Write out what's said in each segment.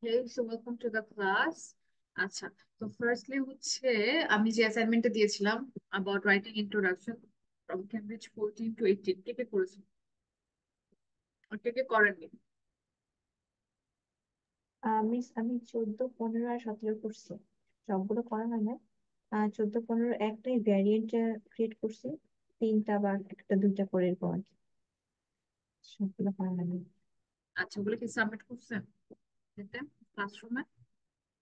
Hey, so welcome to the class. আচ্ছা, তো firstly হচ্ছে আমি যে অ্যাসাইনমেন্টটা দিয়েছিলাম about writing introduction from Cambridge 14 to 18 কে কে করেছেন আর কে কে করেননি? আমি 14, 15 আর 17 করছি। সবগুলো করা হয় না। 14, 15 একটাই ভ্যারিয়েন্ট ক্রিয়েট করছি। তিনটা বা একটা দুইটা করে এরকম আর কি। সবগুলো করা হয়নি। আচ্ছা, ওগুলো কি সাবমিট করছেন এতে ক্লাসরুমে?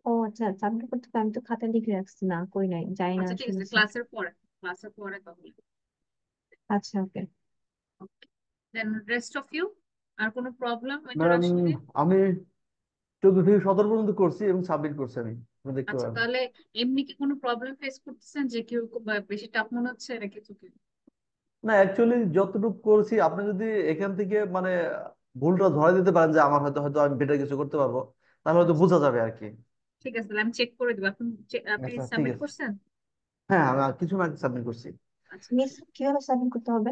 ও আচ্ছা, সাবমিট করতে হবে। আমি তো খাতায় লিখে রাখছি, না করি নাই, যাই না আচ্ছা, ঠিক আসলে আছে, স্যার। ক্লাসের পরে তাহলে। আচ্ছা, ওকে। ওকে, দেন রেস্ট অফ ইউ, আর কোনো প্রবলেম ম্যাম, ইন্ট্রোডাকশনে? আমি 14 থেকে 17 পর্যন্ত করছি এবং সাবমিট করছি আমি। আপনি দেখতে আচ্ছা, পারেন। তাহলে এমনি কি কোনো প্রবলেম ফেস করতেছেন যে কেউ বেশি টাফ মনে হচ্ছে নাকি কিছু কি? না, অ্যাকচুয়ালি যতটুকু করছি, আপনি যদি এখান থেকে মানে ভুলটা ধরে দিতে পারেন যে আমার হয়তো হয়তো আমি বেটার কিছু করতে পারবো, তাহলে হয়তো আচ্ছা, বোঝা যাবে আর কি। ঠিক আছে, তাহলে আমি চেক করে দিব এখন। আপনি আচ্ছা, ঠিক সাবমিট আছে। করছেন? হ্যাঁ, আমি আর কিছু আগে সাবমিট করছি। আচ্ছা, মিস, কিভাবে সাবমিট করতে হবে?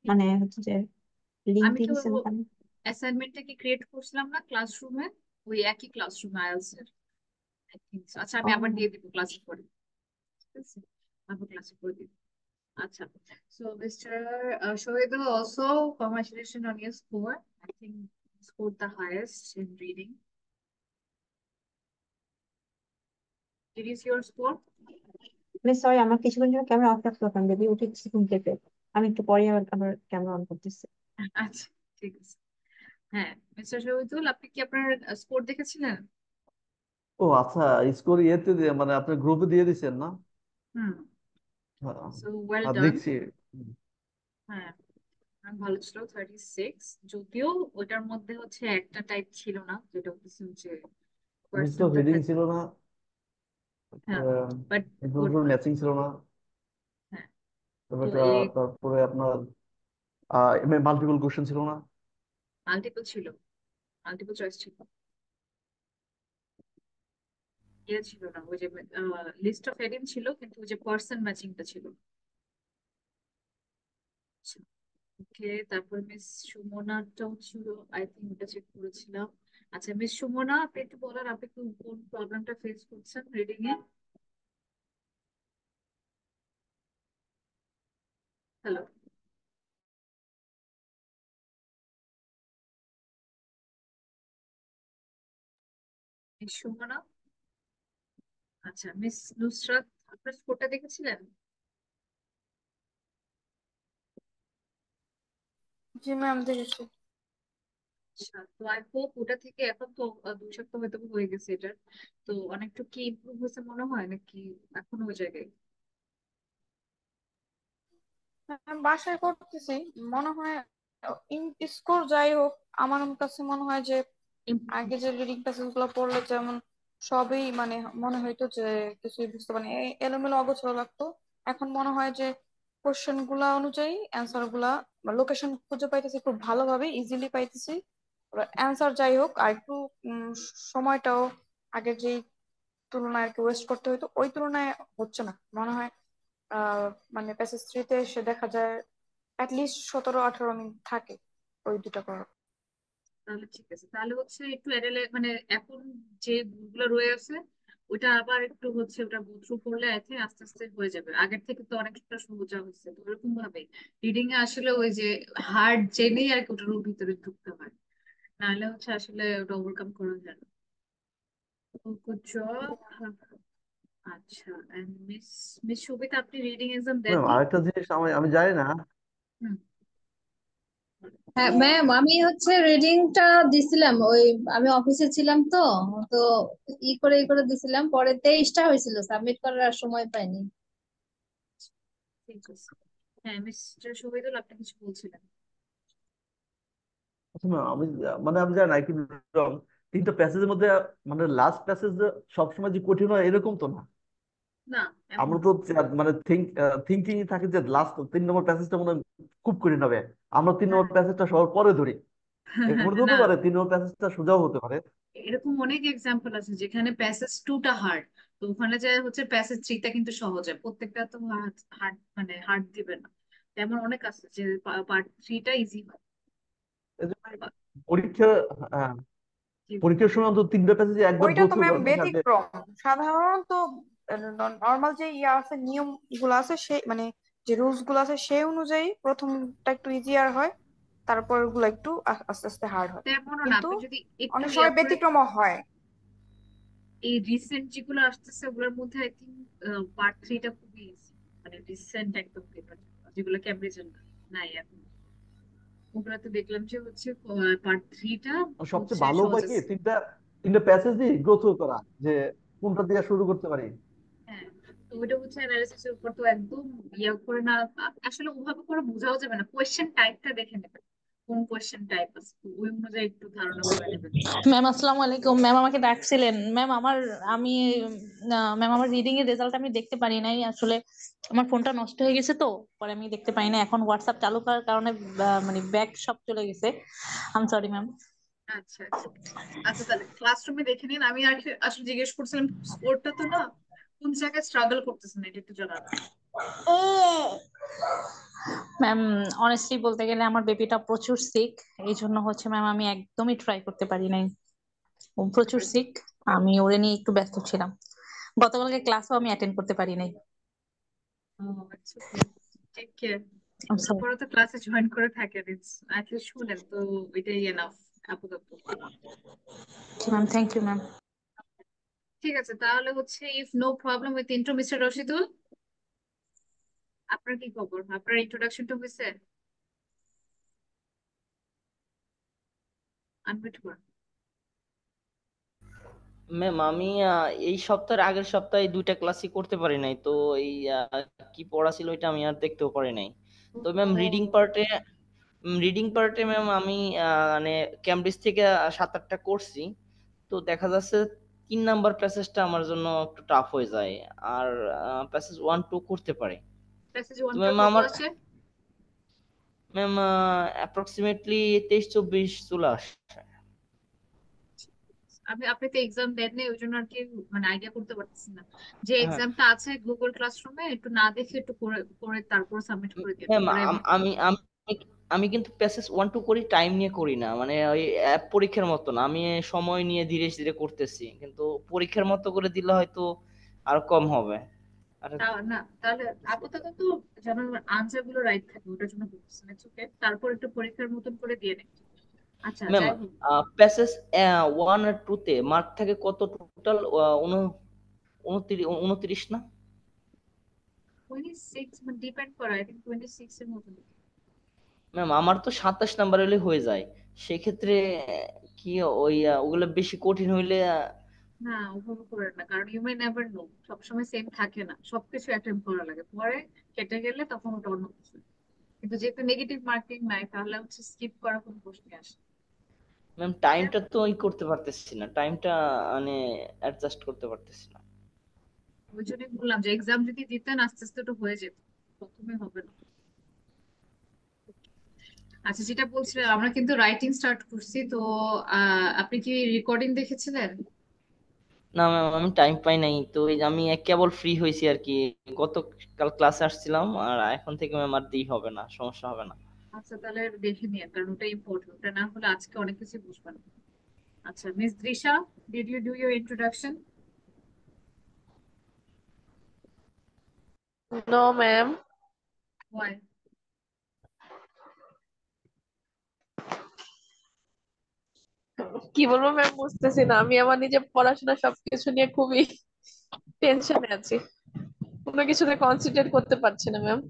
মানে হচ্ছে যে লিঙ্ক আমি দিয়ে কি দিচ্ছেন ওখানে? অ্যাসাইনমেন্টটা কি ক্রিয়েট করছিলাম না ক্লাসরুমে, ওই একই ক্লাসরুমে আইএলটিএস এর I think so. আচ্ছা, আমি আবার ও, দিয়ে দিব ক্লাসে পরে। ঠিক আছে, আবার ক্লাসে করে দিব। আচ্ছা, so mister Shoaib also congratulations on your score. I think you scored the highest in reading. Did you see your score? Miss sorry, আমার কিছুক্ষণ জন্য ক্যামেরা অফ রাখতে হবে, আমি যদি উঠে ঘুম থেকে। আমি একটু পরে আবার আবার ক্যামেরা অন করতেছি। আচ্ছা, ঠিক আছে। হ্যাঁ, মিস্টার শহীদুল, আপনি কি আপনার স্কোর দেখেছিলেন? ও আচ্ছা, স্কোর ইয়েতে মানে আপনি গ্রুপে দিয়ে দিচ্ছেন না? হুম। হ্যাঁ, সো ওয়েল আর ডান। দেখছি। হ্যাঁ, ভালো ছিল 36, যদিও ওটার মধ্যে হচ্ছে একটা টাইপ ছিল না, যেটা হচ্ছে যে মিক্স অফ পার্সনটা রিডিং থাকতো। ছিল না, হ্যাঁ, but good improvement mark. Matching ছিল না, হ্যাঁ, তারপর তো একটা, এই তারপরে আপনার মাল্টিপল কোশ্চেন ছিল না। মাল্টিপল ছিল, মাল্টিপল চয়েস ছিল, ইয়ে ছিল না, ওই যে লিস্ট অফ হেডিং ছিল, কিন্তু ওই যে পার্সন ম্যাচিংটা ছিল। ওকে, তারপর মিস সুমনাটাও ছিল, আই থিঙ্ক ওটা চেক করেছিলাম। আচ্ছা, মিস সুমনা, আপনি একটু বলেন আপনি কোন প্রবলেমটা ফেস করছেন রিডিং এ? Hello, miss Sumana. আচ্ছা, মিস নুসরাত, আপনার স্কোরটা দেখেছিলেন? জি ম্যাম, দেখেছি। আচ্ছা, তো আই হোপ ওটা থেকে এখন তো 2 সপ্তাহ হয়তো হয়ে গেছে এটার, তো অনেকটু কি ইমপ্রুভ হয়েছে মনে হয় নাকি এখনো ওই জায়গায়? ম্যাম, বাসায় করতেছি। মনে হয় স্কোর যাই হোক, আমার কাছে মনে হয় যে ইমপ্রুভ। আগে যে রিডিং প্যাসেজ গুলো পড়লে যেমন সবই মানে মনে হইতো যে কিছুই বুঝতে পারি এলোমেলো অগোছালো লাগতো। এখন মনে হয় যে কোশ্চেন গুলা অনুযায়ী অ্যান্সার গুলা বা লোকেশন খুঁজে পাইতেছি, খুব ভালোভাবে ইজিলি পাইতেছি। অ্যান্সার যাই হোক, আর একটু সময়টাও আগের যেই তুলনায় আর কি ওয়েস্ট করতে হইতো ওই তুলনায় হচ্ছে না মনে হয়। আহ মানে প্যাসেজ থ্রিতে এসে দেখা যায় লিস্ট 17-18 মিনিট থাকে ওই দুটা করার। তাহলে ঠিক আছে, তাহলে হচ্ছে একটু এডেলে মানে এখন যে ভুলগুলো রয়ে আছে ওটা আবার একটু হচ্ছে ওটা গো থ্রু করলে আই থিঙ্ক আস্তে আস্তে হয়ে যাবে। আগের থেকে তো অনেকটা সোজা হচ্ছে, তো এরকম ভাবে রিডিং এ আসলে ওই যে হার্ড জেনেই আর কি ওটার ভিতরে ঢুকতে হয়, নাহলে হচ্ছে আসলে ওটা ওভারকাম করা যায় না। Good job. আচ্ছা, এন্ড মিস মিস সুবিতা, আপনি রিডিং এক্সাম ম্যাম, দেননি? আরেকটা জিনিস আমি আমি জানি না। হুম। হ্যাঁ ম্যাম, আমি হচ্ছে রিডিংটা দিছিলাম ওই, আমি অফিসে ছিলাম তো, তো ই করে দিছিলাম, পরে 23টা হয়েছিল, সাবমিট করার আর সময় পাইনি। ঠিক আছে। হ্যাঁ, মিস্টার শহীদুল, আপনি কিছু বলছিলেন? আচ্ছা ম্যাম, আমি মানে আমি জানি না কিন্তু তিনটা প্যাসেজের মধ্যে মানে লাস্ট প্যাসেজ সবসময় যে কঠিন হয় এরকম তো না। না, এমন আমরা না। তো মানে থিঙ্কিং থাকে যে লাস্ট 3 নম্বর প্যাসেজটা মনে হয় খুব কঠিন হবে, আমরা 3 নম্বর হ্যাঁ। প্যাসেজটা সবার পরে ধরি। এমন তো না, হতে পারে 3 নম্বর প্যাসেজটা সোজাও হতে পারে। এরকম অনেক এক্সাম্পল আছে যেখানে প্যাসেজ টুটা হার্ড, তো ওখানে যায় হচ্ছে প্যাসেজ থ্রিটা কিন্তু সহজ হয়, প্রত্যেকটা তো হার্ড মানে হার্ড দিবে না। তেমন অনেক আছে যে পার্ট থ্রিটা ইজি হয়। এই জন্য পরীক্ষা, হ্যাঁ, কি বলবো। পরীক্ষার সময় অন্তত 3টা প্যাসেজ একবার ওইটা গো তো থ্রু ম্যাম করেন সাথে। ব্যতিক্রম। সাধারণত নর্মাল যে ইয়া আছে, নিয়ম গুলো আছে, সেই মানে যে রুলস গুলো আছে সেই অনুযায়ী প্রথমটা একটু ইজিয়ার হয়, তারপর ওগুলো একটু আস্তে আস্তে হার্ড হয়। তেমনও না, কিন্তু আপনি যদি একটু অনেক ইয়া সময় করে, ব্যতিক্রমও হয়। এই রিসেন্ট যেগুলো আসতেছে ওগুলোর মধ্যে আই থিঙ্ক পার্ট 3টা খুবই easy, মানে রিসেন্ট একদম পেপার যেগুলো ক্যামব্রিজের নাই এখন, ওগুলোতে দেখলাম যে হচ্ছে পার্ট 3টা আর সবচেয়ে হচ্ছে ভালো সহজ উপায় কি আছে। তিনটা তিনটা প্যাসেজ দিয়ে গো থ্রু করা, যে কোনটা দিয়ে শুরু করতে পারি। হ্যাঁ, তো ওইটা হচ্ছে অ্যানালিসিস এর উপর, তো একদম ইয়ে করে না, আসলে ওভাবে করে বোঝাও যাবে না, কোয়েশ্চেন টাইপটা দেখে নেবেন কোন কোয়েশ্চেন টাইপ আছে, তো ওই অনুযায়ী একটু ধারণা করে নেবেন। ম্যাম আসসালামু আলাইকুম। ম্যাম আমাকে ডাকছিলেন। ম্যাম আমি ম্যাম আমার রিডিং এর রেজাল্ট আমি দেখতে পারি নাই আসলে। আমার ফোনটা নষ্ট হয়ে গেছে, তো পরে আমি দেখতে পাই না। এখন হোয়াটসঅ্যাপ চালু করার কারণে মানে ব্যাক সব চলে গেছে। I am sorry ma'am. আচ্ছা আচ্ছা আচ্ছা, তাহলে ক্লাসরুমে দেখে নিন। আমি আর কি আসলে জিজ্ঞেস করছিলাম স্কোরটা তো না, কোন জায়গায় স্ট্রাগল করতেছেন এটা একটু জানাবেন। ম্যাম অনেস্টলি বলতে গেলে আমার বেবিটা প্রচুর সিক, এই জন্য হচ্ছে ম্যাম আমি একদমই ট্রাই করতে পারি নাই। ও প্রচুর সিক, আমি ওরে নিয়ে একটু ব্যস্ত ছিলাম। গতকালকে ক্লাসও আমি অ্যাটেন্ড করতে পারি নাই। ও আচ্ছা, okay, take care. I am sorry. তারপরে তো ক্লাসে জয়েন করে থাকেন, ইটস অ্যাটলিস্ট শুনেন তো, এটাই এনাফ আপাতত। Ma'am thank you ma'am. ঠিক আছে, তাহলে হচ্ছে if no problem with intro, mister Rashidul, আপনার কি খবর? আপনার ইন্ট্রোডাকশনটা হয়েছে? আনমিউট করুন। ম্যাম আমি এই সপ্তাহের আগের সপ্তাহে 2টা ক্লাসই করতে পারি নাই, তো এই কি পড়া ছিল এটা আমি আর দেখতেও পারি নাই। তো ম্যাম ও, রিডিং পার্টে ম্যাম আমি মানে ক্যামব্রিজ থেকে 7-8টা করছি। তো দেখা যাচ্ছে 3 নাম্বার প্যাসেজটা আমার জন্য একটু টাফ হয়ে যায়, আর প্যাসেজ 1-2 করতে পারি। প্যাসেজ তো 1টার ম্যাম কত আমার আছে? ম্যাম অ্যাপ্রক্সিমেটলি 23-24 চলে আসে। আপনি তো এক্সাম দেন নাই, ওই জন্য আর কি মানে আইডিয়া করতে পারতেছি না। যে হ্যাঁ এক্সামটা আছে গুগল ক্লাসরুমে, একটু না দেখে একটু করে করে তারপর সাবমিট করে দিন ম্যাম পরে। আমি আমি আমি কিন্তু প্যাসেজ 1-2 করি, টাইম নিয়ে করি না, মানে ওই অ্যাপ পরীক্ষার মতো না, আমি সময় নিয়ে ধীরে ধীরে করতেছি, কিন্তু পরীক্ষার মতো করে দিলে হয়তো আর কম হবে। আর তা না, তাহলে আপাতত তো যেন আনসার গুলো রাইট থাকে ওটার জন্য বলতেছেন, ইটস ওকে, তারপর একটু পরীক্ষার মতন করে দিয়ে নেন। আচ্ছা, ম্যাম যাই হোক, প্যাসেজ 1 আর 2 তে মার্ক থাকে কত টোটাল? 29 না? 26 মানে ডিপেন্ড করে, আই থিঙ্ক 26 এর মতন। ম্যাম আমার তো 27 নাম্বার হলে হয়ে যায়। সেক্ষেত্রে কি ওই ওগুলো বেশি কঠিন হইলে না, ওভাবে করেন না, কারণ ইউ মে নেভার নো, সবসময় সেম থাকে না, সবকিছু অ্যাটেম্প করা লাগে, পরে কেটে গেলে তখন ওটা অন্য কিছু। কিন্তু যেহেতু নেগেটিভ মার্কিং নাই, তাহলে হচ্ছে স্কিপ করার কোনো প্রশ্নই আসে না। ম্যাম ওকে, টাইমটা তো করতে পারতেছি না, টাইমটা মানে অ্যাডজাস্ট করতে পারতেছি না। ওই জন্যই বললাম যে এক্সাম যদি দিতেন আস্তে আস্তে তো হয়ে যেত, প্রথমে হবে না। আচ্ছা, যেটা ঠিক বলছিলাম, আছে। আমরা কিন্তু রাইটিং স্টার্ট করছি তো। আপনি কি রেকর্ডিং দেখেছিলেন? না ম্যাম আমি টাইম পাই নাই, তো এই যে আমি কেবল ফ্রি হয়েছি আর কি। গতকাল ক্লাসে আসছিলাম, আর এখন থেকে ম্যাম আর দেরি হবে না, সমস্যা হবে না। আচ্ছা, তাহলে দেখে নিন, কারণ ওটা ইম্পর্টেন্ট, ওটা না হলে আজকে অনেক কিছু বুঝবেন না। আচ্ছা, miss Drisha, did you do your introduction? No, ma'am. Why? কি বলবো ম্যাম, বুঝতেছি না। আমি আমার নিজের পড়াশোনা সবকিছু নিয়ে খুবই টেনশনে আছি। কোনো কিছুতে কনসেন্ট্রেট করতে পারছি না ম্যাম।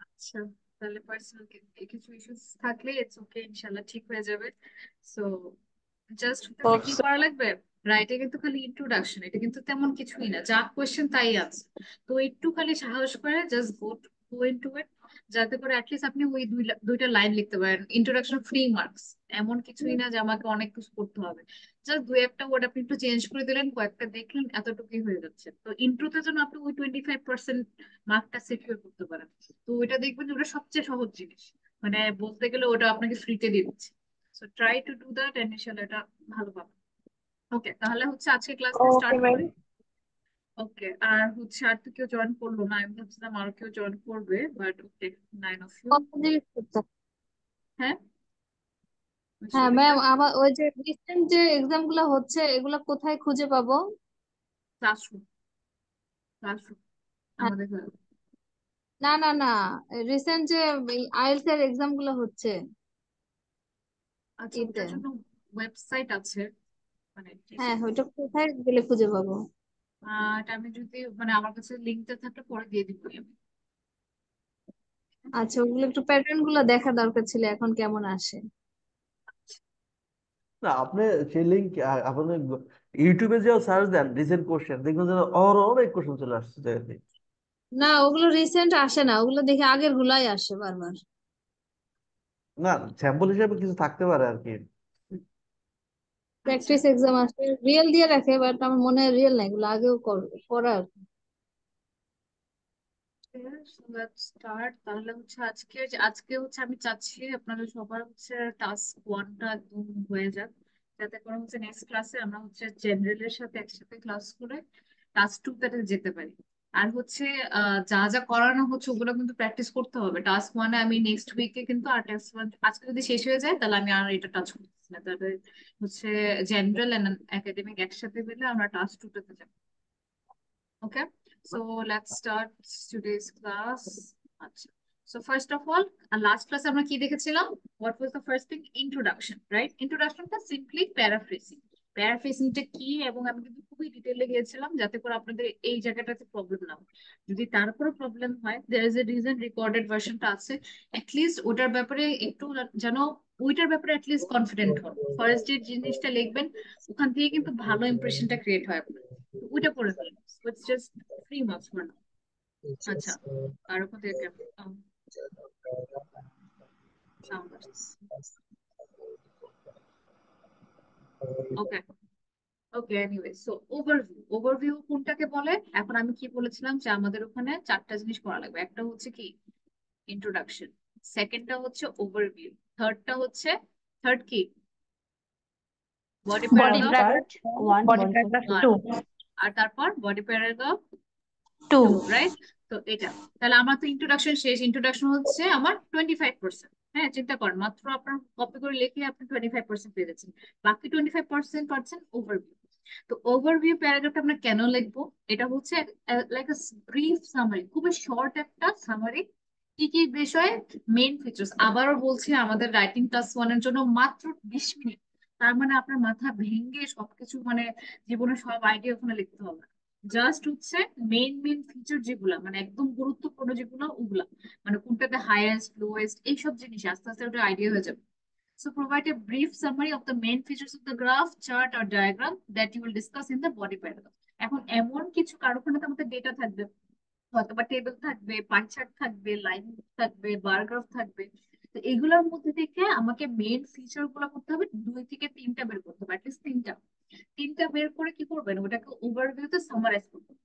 আচ্ছা, তাহলে পার্সোনাল কিছু ইস্যুস থাকলে ইটস ওকে, ইনশাল্লাহ ঠিক হয়ে যাবে। সো জাস্ট হতেছে হোপ কি সো। করা লাগবে, রাইটে কিন্তু খালি ইন্ট্রোডাকশন, এটা কিন্তু তেমন কিছুই না, যা কোয়েশ্চেন তাই আছে। তো একটু খালি সাহস করে জাস্ট গো ইনটু ইট, যাতে করে অ্যাটলিস্ট আপনি ওই দুইটা লাইন লিখতে পারেন। ইন্ট্রোডাকশন ফ্রি মার্কস, এমন কিছুই না যে আমাকে অনেক কিছু করতে হবে। জাস্ট দুই একটা ওয়ার্ড আপনি একটু চেঞ্জ করে দিলেন, কয়েকটা দেখলেন, এতটুকুই হয়ে যাচ্ছে। তো ইন্ট্রোতে যেন আপনি ওই 25% মার্কটা সিকিউর করতে পারেন। তো ওইটা দেখবেন যে ওটা সবচেয়ে সহজ জিনিস, মানে বলতে গেলে ওটা আপনাকে ফ্রিতে দিয়ে দিচ্ছে। So try to do that and ইনশাআল্লাহ এটা ভালো পাবেন। ওকে, তাহলে হচ্ছে আজকে ক্লাসটা ওকে স্টার্ট ম্যাম। করি। ওকে, আর হচ্ছে আর তো কেউ জয়েন করলো না, আমি ভাবছিলাম আরো কেউ জয়েন করবে, বাট ওকে, 9 অফ ইউ। কত জিজ্ঞেস করতে? হ্যাঁ, হ্যাঁ এটা ম্যাম, আমার ওই যে রিসেন্ট যে এক্সাম গুলো হচ্ছে এগুলা কোথায় খুঁজে পাবো? ক্লাসরুম, ক্লাসরুম হ্যাঁ, আমাদের না না না, রিসেন্ট যে আইএলটিএস এর এক্সাম গুলো হচ্ছে আচ্ছা ইতে, ওটার জন্য ওয়েবসাইট আছে, মানে হ্যাঁ টিচার। ওইটা কোথায় গেলে খুঁজে পাবো? এটা আমি যদি মানে আমার কাছে লিঙ্কটা থাকলে পরে দিয়ে দিব আমি। আচ্ছা, ওগুলো একটু প্যাটার্ন গুলো দেখা দরকার ছিল, এখন কেমন আসে। না আপনি সেই লিঙ্ক আপনি ইউটিউবে যে সার্চ দেন রিসেন্ট কোশ্চেন দেখবেন যে অনেক কোশ্চেন চলে আসছে জায়গাতে। না, ওগুলো রিসেন্ট আসে না, ওগুলো দেখে আগের গুলাই আসে বারবার। না স্যাম্পল হিসেবে কিছু থাকতে পারে আর কি। আচ্ছা প্র্যাকটিস এক্সাম আসে, রিয়েল দিয়ে রাখে, বাট আমার মনে হয় রিয়েল না, এগুলো আগেও করা আর কি। Let's start. তাহলে হচ্ছে আজকে হচ্ছে আমি চাচ্ছি আপনাদের সবার হচ্ছে টাস্ক ওয়ানটা একদম হয়ে যাক, যাতে করে হচ্ছে নেক্সট ক্লাসে আমরা হচ্ছে জেনারেলের সাথে একসাথে ক্লাস করে টাস্ক টু তে যেতে পারি। আর হচ্ছে যা যা করানো হচ্ছে ওগুলো কিন্তু প্র্যাকটিস করতে হবে। টাস্ক ওয়ানে আমি নেক্সট উইকে কিন্তু, আর টাস্ক ওয়ান আজকে যদি শেষ হয়ে যায় তাহলে আমি আর এটা টাচ করতেছি না, তাহলে হচ্ছে জেনারেল এন্ড একাডেমিক একসাথে মিলে আমরা টাস্ক টু তে যাবো। Okay, so let's start today's class. আচ্ছা, so first of all, last class আমরা কি দেখেছিলাম? What was the first thing? Introduction, right? Introduction টা simply paraphrasing. Paraphrasing টা কি, এবং আমি কিন্তু খুবই ডিটেইলে গিয়েছিলাম যাতে করে আপনাদের এই জায়গাটাতে প্রবলেম না হয়। যদি তারপরে প্রবলেম হয়, there is a reason recorded version টা আছে, at least ওটার ব্যাপারে একটু যেন ওইটার ব্যাপারে at least confident হন। ফার্স্ট যে জিনিসটা লিখবেন ওখান থেকে কিন্তু ভালো ইমপ্রেশনটা ক্রিয়েট হয় আপনার। তো ওইটা করে ফেলেন, it's just 3 marks for now. আচ্ছা, আর ওখান থেকে সাউন্ড আসছে। ওকে, ওকে, এনিওয়ে, সো ওভারভিউ। ওভারভিউ কোনটাকে বলে? এখন আমি কি বলেছিলাম যে আমাদের ওখানে 4টা জিনিস করা লাগবে। একটা হচ্ছে কি, ইন্ট্রোডাকশন। সেকেন্ডটা হচ্ছে ওভারভিউ। থার্ড কি, body body body paragraph part one, body body part paragraph two. 1, 2 আর তারপর বডি প্যারাগ্রাফ 2 টু, রাইট? তো এটা, তাহলে আমার তো ইন্ট্রোডাকশন শেষ। ইন্ট্রোডাকশন হচ্ছে আমার 25%। হ্যাঁ, চিন্তা করেন, মাত্র আপনার কপি করে লিখে আপনি 25% পেয়ে যাচ্ছেন, বাকি 25% পাচ্ছেন ওভারভিউ। তো ওভারভিউ প্যারাগ্রাফটা আমরা কেন লিখবো? এটা হচ্ছে লাইক আ ব্রিফ সামারি, খুবই শর্ট একটা সামারি। কি কি বিষয়ে, মেইন ফিচার্স। আবারও বলছি, আমাদের রাইটিং ক্লাস ওয়ানের জন্য মাত্র 20 মিনিট। তার মানে আপনার মাথা ভেঙে সবকিছু মানে জীবনের সব আইডিয়া ওখানে লিখতে হবে। জাস্ট হচ্ছে মেইন মেইন ফিচার যেগুলা, মানে একদম গুরুত্বপূর্ণ যেগুলো ওগুলা, মানে কোনটাতে হাইয়েস্ট লোয়েস্ট এইসব জিনিস আস্তে আস্তে ওটা আইডিয়া হয়ে যাবে। So provide a brief summary of the main features of the graph, chart or diagram that you will discuss in the body paragraph. এখন এমন কিছু কারখানাতে আমাদের ডেটা থাকবে, হয়তো বা টেবিল থাকবে, পাই চার্ট থাকবে, লাইন থাকবে, বার গ্রাফ থাকবে। তো এগুলোর মধ্যে থেকে আমাকে মেইন ফিচার গুলো করতে হবে, 2 থেকে 3টা বের করতে হবে, অ্যাটলিস্ট তিনটা। তিনটা বের করে কি করবেন, ওটাকে ওভারভিউতে সামারাইজ করবেন।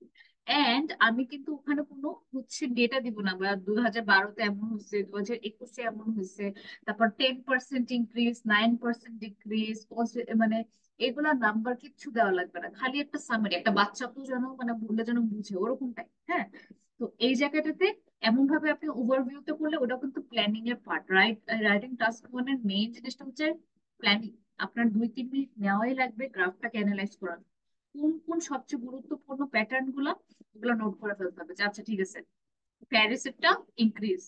এন্ড আমি কিন্তু ওখানে কোনো হচ্ছে ডেটা দিব না, বা 2012-তে এমন হয়েছে, 2021-এ এমন হয়েছে, তারপর 10% ইনক্রিজ, 9% ডিক্রিজ, মানে এগুলা নাম্বার কিচ্ছু দেওয়া লাগবে না, খালি একটা সামারি, একটা বাচ্চাকেও যেন মানে বললে যেন বুঝে ওরকমটাই। হ্যাঁ, তো এই জায়গাটাতে এমন ভাবে আপনি ওভারভিউতে করলে ওটা কিন্তু প্ল্যানিং এর পার্ট, রাইট? রাইটিং টাস্ক ওয়ানের মেইন জিনিসটা হচ্ছে প্ল্যানিং। আপনার 2-3 মিনিট নেওয়াই লাগবে গ্রাফটাকে অ্যানালাইজ করার, কোন কোন সবচেয়ে গুরুত্বপূর্ণ প্যাটার্ন গুলো ওগুলো নোট করে ফেলতে হবে, যে আচ্ছা ঠিক আছে, প্যারিসেরটা ইনক্রিজ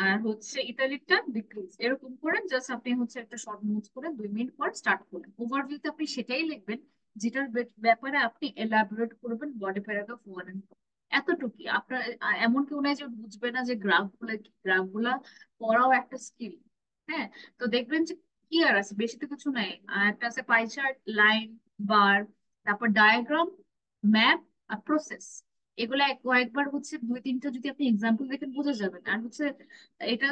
আর হচ্ছে ইতালিরটা ডিক্রিজ, এরকম করে জাস্ট আপনি হচ্ছে একটা শর্ট নোটস করে 2 মিনিট পর স্টার্ট করলেন। ওভারভিউতে আপনি সেটাই লিখবেন যেটার ব্যাপারে আপনি এলাবোরেট করবেন বডি প্যারাগ্রাফ 1 and 2। এতটুকুই আপনার, এমন কেউ নাই যে বুঝবে না যে গ্রাফ গুলা কি। গ্রাফ গুলা পড়াও একটা স্কিল। হ্যাঁ, তো দেখবেন যে কি আর আছে, বেশি তো কিছু নাই। একটা আছে পাই চার্ট, লাইন, বার, তারপর ডায়াগ্রাম, ম্যাপ আর প্রসেস। এগুলা কয়েকবার হচ্ছে 2-3টা যদি আপনি এক্সাম্পল দেখেন বোঝা যাবেন। আর হচ্ছে এটা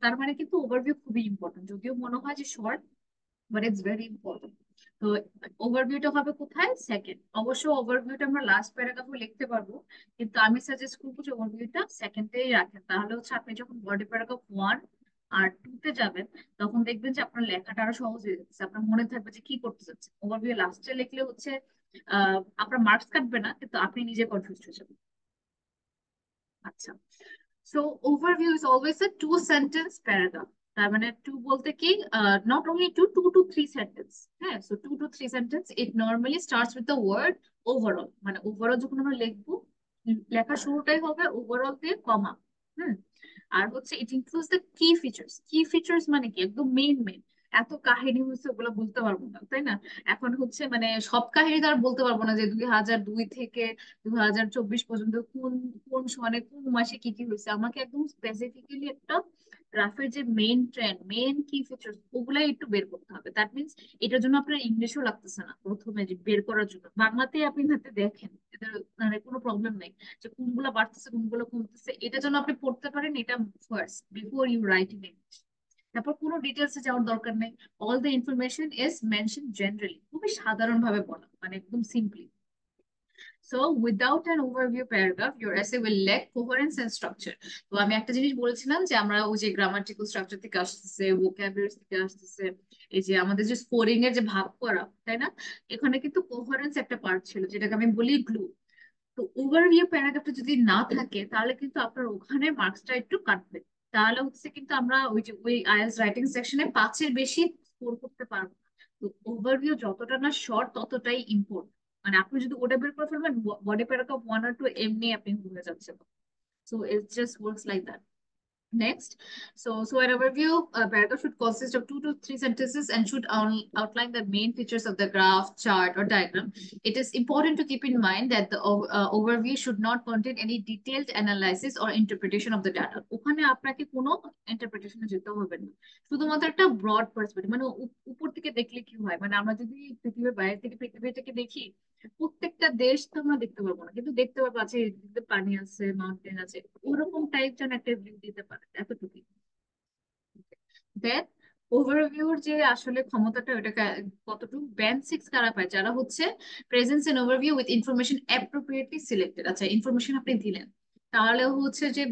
তার মানে কিন্তু ওভারভিউ খুবই ইম্পর্টেন্ট, যদিও মনে হয় যে short, but it's very important. তো ওভারভিউটা হবে কোথায়? সেকেন্ড। অবশ্য ওভারভিউটা আমরা লাস্ট প্যারাগ্রাফে লিখতে পারবো, কিন্তু আমি সাজেস্ট করবো যে ওভারভিউটা সেকেন্ডেই রাখেন, তাহলে হচ্ছে আপনি যখন বডি প্যারাগ্রাফ 1 আর 2-তে যাবেন তখন দেখবেন যে আপনার লেখাটা আরো সহজ হয়ে যাচ্ছে, আপনার মনে থাকবে যে কি করতে যাচ্ছে। ওভারভিউ লাস্টে লিখলে হচ্ছে আপনার মার্কস কাটবে না, কিন্তু আপনি নিজে কনফিউজ হয়ে যাবেন। আচ্ছা, so overview is always a 2 sentence paragraph. তার মানে টু বলতে কি, not only two to three sentence. হ্যাঁ, so two to three sentence it normally starts with the word overall. মানে ওভারঅল যখন আমরা লিখবো, লেখার শুরুটাই হবে ওভারঅল দিয়ে কমা। হুম। আর হচ্ছে ইট ইনক্লুডস দ্য কি ফিচার্স। কি ফিচার্স মানে কি, একদম মেইন মেইন। এত কাহিনী হচ্ছে ওগুলো বলতে পারবো না, তাই না? এখন হচ্ছে মানে সব কাহিনী তো আর বলতে পারবো না যে 2002 থেকে 2024 পর্যন্ত কোন কোন সনে কোন মাসে কি কি হয়েছে। আমাকে একদম স্পেসিফিক্যালি একটা গ্রাফের যে মেইন ট্রেন্ড, মেইন কি ফিচার্স, ওগুলাই একটু বের করতে হবে। দ্যাট মিনস এটার জন্য আপনার ইংলিশও লাগতেছে না প্রথমে যে বের করার জন্য, বাংলাতেই আপনি হাতে দেখেন, এদের মানে কোনো প্রবলেম নেই যে কোনগুলো বাড়তেছে কোনগুলো কমতেছে। এটার জন্য আপনি পড়তে পারেন এটা first before you write in English. তারপর কোনো ডিটেলসে যাওয়ার দরকার নেই। All the information is mention generally, খুবই সাধারণ ভাবে বলা, মানে একদম simply. So without an overview paragraph, your essay will lack coherence and structure. তো আমি একটা জিনিস বলেছিলাম যে আমরা ওই যে গ্রামাটিক্যাল স্ট্রাকচার থেকে আসতেছে, ভোকাবুলারি থেকে আসতেছে, এই যে আমাদের যে স্কোরিং এর যে ভাগ করা, তাই না? এখানে কিন্তু কোহারেন্স একটা পার্ট ছিল, যেটাকে আমি বলি গ্লু। তো ওভারভিউ প্যারাগ্রাফটা যদি না থাকে তাহলে কিন্তু আপনার ওখানে মার্কসটা একটু কাটবে। তাহলে হচ্ছে কিন্তু আমরা ওই যে ওই আইএলটিএস রাইটিং সেকশনে 5-এর বেশি স্কোর করতে পারবো না। তো ওভারভিউ যতটা না শর্ট ততটাই ইম্পর্টেন্ট। মানে আপনি যদি ওটা বের করে ফেলবেন, বডি প্যারাগ্রাফ 1 or 2 এমনি আপনি ভুলে যাচ্ছেন। So it just works like that. Next, so an overview paragraph should consist of 2 to 3 sentences and should outline the main features of the graph, chart, or diagram. It is important to keep in mind that the overview should not contain any detailed analysis or interpretation of the data. ওখানে আপনাকে কোনো ইন্টারপ্রিটেশনে যেতে হবে না, শুধুমাত্র একটা broad perspective. মানে উপর থেকে দেখলে কি হয়, মানে আমরা যদি পৃথিবীর বাইরে থেকে পৃথিবীটাকে দেখি, প্রত্যেকটা দেশ তো আমরা দেখতে পারবো না, কিন্তু দেখতে পারবো আছে এদিকে পানি আছে, মাউন্টেন আছে, ওরকম টাইপ যেন একটা ভিউ দিতে পারে, এতটুকু। দেন ওভারভিউর যে আসলে ক্ষমতাটা, ওটাকে কতটুকু ব্যান্ড 6 কারা পায়, যারা হচ্ছে presence and overview with information appropriately selected. আচ্ছা, ইনফরমেশন আপনি দিলেন, তাহলে হচ্ছে যে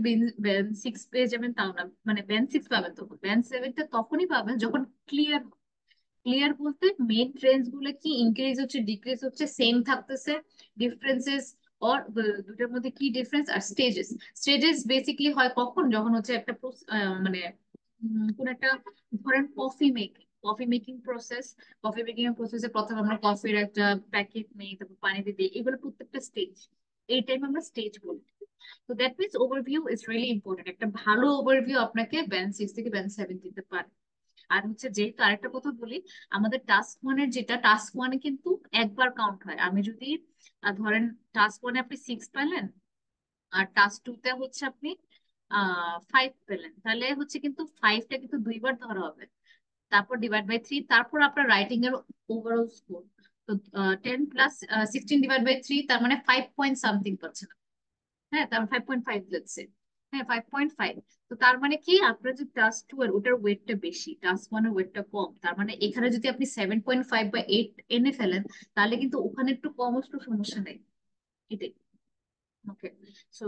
ব্যান্ড 6 পেয়ে যাবেন তাও না, মানে ব্যান্ড 6 পাবেন তখন, ব্যান্ড 7টা তখনই পাবেন যখন ক্লিয়ার। ক্লিয়ার বলতে মেন ট্রেন্ডস গুলো কি ইনক্রিজ হচ্ছে, ডিক্রিজ হচ্ছে, সেম থাকতেছে, ডিফারেন্সেস অর দুটার মধ্যে কি ডিফারেন্স, আর স্টেজেস। স্টেজেস বেসিকলি হয় কখন, যখন হচ্ছে একটা মানে কোন একটা, ধরেন coffee making process. Coffee making এর প্রসেসে প্রথমে আমরা কফির একটা প্যাকেট নেই, তারপর পানিতে দিই, এগুলো প্রত্যেকটা স্টেজ। এই টাইম আমরা স্টেজ বলি। তো that means overview is really important. একটা ভালো ওভারভিউ আপনাকে ব্যান্ড 6 থেকে ব্যান্ড 7 দিতে পারে। আর হচ্ছে যেহেতু আরেকটা কথা বলি, আমাদের টাস্ক ওয়ানের যেটা, টাস্ক ওয়ানে কিন্তু একবার কাউন্ট হয়। আমি যদি ধরেন টাস্ক ওয়ানে আপনি 6 পেলেন, আর টাস্ক 2 তে হচ্ছে আপনি 5 পেলেন, তাহলে হচ্ছে কিন্তু 5টা কিন্তু 2বার ধরা হবে, তারপর ডিভাইড বাই 3, তারপর আপনার রাইটিং এর ওভারঅল স্কোর। তো 10 প্লাস 16 ডিভাইড বাই 3, তার মানে 5 পয়েন্ট সামথিং পাচ্ছেন। হ্যাঁ, তার 5.5 যাচ্ছে। হ্যাঁ, 5.5। তো তার মানে কি, আপনার যে টাস্ক 2 এর ওটার ওয়েটটা বেশি, টাস্ক 1 এর ওয়েটটা কম। তার মানে এখানে যদি আপনি 7.5 বা 8 এনে ফেলেন, তাহলে কিন্তু ওখানে একটু কম আসলে সমস্যা নেই। এটাই। ওকে। সো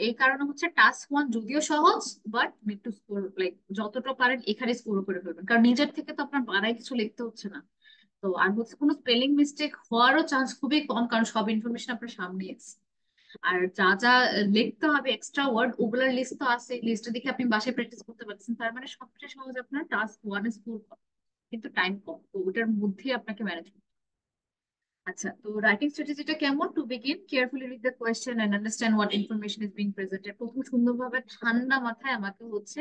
এই কারণে হচ্ছে টাস্ক 1 যদিও সহজ, but need to score like যতটা পারেন এখানে স্কোর করে ফেলবেন, কারণ নিজের থেকে তো আপনার বাড়ায় কিছু লিখতে হচ্ছে না। তো আর হচ্ছে কোনো স্পেলিং মিস্টেক হওয়ারও চান্স খুবই কম, কারণ সব ইনফরমেশন আপনার সামনে আছে। আর যা যা লিখতে হবে এক্সট্রা ওয়ার্ড, ওগুলোর লিস্ট তো আছে, লিস্টটা দেখে আপনি বাসায় প্র্যাকটিস করতে পারছেন। তার মানে সবচেয়ে সহজ আপনার টাস্ক 1 স্কোর করা, কিন্তু টাইম কম, তো ওটার মধ্যে আপনাকে ম্যানেজ করতে হবে। আচ্ছা, তো রাইটিং স্ট্র্যাটেজিটা কেমন? To begin, carefully read the question and understand what information is being presented. প্রথম সুন্দরভাবে ঠান্ডা মাথায় আমাকে হচ্ছে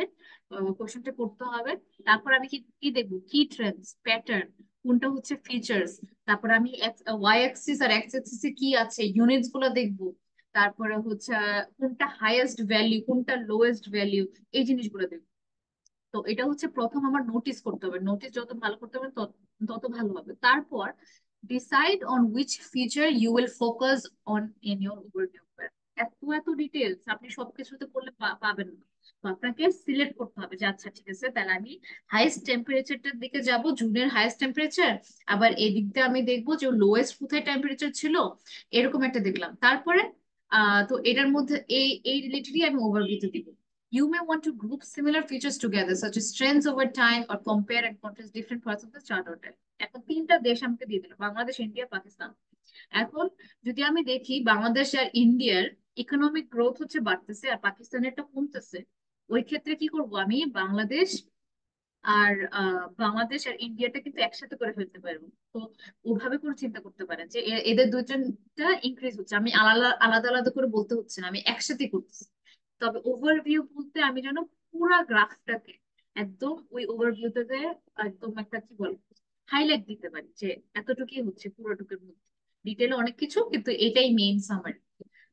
কোয়েশ্চেনটা পড়তে হবে। তারপর আমি কি কি দেখবো, কি ট্রেন্ডস, প্যাটার্ন, কোনটা হচ্ছে ফিচার্স, তারপর আমি ওয়াই অ্যাক্সিস আর এক্স অ্যাক্সিসে কি আছে, ইউনিটস গুলো দেখবো। তারপরে হচ্ছে কোনটা হাইয়েস্ট ভ্যালু, কোনটা লোয়েস্ট ভ্যালু, এই জিনিসগুলো দেখবো। তো এটা হচ্ছে প্রথম আমার নোটিস করতে হবে, নোটিস যত ভালো করতে হবে তত ভালো হবে। তারপর decide on which feature you will focus on in your overview. এত এত ডিটেলস আপনি সবকিছুতে করলে পাবেন না। তো আপনাকে সিলেক্ট করতে হবে যে আচ্ছা ঠিক আছে, তাহলে আমি হাইস্ট টেম্পারেচারটার দিকে যাব, জুনের হাইস্ট টেম্পারেচার, আবার এদিক দিয়ে আমি দেখবো যে লোয়েস্ট কোথায় টেম্পারেচার ছিল, এরকম একটা দেখলাম। তারপরে তো এটার মধ্যে এই এই রিলেটেডই আমি ওভারভিউতে দিব। You may want to group similar features together, such as trends over time, or compare and contrast different parts of the chart or type. এখন 3টা দেশ আমাকে দিয়ে দিল, বাংলাদেশ, ইন্ডিয়া, পাকিস্তান। এখন যদি আমি দেখি বাংলাদেশ আর ইন্ডিয়ার ইকোনমিক গ্রোথ হচ্ছে বাড়তেছে আর পাকিস্তানেরটা কমতেছে, ওই ক্ষেত্রে কি করব, আমি বাংলাদেশ আর বাংলাদেশ আর ইন্ডিয়াটা কিন্তু একসাথে করে ফেলতে পারবো। তো ওভাবে করে চিন্তা করতে পারেন যে এদের দুজনটা ইনক্রিজ হচ্ছে, আমি আলাদা আলাদা আলাদা করে বলতে হচ্ছে না, আমি একসাথে করতেছি। তবে ওভারভিউ বলতে আমি যেন পুরা গ্রাফটাকে একদম ওই ওভারভিউটাতে একদম একটা কি বল হাইলাইট দিতে পারি যে এতটুকুই হচ্ছে পুরোটুকুর মধ্যে, ডিটেলে অনেক কিছু কিন্তু এটাই মেইন সামারি।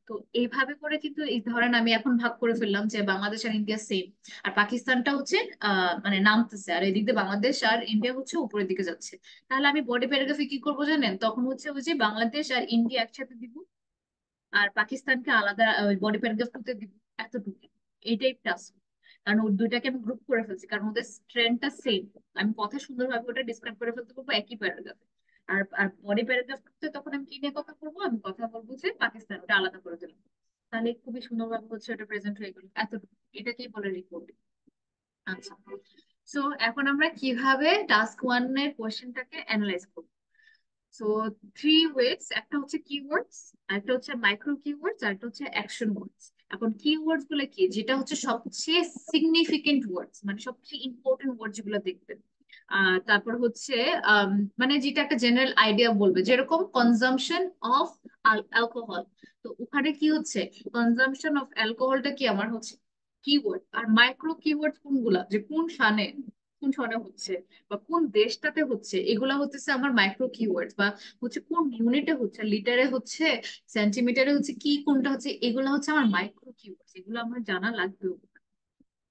তো এইভাবে করে কিন্তু এই ধরেন আমি এখন ভাগ করে ফেললাম যে বাংলাদেশ আর ইন্ডিয়া সেম, আর পাকিস্তানটা হচ্ছে মানে নামতেছে, আর এদিক দিয়ে বাংলাদেশ আর ইন্ডিয়া হচ্ছে উপরের দিকে যাচ্ছে। তাহলে আমি বডি প্যারাগ্রাফে কি করবো জানেন? তখন হচ্ছে ওই যে বাংলাদেশ আর ইন্ডিয়া একসাথে দিব, আর পাকিস্তানকে আলাদা বডি প্যারাগ্রাফ করতে দিব, এতটুকু। এইটাই টাস্ক। কারণ ওই দুইটাকে আমি গ্রুপ করে ফেলছি, কারণ ওদের ট্রেন্ডটা সেম। আমি কথা সুন্দরভাবে ওটা ডিসক্রাইব করে ফেলতে পারবো একই প্যারাগ্রাফে। আর আর বডি প্যারাগ্রাফ করতে তখন আমি কি নিয়ে কথা বলবো? আমি কথা বলবো যে পাকিস্তান, ওটা আলাদা করে দিলাম। তাহলে খুবই সুন্দরভাবে হচ্ছে ওটা প্রেজেন্ট হয়ে গেল, এতটুকু। এটাকেই বলে রিপোর্টিং। আচ্ছা, সো এখন আমরা কিভাবে টাস্ক ওয়ান এর কোয়েশ্চেনটাকে অ্যানালাইজ করবো? সো থ্রি ওয়েজ, একটা হচ্ছে কিওয়ার্ডস, আরেকটা হচ্ছে মাইক্রো কিওয়ার্ডস, আরেকটা হচ্ছে অ্যাকশন ওয়ার্ডস। এখন কিওয়ার্ডস গুলো কি? যেটা হচ্ছে সবচেয়ে সিগনিফিকেন্ট ওয়ার্ডস, মানে সবচেয়ে ইম্পর্টেন্ট ওয়ার্ড যেগুলো দেখবেন। তারপর হচ্ছে মানে যেটা একটা জেনারেল আইডিয়া বলবে, যেরকম কনজাম্পশন অফ অ্যালকোহল। তো ওখানে কি হচ্ছে, কনজাম্পশন অফ অ্যালকোহলটা কি আমার হচ্ছে কিওয়ার্ড। আর মাইক্রো কিওয়ার্ড কোনগুলা, যে কোন সানে, কোন সনে হচ্ছে, বা কোন দেশটাতে হচ্ছে, এগুলা হচ্ছে আমার মাইক্রো কিওয়ার্ড। বা হচ্ছে কোন ইউনিটে হচ্ছে, লিটারে হচ্ছে, সেন্টিমিটারে হচ্ছে, কি কোনটা হচ্ছে, এগুলা হচ্ছে আমার মাইক্রো কিওয়ার্ড, এগুলো আমার জানা লাগবে।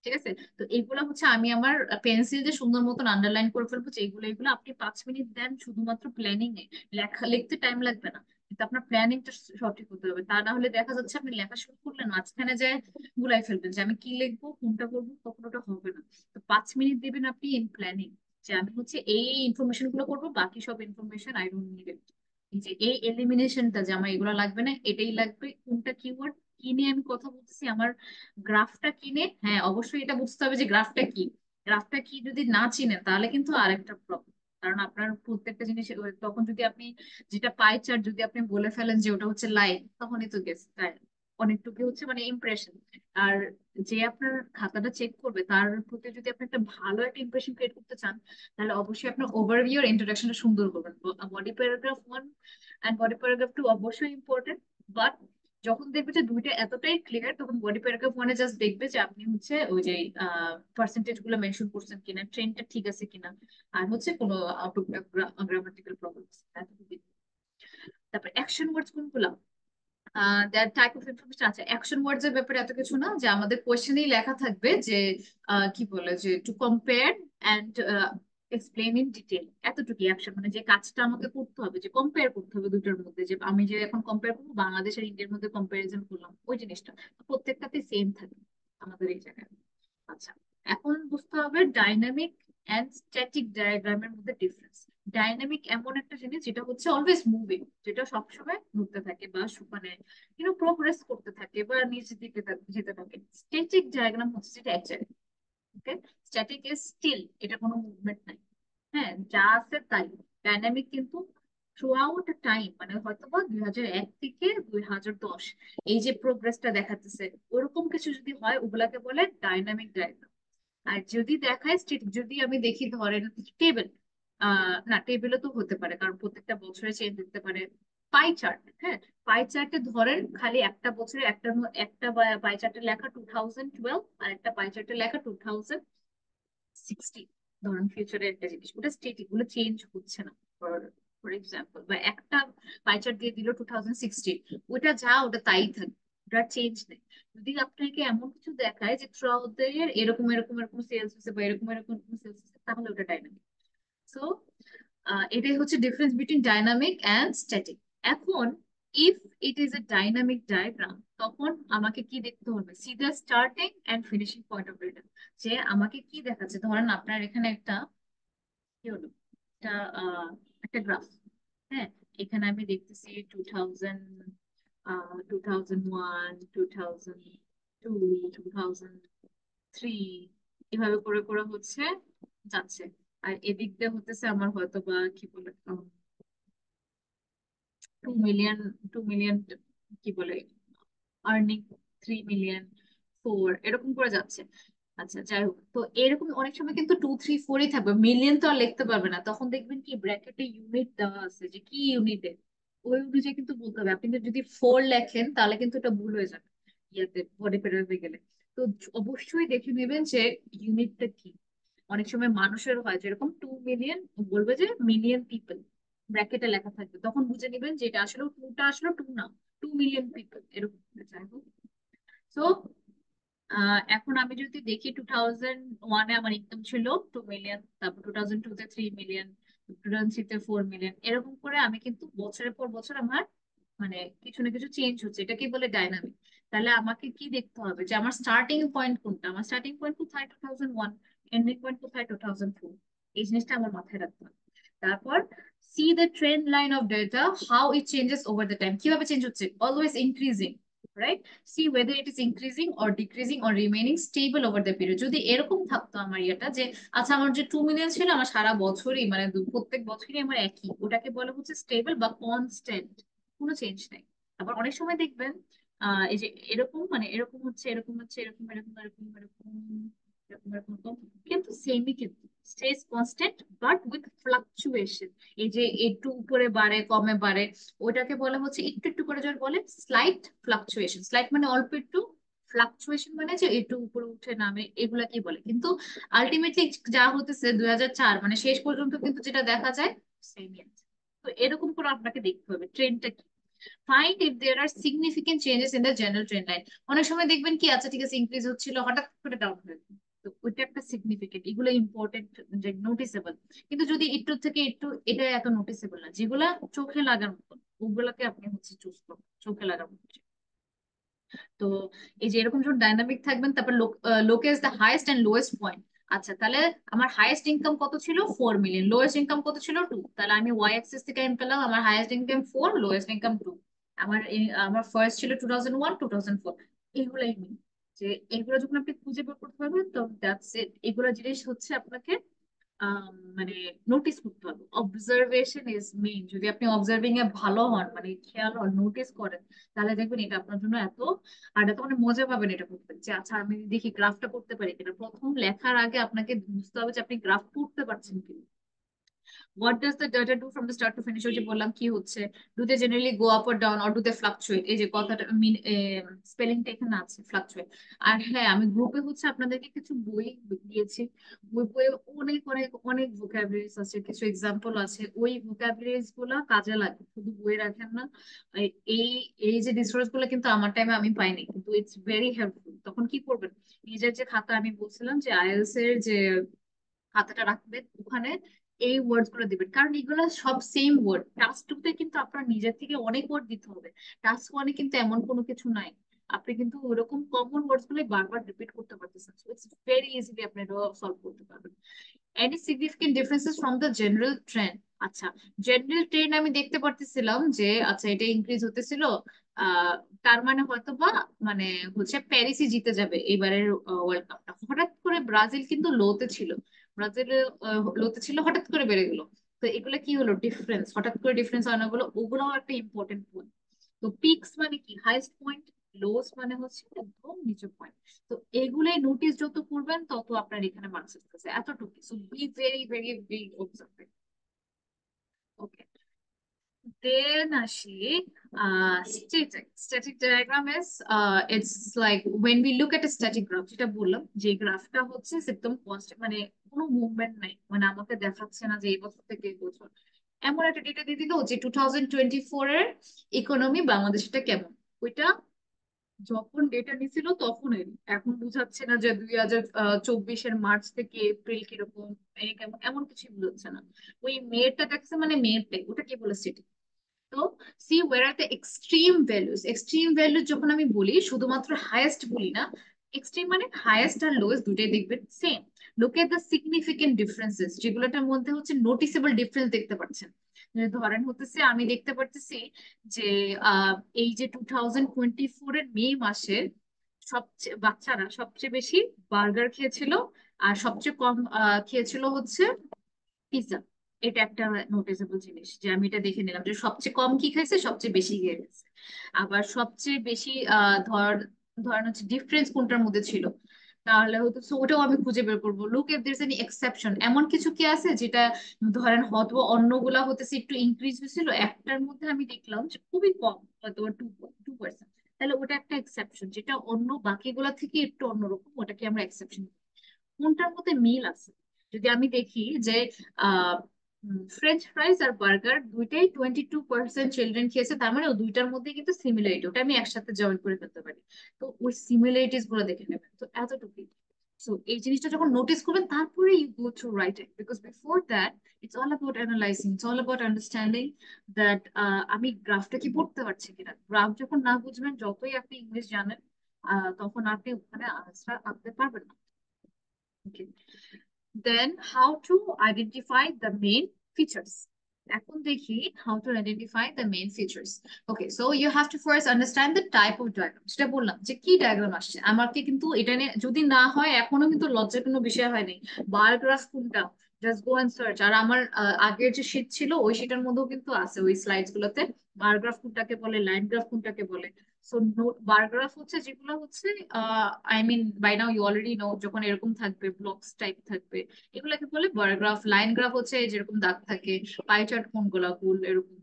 ঠিক আছে? তো এইগুলা হচ্ছে আমি আমার পেন্সিল দিয়ে সুন্দর মতন আন্ডারলাইন করে ফেলবো যে এগুলো এগুলো। আপনি 5 মিনিট দেন শুধুমাত্র প্ল্যানিং এ, লেখা লিখতে টাইম লাগবে না, কিন্তু আপনার প্ল্যানিংটা সঠিক হতে হবে। তা না হলে দেখা যাচ্ছে আপনি লেখা শুরু করলেন, মাঝখানে যায় গুলাই ফেলবেন যে আমি কি লিখবো, কোনটা করবো, তখন ওটা হবে না। তো 5 মিনিট দিবেন আপনি ইন প্ল্যানিং, যে আমি হচ্ছে এই ইনফরমেশন গুলো করবো, বাকি সব information I don't need it. যে এই এলিমিনেশনটা, যে আমার এগুলো লাগবে না, এটাই লাগবে, কোনটা কিওয়ার্ড, কি নিয়ে আমি কথা বলতেছি, আমার গ্রাফটা কিনে। হ্যাঁ, অবশ্যই এটা বুঝতে হবে যে গ্রাফটা কি। গ্রাফটা কি যদি না চিনেন তাহলে কিন্তু আরেকটা প্রবলেম। কারণ আপনার প্রত্যেকটা জিনিস তখন যদি আপনি যেটা পাই চার্ট যদি আপনি বলে ফেলেন যে ওটা হচ্ছে লাইন, তখনই তো গেছে তাই, অনেকটুকু হচ্ছে মানে ইমপ্রেশন। আর যে আপনার খাতাটা চেক করবে তার প্রতি যদি আপনি একটা ভালো একটা ইমপ্রেশন ক্রিয়েট করতে চান, তাহলে অবশ্যই আপনার ওভারভিউ আর ইন্ট্রোডাকশনটা সুন্দর করবেন। Body paragraph one and body paragraph two অবশ্যই ইম্পর্টেন্ট, বাট যখন দেখবে যে দুইটা এতটাই ক্লিয়ার, তখন বডি প্যারাগ্রাফ ওয়ানে জাস্ট দেখবে যে আপনি হচ্ছে ওই যে পার্সেন্টেজ গুলো মেনশন করছেন কিনা, ট্রেনটা ঠিক আছে কিনা, আর হচ্ছে কোনো আউট অফ গ্রামাটিক্যাল প্রবলেম। তারপর অ্যাকশন ওয়ার্ডস কোনগুলো? দ্যাট টাইপ অফ ইনফরমেশন আছে। অ্যাকশন ওয়ার্ডস এর ব্যাপারে এত কিছু না, যে আমাদের কোয়েশ্চেনেই লেখা থাকবে যে কি বলে যে to compare and explain in detail, এতটুকু অ্যাকশন। মানে যে কাজটা আমাকে করতে হবে, যে কম্পেয়ার করতে হবে দুটোর মধ্যে, যে আমি যে এখন কম্পেয়ার করবো বাংলাদেশ আর ইন্ডিয়ার মধ্যে কম্পারিজন করলাম, ওই জিনিসটা প্রত্যেকটাতে সেম থাকে আমাদের এই জায়গায়। আচ্ছা, এখন বুঝতে হবে ডাইনামিক এন্ড স্ট্যাটিক ডায়াগ্রামের মধ্যে ডিফারেন্স। ডাইনামিক এমন একটা জিনিস যেটা হচ্ছে অলওয়েজ মুভিং, যেটা সবসময় ঘুরতে থাকে বা মানে প্রোগ্রেস করতে থাকে বা নিচের দিকে যেতে থাকে। স্ট্যাটিক ডায়াগ্রাম হচ্ছে যেটা এক জায়গায়। ওকে, স্ট্যাটিক ইজ স্টিল, এটা কোনো মুভমেন্ট নাই। হ্যাঁ, যা আছে তাই। ডাইনামিক কিন্তু থ্রু আউট টাইম, মানে হয়তো বা 2001 থেকে 2010 এই যে প্রোগ্রেসটা দেখাতেছে, ওরকম কিছু যদি হয় ওগুলাকে বলে ডাইনামিক ডায়াগ্রাম। আর যদি দেখায় যদি আমি দেখি ধরেন টেবিল, না টেবিলে তো হতে পারে কারণ প্রত্যেকটা বছরে চেঞ্জ হতে পারে। পাই চার্ট, হ্যাঁ, পাই চার্টে ধরেন খালি একটা বছরে একটা পাই চার্টে লেখা 2012, আর একটা পাই চার্টে লেখা 2060। ধরেন ফিউচারে একটা জিনিস, ওটা স্টেটিক, ওগুলো চেঞ্জ হচ্ছে না। ফর ফর এক্সাম্পল, বা একটা পাই চার্ট দিয়ে দিল 2016, ওটা যা ওটা তাই থাকবে, ওটা চেঞ্জ নেই। যদি আপনাকে এমন কিছু দেখায় যে থ্রু আউট দ্য ইয়ার এরকম এরকম এরকম সেলস হচ্ছে বা এরকম এরকম সেলস হচ্ছে, তাহলে ওটা ডাইনামিক। সো এটাই হচ্ছে difference between dynamic and static. এখন if it is a dynamic diagram, তখন আমাকে কি দেখতে হবে? See the starting and finishing point of data. যে আমাকে কি দেখাচ্ছে, ধরেন আপনার এখানে একটা কি হলো, একটা একটা গ্রাফ। হ্যাঁ, এখানে আমি দেখতেছি 2001, 2002, 2003, এভাবে করে করে হচ্ছে যাচ্ছে। আর এদিক দিয়ে হতেছে আমার হয়তো বা কি বলে 2 মিলিয়ন, 2 মিলিয়ন কি বলে আর্নিং, 3 মিলিয়ন, 4, এরকম করে যাচ্ছে। আচ্ছা, যাই হোক, তো এরকম অনেক সময় কিন্তু 2 3 4ই থাকবে, মিলিয়ন তো আর লিখতে পারবে না, তখন দেখবেন কি ব্র্যাকেটে ইউনিট দেওয়া আছে যে কি ইউনিটে, ওই অনুযায়ী কিন্তু বলতে হবে। আপনি যদি 4 লেখেন তাহলে কিন্তু এটা ভুল হয়ে যাবে ইয়াতে বডি প্যারাগ্রাফে গেলে। তো অবশ্যই দেখে নেবেন যে ইউনিটটা কি। অনেক সময় মানুষের হয় যেরকম 2 মিলিয়ন, বলবে যে মিলিয়ন পিপল, ব্র্যাকেটে লেখা থাকবে, তখন বুঝে নেবেন যে এটা আসলে টুটা আসলে টু না, 2 মিলিয়ন পিপল এরকম। যাই হোক, তো এখন আমি যদি দেখি 2001-এ আমার ইনকাম ছিল 2 মিলিয়ন, তারপর 2002-তে 3 মিলিয়ন, 2003-তে 4 মিলিয়ন, এরকম করে আমি কিন্তু বছরের পর বছর আমার মানে কিছু না কিছু চেঞ্জ হচ্ছে, এটাকে বলে ডাইনামিক। তাহলে আমাকে কি দেখতে হবে যে আমার স্টার্টিং পয়েন্ট কোনটা, আমার স্টার্টিং পয়েন্ট কোথায় 2001, এন্ডিং পয়েন্ট কোথায় 2004, এই জিনিসটা আমার মাথায় রাখতে হবে। তারপর C the trend line of data, how it changes over the time, কিভাবে চেঞ্জ হচ্ছে, always increasing, right? See whether it is increasing or decreasing or remaining stable over the period। যদি এরকম থাকতো আমার ইয়েটা যে আচ্ছা আমার যে 2 মিলিয়ন ছিল আমার সারা বছরই মানে প্রত্যেক বছরই আমার একই, ওটাকে বলা হচ্ছে স্টেবল বা কনস্ট্যান্ট, কোনো চেঞ্জ নাই। আবার অনেক সময় দেখবেন এই যে এরকম মানে এরকম হচ্ছে, এরকম হচ্ছে, এরকম এরকম এরকম এরকম এরকম এরকম এরকম, কিন্তু সেমই কিন্তু stage constant but with fluctuation. এই যে একটু উপরে বাড়ে কমে বাড়ে, ওটাকে বলা হচ্ছে একটু একটু করে যার বলে স্লাইট ফ্লাকচুয়েশন। স্লাইট মানে অল্প একটু, ফ্লাকচুয়েশন মানে যে একটু উপরে উঠে নামে, এগুলাকে বলে। কিন্তু আলটিমেটলি যা হতেছে 2004 মানে শেষ পর্যন্ত কিন্তু যেটা দেখা যায় সেমই আছে। তো এরকম করে আপনাকে দেখতে হবে ট্রেন্ডটা কি। Find if there are significant changes in the general trend line. অনেক সময় দেখবেন কি আচ্ছা ঠিক আছে ইনক্রিজ হচ্ছিল হঠাৎ করে ডাউন হয়ে গেল, তো ওইটা একটা সিগনিফিকেন্ট, এগুলো ইম্পর্টেন্ট, যে নোটিসেবল। কিন্তু যদি একটু থেকে একটু, এটা এত নোটিসেবল না, যেগুলা চোখে লাগার মতো ওগুলাকে আপনি হচ্ছে চুজ করুন, চোখে লাগার মতো। তো এই যে এরকম যখন ডাইনামিক থাকবেন, তারপর locate the highest and lowest point. আচ্ছা তাহলে আমার হাইয়েস্ট ইনকাম কত ছিল 4 মিলিয়ন, লোয়েস্ট ইনকাম কত ছিল 2, তাহলে আমি ওয়াই অ্যাক্সিস থেকে আমি পেলাম আমার হাইয়েস্ট ইনকাম 4, লোয়েস্ট ইনকাম 2। আমার ফার্স্ট ছিল 2001 2004, এগুলাই mean যে এগুলো যখন আপনি খুঁজে বের করতে পারবেন তো দ্যাটস ইট। এগুলো জিনিস হচ্ছে আপনাকে মানে নোটিস করতে হবে। Observation is main. যদি আপনি অবজার্ভিং এ ভালো হন, মানে খেয়াল হন, নোটিস করেন, তাহলে দেখবেন এটা আপনার জন্য এত আর এত মানে মজা পাবেন এটা করতে, যে আচ্ছা আমি দেখি গ্রাফটা করতে পারি কিনা। প্রথম লেখার আগে আপনাকে বুঝতে হবে যে আপনি গ্রাফ করতে পারছেন কিনা। What does the data do from the start to finish? ওই যে বললাম কি হচ্ছে, do they generally go up or down or do they fluctuate? এই যে কথাটা মিন স্পেলিংটা এখানে আছে fluctuate। আর হ্যাঁ আমি গ্রুপে হচ্ছে আপনাদেরকে কিছু বই দিয়েছি, বইয়ে অনেক অনেক অনেক ভোকাবুলারিজ আছে, কিছু এক্সাম্পল আছে, ওই ভোকাবুলারিজ গুলা কাজে লাগে, শুধু বইয়ে রাখেন না। এই এই যে রিসোর্স গুলো কিন্তু আমার টাইমে আমি পাইনি, কিন্তু ইটস ভেরি হেল্পফুল। তখন কি করবেন, নিজের যে খাতা আমি বলছিলাম যে আইএলস এর যে খাতাটা রাখবেন, ওখানে এই ওয়ার্ডস গুলো দিবেন, কারণ এগুলো সব সেম ওয়ার্ড। টাস্ক টুতে কিন্তু আপনার নিজের থেকে অনেক ওয়ার্ড দিতে হবে, টাস্ক ওয়ানে কিন্তু এমন কোনো কিছু নাই, আপনি কিন্তু ওরকম কমন ওয়ার্ডস গুলো বারবার রিপিট করতে পারতেছেন, ইটস ভেরি ইজিলি আপনি এটা সলভ করতে পারবেন। Any significant differences from the general trend. আচ্ছা জেনারেল ট্রেন্ড আমি দেখতে পারতেছিলাম যে আচ্ছা এটা ইনক্রিজ হতেছিল, আহ তার মানে হয়তো বা মানে হচ্ছে প্যারিসই জিতে যাবে এবারের ওয়ার্ল্ড কাপটা। হঠাৎ করে ব্রাজিল কিন্তু লোতে ছিল, ব্রাজিল লোতে ছিল, হঠাৎ করে বেড়ে গেল। তো এগুলো কি হলো, ডিফারেন্স, হঠাৎ করে ডিফারেন্স হয় না, ওগুলো ওগুলোও একটা ইম্পর্টেন্ট পয়েন্ট। তো পিকস মানে কি, হাইস্ট পয়েন্ট, লোস মানে হচ্ছে একদম নিচের পয়েন্ট। তো এগুলোই নোটিস যত করবেন তত আপনার এখানে মার্কস আসতেছে, এতটুকু। So be very very very observing. Okay, then আসি static diagram is it's like when we look at a static graph, যেটা বললাম যে গ্রাফটা হচ্ছে একদম কনস্ট্যান্ট, মানে কোনো মুভমেন্ট নাই, মানে আমাকে দেখাচ্ছে না যে এই বছর থেকে এই বছর। এমন একটা ডেটা দিয়ে দিল যে 2024 এর ইকোনমি বাংলাদেশটা কেমন, ওইটা যখন ডেটা নিছিল তখন এর, এখন বুঝাচ্ছে না যে 2024-এর মার্চ থেকে এপ্রিল কিরকম, এই কেমন, এমন কিছু বুঝাচ্ছে না। ওই মেয়েরটা দেখছে মানে মেয়েরটাই, ওটা কি বলে সেটি। তো see where are the extreme values. Extreme value যখন আমি বলি শুধুমাত্র হাইয়েস্ট বলি না, এক্সট্রিম মানে হাইয়েস্ট আর লোয়েস্ট দুটাই দেখবেন same. Look at the significant differences, যেগুলোটার মধ্যে হচ্ছে নোটিসেবল ডিফারেন্স দেখতে পাচ্ছেন। ধরেন হতেছে আমি দেখতে পারতেছি যে এই যে 2024 এর মে মাসে সবচেয়ে বাচ্চারা সবচেয়ে বেশি বার্গার খেয়েছিল, আর সবচেয়ে কম খেয়েছিল হচ্ছে পিৎজা। এটা একটা নোটিসেবল জিনিস যে আমি এটা দেখে নিলাম যে সবচেয়ে কম কি খাইছে, সবচেয়ে বেশি খেয়ে গেছে। আবার সবচেয়ে বেশি ধরেন হচ্ছে ডিফারেন্স কোনটার মধ্যে ছিল, তাহলে হয়তো so ওটাও আমি খুঁজে বের করবো, look if there's any exception, এমন কিছু কি আছে যেটা ধরেন হয়তো অন্যগুলা হতেছে একটু ইনক্রিজ হয়েছিল, একটার মধ্যে আমি দেখলাম যে খুবই কম, হয়তো 2%, তাহলে ওটা একটা এক্সেপশন, যেটা অন্য বাকিগুলা থেকে একটু অন্যরকম, ওটাকে আমরা এক্সেপশন। কোনটার মধ্যে মিল আছে, যদি আমি দেখি যে আহ ফ্রেঞ্চ ফ্রাইজ আর বার্গার দুইটাই 22% চিলড্রেন খেয়েছে, তার মানে ও দুইটার মধ্যে কিন্তু সিমিলারিটি, ওটা আমি একসাথে জয়েন করে ফেলতে পারি। তো ওই সিমিলারিটিস গুলো দেখে নেবেন, তো এতটুকুই। সো এই জিনিসটা যখন নোটিস করবেন তারপরে you go through writing, because before that it's all about analysing, it's all about understanding that আমি গ্রাফটা কি পড়তে পারছি কিনা। গ্রাফ যখন না বুঝবেন, যতই আপনি ইংলিশ জানেন, তখন আপনি ওখানে আনসার আনতে পারবেন না। Okay. Then how to identify the main features. এখন দেখি how to identify the main features. Okay, so you have to first understand the type of diagram. সেটা বললাম যে কি ডায়াগ্রাম আসছে আমাকে, কিন্তু এটা নিয়ে যদি না হয়, এখনো কিন্তু লজ্জার কোনো বিষয় হয়নি। বার গ্রাফ কোনটা, জাস্ট গো এন্ড সার্চ। আর আমার আগের যে শীট ছিল ওই শীটের মধ্যেও কিন্তু আছে, ওই স্লাইডস গুলোতে বার গ্রাফ কোনটাকে বলে, লাইন গ্রাফ কোনটাকে বলে। সো নোট বার গ্রাফ হচ্ছে যেগুলো হচ্ছে I mean by now you already know, যখন এরকম থাকবে ব্লকস টাইপ থাকবে এগুলাকে বলে বার গ্রাফ। লাইন গ্রাফ হচ্ছে যেরকম দাগ থাকে, পাই চার্ট কোনগুলা গোল এরকম,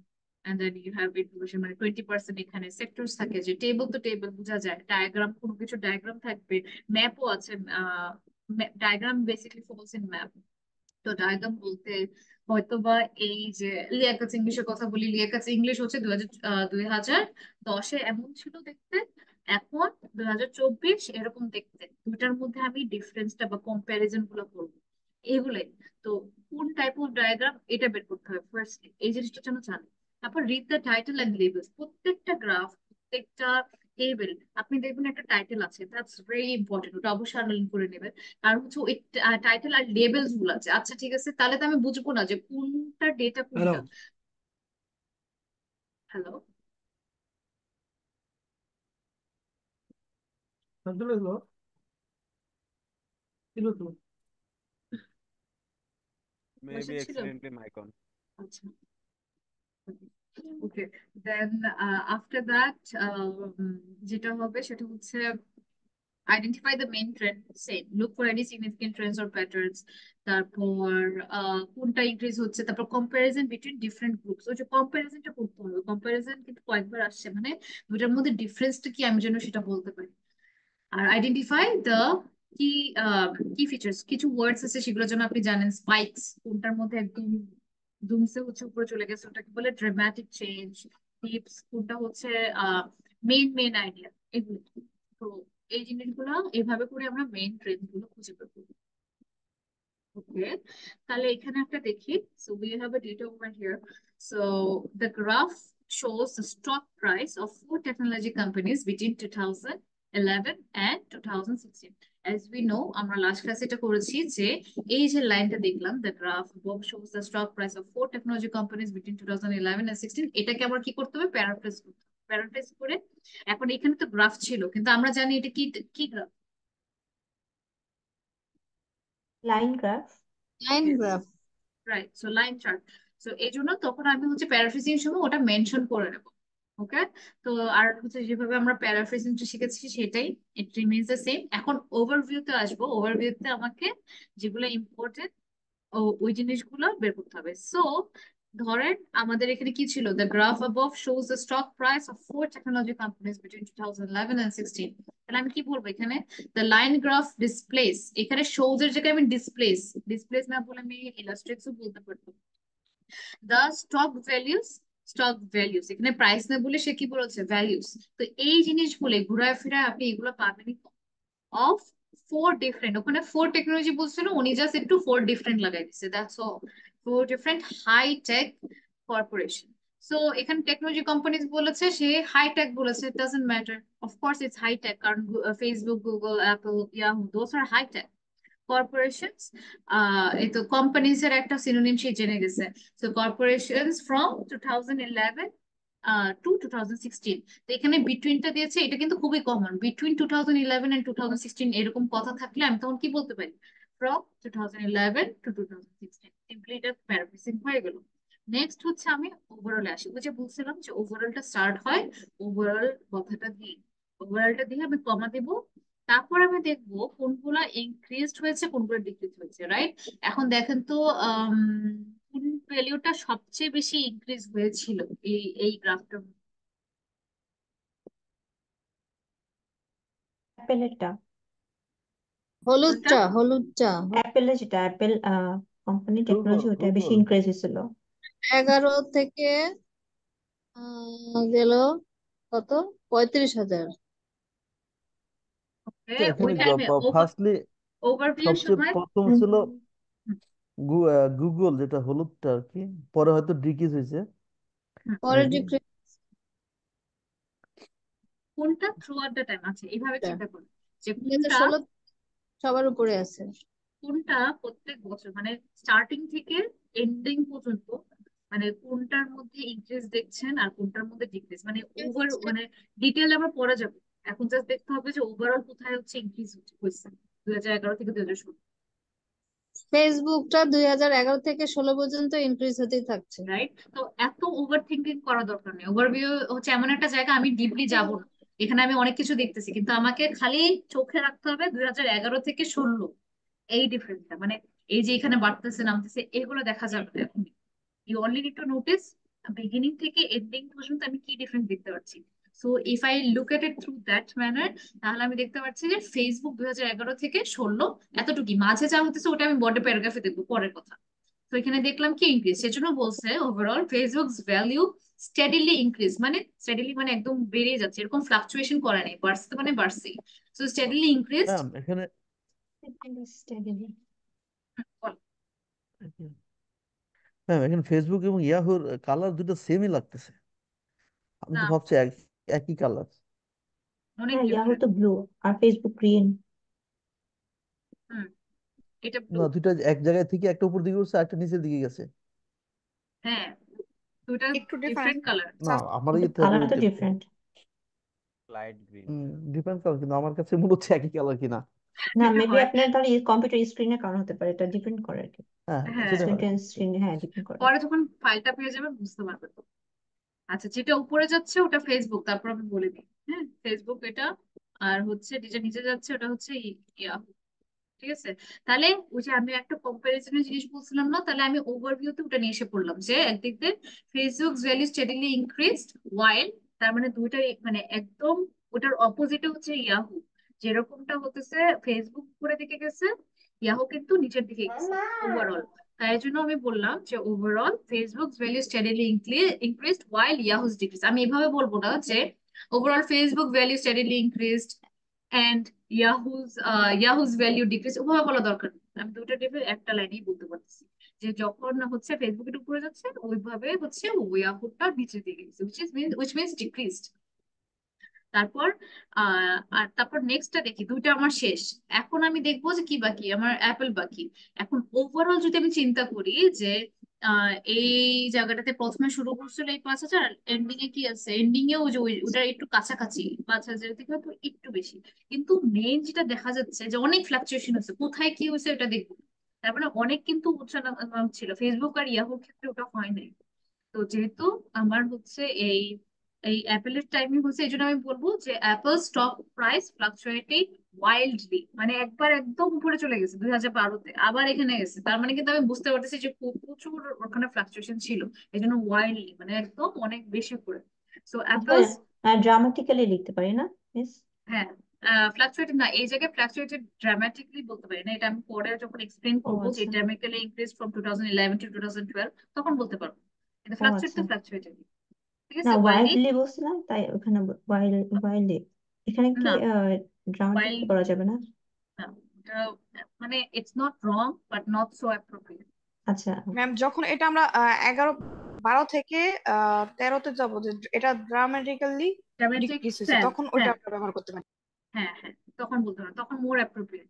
and then you have information মানে 20% এখানে সেক্টরস থাকে, যে টেবল তো টেবল বোঝা যায়, ডায়াগ্রাম কোনো কিছু ডায়াগ্রাম থাকবে, ম্যাপও আছে। Diagram basically falls in map. তো ডায়াগ্রাম বলতে হয়তোবা এই যে লিয়াকাত ইংলিশের কথা বলি, লিয়াকাত ইংলিশ হচ্ছে 2010-এ এমন ছিল দেখতে, এখন 2024 এরকম দেখতে, দুইটার মধ্যে আমি ডিফারেন্সটা বা কম্প্যারিজন গুলো করবো, এগুলাই। তো কোন টাইপ অফ ডায়াগ্রাম এটা বের করতে হবে ফার্স্ট, এই জিনিসটা যেন জানো। তারপর read the title and labels, প্রত্যেকটা গ্রাফ, প্রত্যেকটা টেবিল আপনি দেখবেন একটা টাইটেল আছে, দ্যাটস ভেরি ইম্পর্টেন্ট, ওটা অবশ্যই আন্ডারলাইন করে নেবেন। আর হচ্ছে ওই টাইটেল আর লেবেলস গুলো আছে, আচ্ছা ঠিক আছে, তাহলে তো আমি বুঝবো না যে কোনটা ডেটা হ্যালো, কোনটা। হ্যালো, চলে এলো ছিল তো। কোয়েশ্চেন Maybe ছিল? accidentally mic on. আচ্ছা, ওকে। দেন আফটার দ্যাট যেটা হবে সেটা হচ্ছে identify the main trend, same look for any significant trends or patterns, তারপর কোনটা ইনক্রিজ হচ্ছে, তারপর কম্পারিজন বিটুইন ডিফারেন্ট গ্রুপস, ওই যে কম্পারিজনটা করতে হবে, কম্পারিজন কিন্তু কয়েকবার আসছে, মানে দুটার মধ্যে ডিফারেন্সটা কি আমি যেন সেটা বলতে পারি। আর আইডেন্টিফাই দ্য কি কি ফিচার্স, কিছু ওয়ার্ডস আছে সেগুলো যেন আপনি জানেন, স্পাইকস কোনটার মধ্যে একদম দুমসে হচ্ছে উপরে চলে গেছে, ওটাকে বলে ড্রামাটিক চেঞ্জ, টিপস কোনটা হচ্ছে মেইন মেইন আইডিয়া, এগুলো। তো এই জিনিসগুলো এভাবে করে আমরা মেইন ট্রেন্ড গুলো খুঁজে বের করবো। ওকে, তাহলে এখানে একটা দেখি, so we have a data over here. So the graph shows the stock price of four technology companies between 2011 and 2016. As we know, আমরা লাস্ট ক্লাসে এটা করেছি যে এই যে লাইনটা দেখলাম, the graph above shows the stock price of four technology companies between 2011 and 16, এটাকে আমরা কি করতে হবে, প্যারাফ্রেজ করতে হবে। প্যারাফ্রেজ করে এখন এখানে তো গ্রাফ ছিল, কিন্তু আমরা জানি এটা কি, কি graph, line graph. Line graph. Right, so line chart. So এই জন্য তখন আমি হচ্ছে প্যারাফ্রেজিং সময় ওটা মেনশন করে নেব। ওকে, তো আর হচ্ছে যেভাবে আমরা প্যারাফ্রেজিংটা শিখেছি সেটাই, ইট রিমেইনস দ্য সেম। এখন ওভারভিউতে আসবো, ওভারভিউতে আমাকে যেগুলো ইম্পর্টেন্ট ওই জিনিসগুলো বের করতে হবে। সো ধরেন আমাদের এখানে কি ছিল, the graph above shows the stock price of four technology companies between 2011 and 16। তাহলে আমি কি বলবো এখানে, দ্য লাইন গ্রাফ ডিসপ্লেস, এখানে শোজ এর জায়গায় আমি ডিসপ্লেস, ডিসপ্লেস না বলে আমি ইলাস্ট্রেটসও বলতে পারতাম। The stock values, stock values, এখানে প্রাইস না বলে সে কি বলেছে, ভ্যালিউস। তো এই জিনিসগুলো ঘুরায় ফিরায় আপনি এগুলো পাবেনই অফ ফোর ডিফারেন্ট, ওখানে ফোর টেকনোলজি বলছিল, উনি জাস্ট একটু ফোর ডিফারেন্ট লাগাই দিচ্ছে, that's all. Four different high tech corporation. So এখানে টেকনোলজি কোম্পানিজ বলেছে, সে হাই টেক বলেছে, it doesn't matter, of course it's high tech, কারণ Facebook, Google, Apple, Yahoo, those are high tech corporations. এই তো companies এর একটা সিনোনিম সে জেনে গেছে। So corporations from 2011 to 2016। তো এখানে বিটুইনটা দিয়েছে, এটা কিন্তু খুবই কমন, বিটুইন 2011 এন্ড 2016 এরকম কথা থাকলে আমি তখন কি বলতে পারি, ফ্রম 2011 টু 2016, সিম্পলি এটা প্যারাফ্রেজিং হয়ে গেল। নেক্সট হচ্ছে আমি ওভারঅলে আসি, ওই যে বলছিলাম যে ওভারঅলটা স্টার্ট হয় ওভারঅল কথাটা দিয়ে, ওভারঅলটা দিয়ে আমি কমা দিব, তারপর আমি দেখবো কোনগুলা ইনক্রিজড হয়েছে কোনগুলো ডিক্রিজ হয়েছে, রাইট? এখন দেখেন তো কোন ভ্যালুটা সবচেয়ে বেশি ইনক্রিজ হয়েছিল এই গ্রাফটার? অ্যাপেলেরটা। কোনটা? হলুদটা অ্যাপেলের যেটা অ্যাপেল কোম্পানি গুগল টেকনোলজি, ওটা বেশি গুগল ইনক্রিজ হয়েছিল। 11 থেকে গেল কত, 35,000। এখানে ওই টাইমে ফার্স্টলি ওভারভিউ সবচেয়ে সময়। প্রথম ছিল গুগল, যেটা হলুদটা আর কি, পরে হয়তো ডিকিজ হয়েছে পরে মেবি। ডিক্রিজ। কোনটা থ্রু আউট দ্য টাইম আছে এইভাবে চিন্তা করুন যে কোনটা 2016 সবার উপরে আছে। কোনটা প্রত্যেক বছর মানে স্টার্টিং থেকে এন্ডিং পর্যন্ত, মানে কোনটার মধ্যে ইনক্রিজ দেখছেন আর কোনটার মধ্যে ডিক্রিজ, মানে ওভার মানে ডিটেল আমরা পরে যাবো। এখন জাস্ট দেখতে হবে যে ওভারঅল কোথায় হচ্ছে ইনক্রিজ হয়েছে 2011 থেকে 2016, ফেসবুকটা 2011 থেকে 16 পর্যন্ত ইনক্রিজ হতেই থাকছে। রাইট? তো এত ওভার থিঙ্কিং করা দরকার নেই। ওভারভিউ হচ্ছে এমন একটা জায়গা, আমি ডিপলি যাব না এখানে, আমি অনেক কিছু দেখতেছি কিন্তু আমাকে খালি চোখে রাখতে হবে 2011 থেকে 16 এই ডিফারেন্সটা, মানে এই যে এখানে বাড়তেছে নামতেছে এগুলো দেখা যাবে না এখন। You only need to notice beginning থেকে এন্ডিং পর্যন্ত আমি কি ডিফারেন্স দেখতে পাচ্ছি। So if I look at it through that manner, তাহলে আমি দেখতে পাচ্ছি যে ফেসবুক 2011 থেকে 16 এতটুকুই, মাঝে যা হতেছে ওটা আমি বডি প্যারাগ্রাফে দেখবো পরের কথা। তো এখানে দেখলাম কি ইনক্রিজ, সেজন্য বলছে overall Facebook's value steadily increase, মানে স্টেডিলি মানে একদম বেড়ে যাচ্ছে, এরকম ফ্লাকচুয়েশন করা নেই, বাড়ছে মানে বাড়ছে। So steadily increased. ম্যাম এখানে স্টেডিলি। ফেসবুক এবং ইয়াহুর কালার দুটো সেমই লাগতেছে। আমি না, তো ভাবছি একই কালার। অনেক হ্যাঁ, ইয়াহু ডিফারেন্ট। তো ব্লু আর ফেসবুক গ্রিন। হুম, এটা ব্লু। না, দুইটা এক জায়গায় থেকে একটা উপর দিকে উঠছে, একটা নিচের দিকে গেছে। হ্যাঁ, দুটা একটু ডিফারেন্ট। Different colour. না, আমার কিন্তু ইয়েতে কালার তো ওইটা different. Light green. Different colour, কিন্তু আমার কাছে মনে হচ্ছে একই কালার কিনা। না, এটা মেবি হয়। আপনার তাহলে কম্পিউটার স্ক্রিনের কারণ হতে পারে, এটা ডিপেন্ড করে আর কি। হ্যাঁ, হ্যাঁ, সেটা স্ক্রিন হয়। স্ক্রিনে, হ্যাঁ, ডিপেন্ড করে। পরে যখন ফাইলটা পেয়ে যাবেন বুঝতে পারবেন। আচ্ছা, যেটা উপরে যাচ্ছে ওটা ফেসবুক, তারপর আমি বলে দিই। হ্যাঁ, ফেসবুক এটা। আর হচ্ছে যেটা নিচে যাচ্ছে ওটা হচ্ছে ইয়াহু। ঠিক আছে? তাহলে ওই যে আমি একটা কম্পারিজনের জিনিস বলছিলাম না, তাহলে আমি ওভারভিউতে ওটা নিয়ে এসে পড়লাম যে একদিক দিয়ে ফেসবুক ভ্যালু স্টেডিলি ইনক্রিজড ওয়াইল, তার মানে দুইটাই মানে একদম ওটার অপোজিটে হচ্ছে ইয়াহু। যেরকমটা হতেছে ফেসবুক উপরের দিকে গেছে, ইয়াহু কিন্তু নিচের দিকে গেছে ওভারঅল। তাই জন্য আমি বললাম যে overall Facebook value steadily increased while Yahoo's decrease. আমি এভাবে বলবো না যে overall Facebook value steadily increased and Yahoo's value decrease, ওভাবে বলা দরকার নেই। আমি দুইটা টেবিল একটা লাইনেই বলতে পারতেছি যে যখন হচ্ছে ফেসবুকের উপরে যাচ্ছে ওইভাবে হচ্ছে ইয়াহুটা নিচের দিকে গেছে, which means decreased। তারপর আর তারপর নেক্সটটা দেখি, দুইটা আমার শেষ। এখন আমি দেখবো যে কি বাকি, আমার অ্যাপেল বাকি। এখন ওভারঅল যদি আমি চিন্তা করি যে এই জায়গাটাতে প্রথমে শুরু করছিল এই 5,000, এন্ডিং এ কি আছে, এন্ডিং এ ওই যে ওটা একটু কাছাকাছি 5,000 থেকে হয়তো একটু বেশি, কিন্তু মেইন যেটা দেখা যাচ্ছে যে অনেক ফ্লাকচুয়েশন হচ্ছে, কোথায় কি হয়েছে এটা দেখবো। তারপরে অনেক কিন্তু উঠানামা ছিল, ফেসবুক আর ইয়াহুর ক্ষেত্রে ওটা হয় নাই। তো যেহেতু আমার হচ্ছে এই এই অ্যাপেলের টাইমিং হচ্ছে, এই জন্য আমি বলবো যে Apple stock price fluctuating wildly, মানে একবার একদম উপরে চলে গেছে 2012-তে, আবার এখানে গেছে, তার মানে কিন্তু আমি বুঝতে পারতেছি যে প্রচুর ওখানে ফ্লাকচুয়েশন ছিল। এই জন্য ওয়াইল্ডলি মানে একদম অনেক বেশি করে। সো অথবা অ্যাপলস। ড্রামাটিক্যালি লিখতে পারি না মিস? হ্যাঁ, ফ্লাকচুয়েটেড না, এই জায়গায় ফ্লাকচুয়েটেড ড্রামাটিকলি বলতে পারি না, এটা আমি পরে যখন এক্সপ্লেন ও করবো যে আচ্ছা, ড্রামাটিক্যালি ইনক্রিজ ফ্রম 2011 টু 2012 তখন বলতে পারবো। কিন্তু ও ফ্লাকচুয়েট আচ্ছা। তো ফ্লাকচুয়েটেড। ঠিক না, আছে, ওয়াইল্ডলি। ওয়াইল্ডলি বলছিলাম তাই ওখানে ওয়াইল্ডলি। এখানে কি না, ড্রামাটিক্যালি ওয়াইল্ড করা যাবে না? না, ওটা মানে it's not wrong but not so appropriate. আচ্ছা, ম্যাম যখন এটা আমরা 11-12 থেকে 13-তে যাবো, যে এটা ড্রামাটিক্যালি ড্রামাটিক ডিক্রিজ হয়েছে, ফ্যাল, তখন ওইটা হ্যাঁ। আমরা ব্যবহার করতে পারি। হ্যাঁ, হ্যাঁ, তখন বলতে হবে, তখন মোর appropriate.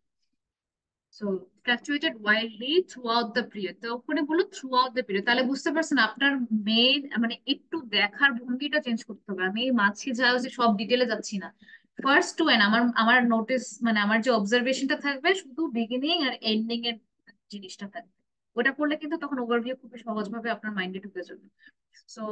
So ফ্লাকচুয়েটেড wildly through out the period, তো ওখানে বলো থ্রু আউট দ্য পিরিয়ড, তাহলে বুঝতে পারছেন আপনার মেইন মানে একটু দেখার ভঙ্গিটা চেঞ্জ করতে হবে। আমি এই মাঝে যা হচ্ছে সব ডিটেলে যাচ্ছি না, ফার্স্ট টু এন্ড আমার আমার নোটিস মানে আমার যে অবজারভেশনটা থাকবে শুধু বিগিনিং আর এন্ডিং এর জিনিসটা থাকবে। ওটা করলে কিন্তু তখন ওভারভিউ খুব সহজভাবে আপনার মাইন্ডে ঢুকে যাবে। So,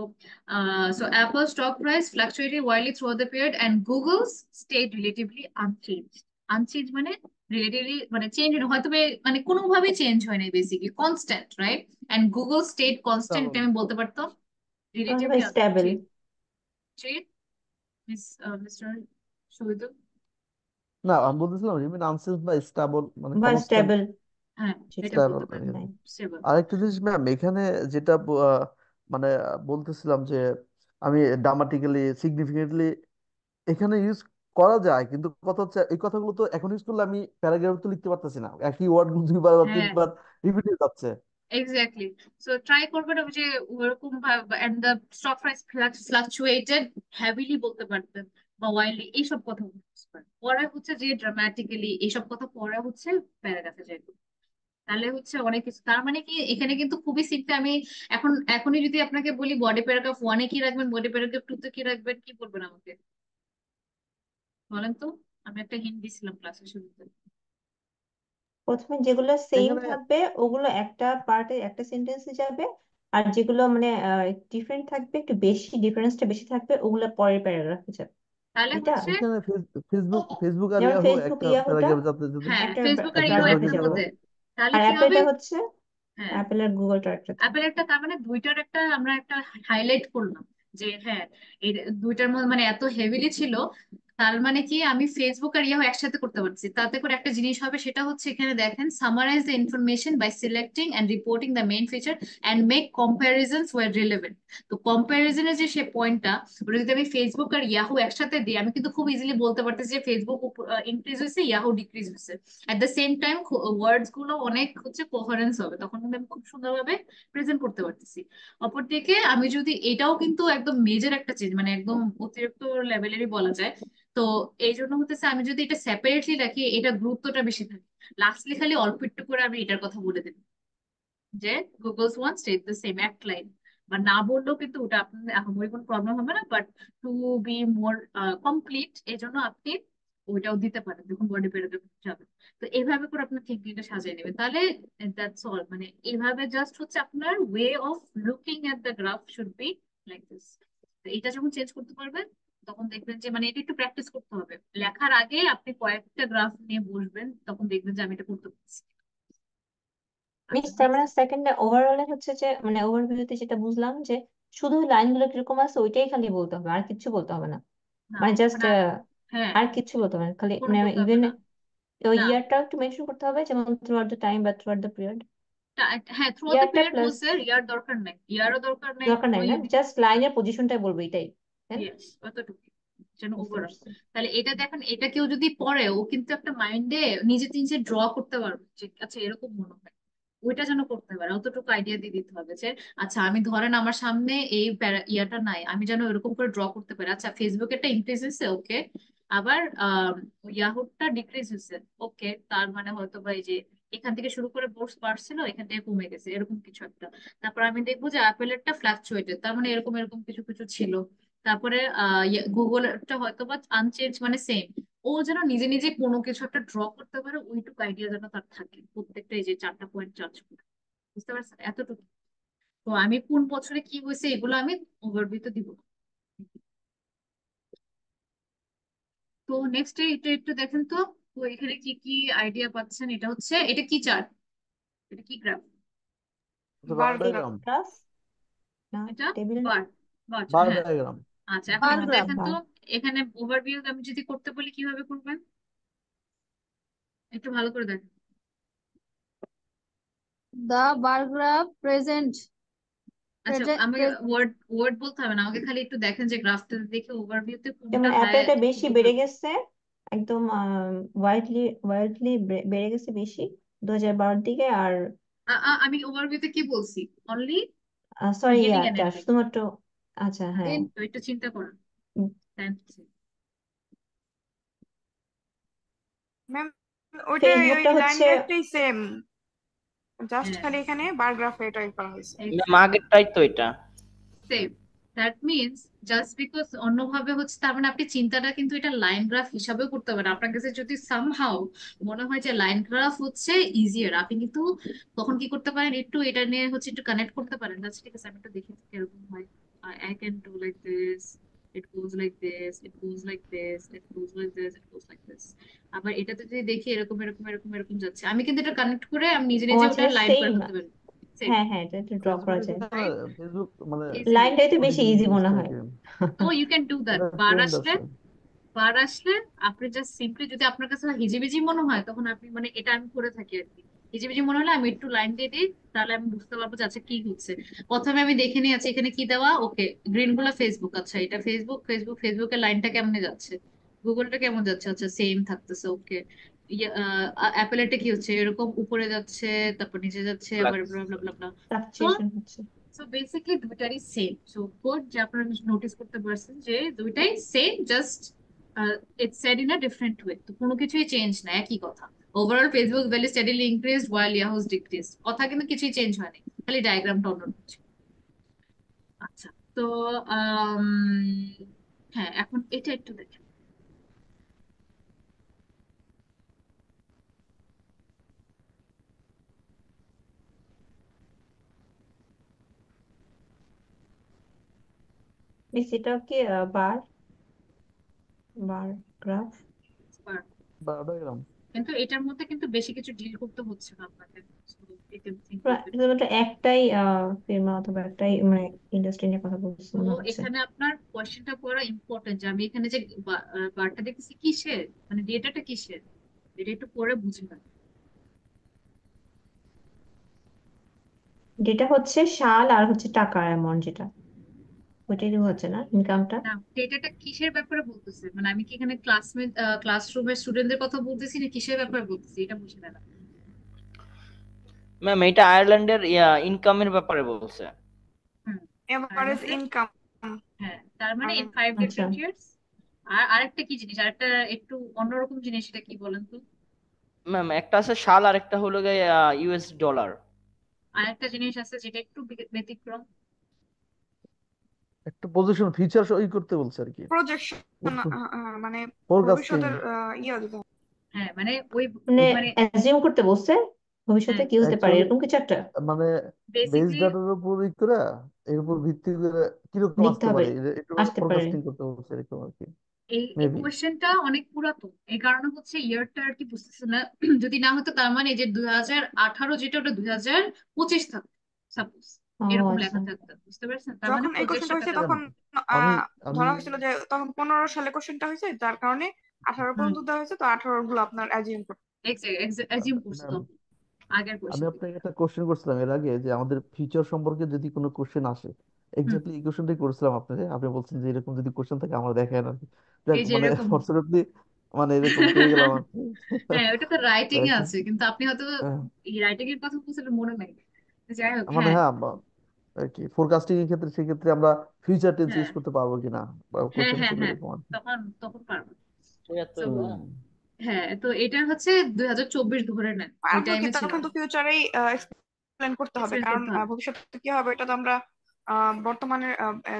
so Apple's stock price fluctuated wildly throughout the period, and Google's stayed relatively unchanged. Unchange মানে রিলেটিভলি মানে চেঞ্জ হয়তো মানে কোনোভাবেই চেঞ্জ হয় নাই, basically constant, right? And Google stayed constant stable. আমি বলতে পারতাম তাহলে রিলেটিভলি ভাই স্টেবল আনচেঞ্জ। ঠিক, মিস্টার শহীদুল? না, আমি বলতেছিলাম রিমেন আনসেন্স বা স্টেবল মানে বা কনস্ট্যান্ট স্টেবল হ্যাঁ, যেটা এটা স্টেবল। বলতে পারেন, স্টেবল। আরেকটা জিনিস ম্যাম এখানে যেটা মানে বলতেছিলাম যে আমি ড্রামাটিক্যালি সিগনিফিকেন্টলি এখানে ইউজ করা যায়, কিন্তু কথা হচ্ছে এই কথাগুলো তো এখন ইউজ করলে আমি প্যারাগ্রাফ তো লিখতে পারতেছি না, একই ওয়ার্ড দুইবার বা হ্যাঁ, তিনবার রিপিট হয়ে যাচ্ছে। এক্স্যাক্টলি। সো ট্রাই করবেন ওই যে ওরকম ভাবে, and the stock price fluctuated heavily বলতে পারতেন, বা ওয়াইল্ডলি, এইসব কথা বলতে পারেন। পরে হচ্ছে যে ড্রামাটিক্যালি এইসব কথা পরে হচ্ছে প্যারাগ্রাফে যাই, তাহলে হচ্ছে অনেক কিছু। তার মানে কি এখানে কিন্তু খুবই সিম্পল। আমি এখনই যদি আপনাকে বলি বডি প্যারাগ্রাফ ওয়ানে কি রাখবেন, বডি প্যারাগ্রাফ টু তে কি রাখবেন, কি বলবেন আমাকে বলেন তো? আমি একটা হিন্ট দিছিলাম ক্লাসের শুরুতে। প্রথমে যেগুলো সেম এখানে থাকবে ওগুলো একটা পার্টে একটা সেন্টেন্সে যাবে, আর যেগুলো মানে ডিফারেন্ট থাকবে, একটু বেশি ডিফারেন্সটা বেশি থাকবে, ওগুলো পরের প্যারাগ্রাফে যাবে। তাহলে এটা হচ্ছে এখানে ফেসবুক আর যেমন ইয়াহু ফেসবুক একটা ইয়াহুটা প্যারাগ্রাফ যাতে যদি হ্যাঁ, একটা ফেসবুক আর একটা ইহো প্যারাগ্রাফে প্যারাগ্রাফে একটার যাবে। যাবে, মধ্যে। তাহলে আর কি হবে? অ্যাপেলটা হচ্ছে হ্যাঁ, অ্যাপেল আর গুগলটা একটা থাকবে। অ্যাপেল একটা, তার মানে দুইটার একটা আমরা একটা হাইলাইট করলাম যে হ্যাঁ, এই দুইটার মধ্যে মানে এত হেভিলি ছিল। তার মানে কি আমি ফেসবুক আর ইয়াহু একসাথে করতে পারছি, তাতে করে একটা জিনিস হবে, সেটা হচ্ছে এখানে দেখেন, summarise the information by selecting and reporting the main feature and make comparisons where relevant. তো কম্পারিজনের যে সে পয়েন্টটা, ওটা যদি আমি ফেসবুক আর ইয়াহু একসাথে দিই, আমি কিন্তু খুব ইজিলি বলতে পারতেছি যে ফেসবুক ইনক্রিজ হয়েছে, ইয়াহু ডিক্রিজ হয়েছে। এট দ্য সেম টাইম ওয়ার্ডস গুলো অনেক হচ্ছে কোহারেন্স হবে, তখন কিন্তু আমি খুব সুন্দরভাবে প্রেজেন্ট করতে পারতেছি। অপরদিকে আমি যদি, এটাও কিন্তু একদম মেজর একটা চেঞ্জ, মানে একদম অতিরিক্ত লেভেলেরই বলা যায়। তো এই জন্য হতেছে আমি যদি এটা সেপারেটলি রাখি, এটা গুরুত্বটা বেশি থাকে। লাস্টলি খালি অল্প একটু করে আমি এটার কথা বলে দেব যে Google's one state the same, এক লাইন, বা না বললেও কিন্তু ওটা আপনার আহামরি কোনো প্রবলেম হবে না। But to be more complete, এই জন্য আপনি ওইটাও দিতে পারেন যখন বডি প্যারাগ্রাফ যাবে। তো এইভাবে করে আপনার থিঙ্কিংটা সাজিয়ে নেবেন, তাহলে দ্যাটস অল। মানে এইভাবে জাস্ট হচ্ছে আপনার way of looking at the graph should be like this. তো এটা যখন চেঞ্জ করতে পারবেন, তখন দেখবেন যে মানে এটা একটু প্র্যাকটিস করতে হবে। লেখার আগে আপনি কয়েকটা গ্রাফ নিয়ে বসবেন, তখন দেখবেন যে আমি এটা করতে পারছি। মিস আচ্ছা, তার নেক্সট। মানে সেকেন্ডে ওভারঅলে হচ্ছে যে মানে ওভারভিউতে যেটা বুঝলাম যে শুধু লাইনগুলো কিরকম আছে ওইটাই খালি বলতে হবে, আর কিচ্ছু বলতে হবে না। না, মানে জাস্ট ওখানে আর কিচ্ছু বলতে হবে না, খালি কোনো মানে বলতে হবে ইভেন না। ওই না, ইয়ারটাও একটু মেনশন করতে হবে, যেমন থ্রু আউট দ্য টাইম বা থ্রু আউট দ্য পিরিয়ড। হ্যাঁ, থ্রু আউট দ্য ইয়ারটা পিরিয়ড প্লাস বলছে, ইয়ার দরকার নাই, ইয়ারও দরকার নাই, দরকার নাই ওই না, জাস্ট লাইনের পজিশনটাই বলবো এটাই, তাই না? ইয়েস, অতটুকু যেন বুঝতে ওভারঅল। পারছি। তাহলে এটা দেখেন, এটা কেউ যদি পড়ে, ও কিন্তু একটা মাইন্ডে নিজে নিজে ড্র করতে পারবে যে আচ্ছা এরকম মনে হয়, ওইটা যেন করতে পারে। অতটুকু আইডিয়া দিয়ে দিতে হবে যে আচ্ছা আমি ধরেন আমার সামনে এই ইয়াটা নাই, আমি যেন এরকম করে ড্র করতে পারি। আচ্ছা ফেসবুকেরটা ইনক্রিজ হয়েছে, ওকে, আবার ইয়াহুটা ডিক্রিজ হয়েছে, ওকে, তার মানে হয়তো বা এই যে এখান থেকে শুরু করে বোর্স বাড়ছিল, এখান থেকে কমে গেছে, এরকম কিছু একটা। তারপর আমি দেখবো যে অ্যাপেলেরটা ফ্লাকচুয়েটেড, তার মানে এরকম এরকম কিছু কিছু ছিল। তারপরে গুগলেরটা হয়তো বা আনচেঞ্জ মানে সেম। ও যেন নিজে নিজে কোনো কিছু একটা ড্র করতে পারে, ওইটুকু আইডিয়া যেন তার থাকে প্রত্যেকটা, এই যে চারটা পয়েন্ট চার্জ করে। বুঝতে পারছেন এতটুকু? তো আমি কোন বছরে কি হয়েছে এগুলো আমি ওভারভিউ দিব। তো নেক্সট এটা একটু দেখেন তো। তো এখানে কি কি আইডিয়া পাচ্ছেন? এটা হচ্ছে, এটা কি চার্ট, এটা কি গ্রাফ? বার বার গ্রাফ। ডায়াগ্রাম। ক্লাস না, এটা টেবিল না। বার, বার, বার হ্যাঁ। ডায়াগ্রাম। আচ্ছা, এখন বার একটু গ্রাফ। দেখেন তো, বার এখানে ওভারভিউ আমি যদি করতে বলি কিভাবে করবেন, একটু ভালো করে দেখেন। The bar graph আচ্ছা, আমি present ওয়ার্ড ওয়ার্ড বলতে হবে না, আমাকে খালি একটু দেখেন যে গ্রাফটা দেখে ওভারভিউতে যেমন কোনটা হাই, অ্যাপেলটা বেশি কোনটা বেড়ে ভালো। গেছে, একদম ওয়াইডলি ওয়াইডলি বেড়ে গেছে বেশি 2012-র দিকে। আর আমি ওভারভিউতে কি বলছি? অনলি সরি বিগিনিং এন্ড ইয়ারটা এন্ডিং। শুধুমাত্র, আচ্ছা হ্যাঁ। in তো একটু চিন্তা করুন। উম, ম্যাম ওইটা ওই ফেসবুকটা লাইন হচ্ছে গ্রাফটাই সেম, জাস্ট হ্যাঁ, খালি এখানে বার গ্রাফ এটাই করা হয়েছে। ম্যাম আগেরটাই তো এটা। Same. That means just because অন্যভাবে হচ্ছে, তার মানে আপনি চিন্তাটা কিন্তু এটা লাইন গ্রাফ হিসাবেও করতে পারেন। আপনার কাছে যদি সামহাও মনে হয় যে লাইন গ্রাফ হচ্ছে ইজিয়ার, আপনি কিন্তু তখন কি করতে পারেন, একটু এটা নিয়ে হচ্ছে একটু কানেক্ট করতে পারেন। আচ্ছা ঠিক আছে, আমি একটু দেখি কিরকম হয়। I can do like this, it goes like this, it goes like this, it goes like this, it goes like this। আবার এটাতে যদি দেখি এরকম এরকম এরকম এরকম যাচ্ছে, আমি কিন্তু এটা কানেক্ট করে আমি নিজে ও নিজে আচ্ছা, ওটা লাইন করে সেম। ফেলতে পারি। সেম। হ্যাঁ হ্যাঁ, এটা একটু ড্র করা ফেসবুকে যায়। এখানে ফেসবুক মানে ইজিলি। লাইনটাই তো অনেক বেশি ইজি ইজি মনে জিনিসটা হয়। কি তো ইউ ক্যান ডু দ্যাট। এটা বার ট্রেন্ড আসলে, আছে। বার আসলে আপনি জাস্ট সিম্পলি, যদি আপনার কাছে হিজিবিজি মনে হয় তখন আপনি মানে, এটা আমি করে থাকি আর কি, হিজিবিজি মনে হলে আমি একটু লাইন দিয়ে দিই, তাহলে আমি বুঝতে পারবো যে আচ্ছা কি হচ্ছে। প্রথমে আমি দেখে নিই আচ্ছা এখানে কি দেওয়া, ওকে গ্রিন গুলো ফেসবুক, আচ্ছা এটা ফেসবুক, ফেসবুকের লাইনটা কেমনে যাচ্ছে, গুগলটা কেমন যাচ্ছে, আচ্ছা সেম থাকতেছে, ওকে অ্যাপেলেটা কি হচ্ছে, এরকম উপরে যাচ্ছে তারপর নিচে যাচ্ছে আবার ফ্লাক্স। ব্লা ব্লা ব্লা ব্লা। তো ফ্লাকচুয়েশন হচ্ছে। সো বেসিক্যালি দুইটারই সেম। সো গুড যে আপনারা নোটিস করতে পারছেন যে দুইটাই same, just it's said in a different way. তো কোনো কিছুই চেঞ্জ না, একই কথা। Overall Facebook value steadily increased while Yahoo's decreased, কথা কিন্তু কিছুই চেঞ্জ হয়নি, খালি ডায়াগ্রামটা অন্য হচ্ছে। আচ্ছা, তো আম, হ্যাঁ এখন এটা একটু দেখেন। মিস এটা কি বার বার গ্রাফ? বা ডায়াগ্রাম কিন্তু এটার মধ্যে কিন্তু বেশি কিছু ডিল করতে হচ্ছে না আপনাকে। So, you can think of it. শুধুমাত্র একটাই ফিল্ম অথবা একটাই মানে ইন্ডাস্ট্রি নিয়ে কথা বলছে তো মনে হচ্ছে। এখানে আপনার কোয়েশ্চেনটা করা ইম্পর্টেন্ট যে আমি এখানে যে বারটা দেখতেছি কিসের, মানে ডেটাটা কিসের, এটা একটু পরে বুঝে নেন। যেটা হচ্ছে সাল আর হচ্ছে টাকা অ্যামাউন্ট, যেটা ওইটাই তো হচ্ছে না ইনকামটা। না, ডেটাটা কিসের ব্যাপারে বলতেছে, মানে আমি কি এখানে ক্লাসরুমের স্টুডেন্টদের কথা বলতেছি না কিসের ব্যাপারে বলতেছি, এটা বুঝে নেন। ম্যাম এটা আয়ারল্যান্ডের ইনকামের ব্যাপারে বলছে। হুম, এভারেজ আয়ারল্যান্ডের, ইনকাম। হ্যাঁ তার মানে আর ইন 5 আচ্ছা, ডিফারেন্ট ইয়ার্স। আর আরেকটা কি জিনিস, আরেকটা একটু অন্যরকম জিনিস, এটা কি বলেন তো? ম্যাম একটা আছে সাল আর একটা হলো গিয়ে ইউএস ডলার। আরেকটা জিনিস আছে যেটা একটু ব্যতিক্রম। একটা পজিশন ফিচার সই করতে বলছে আর কি, প্রজেকশন, মানে ফোরকাস্টিং। ভবিষ্যতের ইয়ে দিতে হবে। হ্যাঁ মানে ওই, মানে মানে অ্যাজিউম করতে বলছে ভবিষ্যতে হ্যাঁ কি হতে পারে অ্যাকচুয়ালি এরকম কিছু একটা মানে বেস বেসিকলি ডাটার উপর ই করে এর উপর ভিত্তি করে কিরকম লিখতে আসতে হবে, পারে একটু আসতে পারে। ফোরকাস্টিং করতে বলছে এরকম আর কি, এই মেবি। কোয়েশ্চেনটা অনেক পুরাতন, এই কারণে হচ্ছে ইয়ারটা আর কি বুঝতেছে না। যদি না হতো তার মানে যে 2018 যেটা ওটা 2025 থাকতো সাপোজ, ও এরকম আচ্ছা, লেখা থাকতো, বুঝতে পারছেন? তার মানে যখন এই কোশ্চেনটা প্রজেকশনটা হয়েছে তেমন। কেন তখন আমি আমি ধরা হয়েছিল যে তখন 15 সালে কোশ্চেনটা হয়েছে, যার কারণে 18 হুম, পর্যন্ত দেওয়া হয়েছে, তো 18 গুলো আপনার অ্যাজিউম করতে। এক্সাজিউম করছে ম্যাম, তখন আগের আমি কোয়েশ্চেন থেকে। আপনাকে একটা কোশ্চেন করছিলাম এর আগে যে আমাদের ফিউচার সম্পর্কে যদি কোনো কোশ্চেন আসে, হুম, এক্স্যাক্টলি এই কোশ্চেনটাই করছিলাম আপনাকে, আপনি বলছেন যে এরকম যদি কোশ্চেন থাকে আমার দেখেন আর কি। যাক, এই যে মানে এরকম। ফরচুনেটলি মানে এরকম পেয়ে গেলাম আর কি। হ্যাঁ ওটা তো রাইটিং এ এখন আছে, কিন্তু আপনি হয়তো এই রাইটিং এর কথা বলছিলেন মনে নাই। যাই হোক, মানে হ্যাঁ হ্যাঁ আর কি ফোরকাস্টিং এর ক্ষেত্রে সেক্ষেত্রে আমরা ফিউচার টেন্স হ্যাঁ ইউজ করতে পারবো কিনা, বা হ্যাঁ কোশ্চেন হ্যাঁ ছিল হ্যাঁ, এরকম আর কি। তখন তখন পারবো। So, 73 না? হ্যাঁ তো এটা হচ্ছে 2024 ধরে নেন, ওই আদৌ কি টাইমে ছিল। তখন তো ফিউচারেই এক্সপ্লেন করতে হবে, এক্সপ্লেন কারণ করতে হবে। ভবিষ্যতে কি হবে এটা তো আমরা বর্তমানে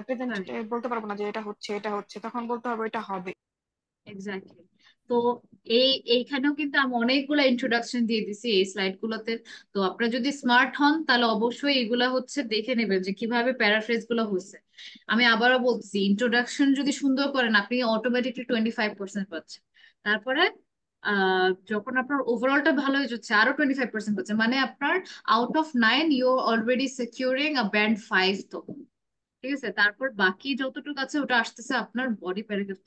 প্রেজেন্ট হ্যাঁ বলতে পারবো না যে এটা হচ্ছে এটা হচ্ছে, তখন বলতে হবে এটা হবে। এক্স্যাক্টলি। তো এইখানেও কিন্তু আমি অনেকগুলো ইন্ট্রোডাকশন দিয়ে দিছি এই স্লাইড গুলোতে। তো আপনারা যদি স্মার্ট হন তাহলে অবশ্যই এগুলা হচ্ছে দেখে নেবেন যে কিভাবে প্যারাফ্রেজ গুলো হচ্ছে। আমি আবারও বলছি, ইন্ট্রোডাকশন যদি সুন্দর করেন আপনি অটোমেটিকলি 25% পাচ্ছেন। তারপরে যখন আপনার ওভারঅলটা ভালো হয়ে যাচ্ছে আরো 25% পাচ্ছেন, মানে আপনার out of 9 you already securing a band 5। তো ঠিক আছে, তারপর বাকি যতটুকু আছে ওটা আসতেছে আপনার body paragraph.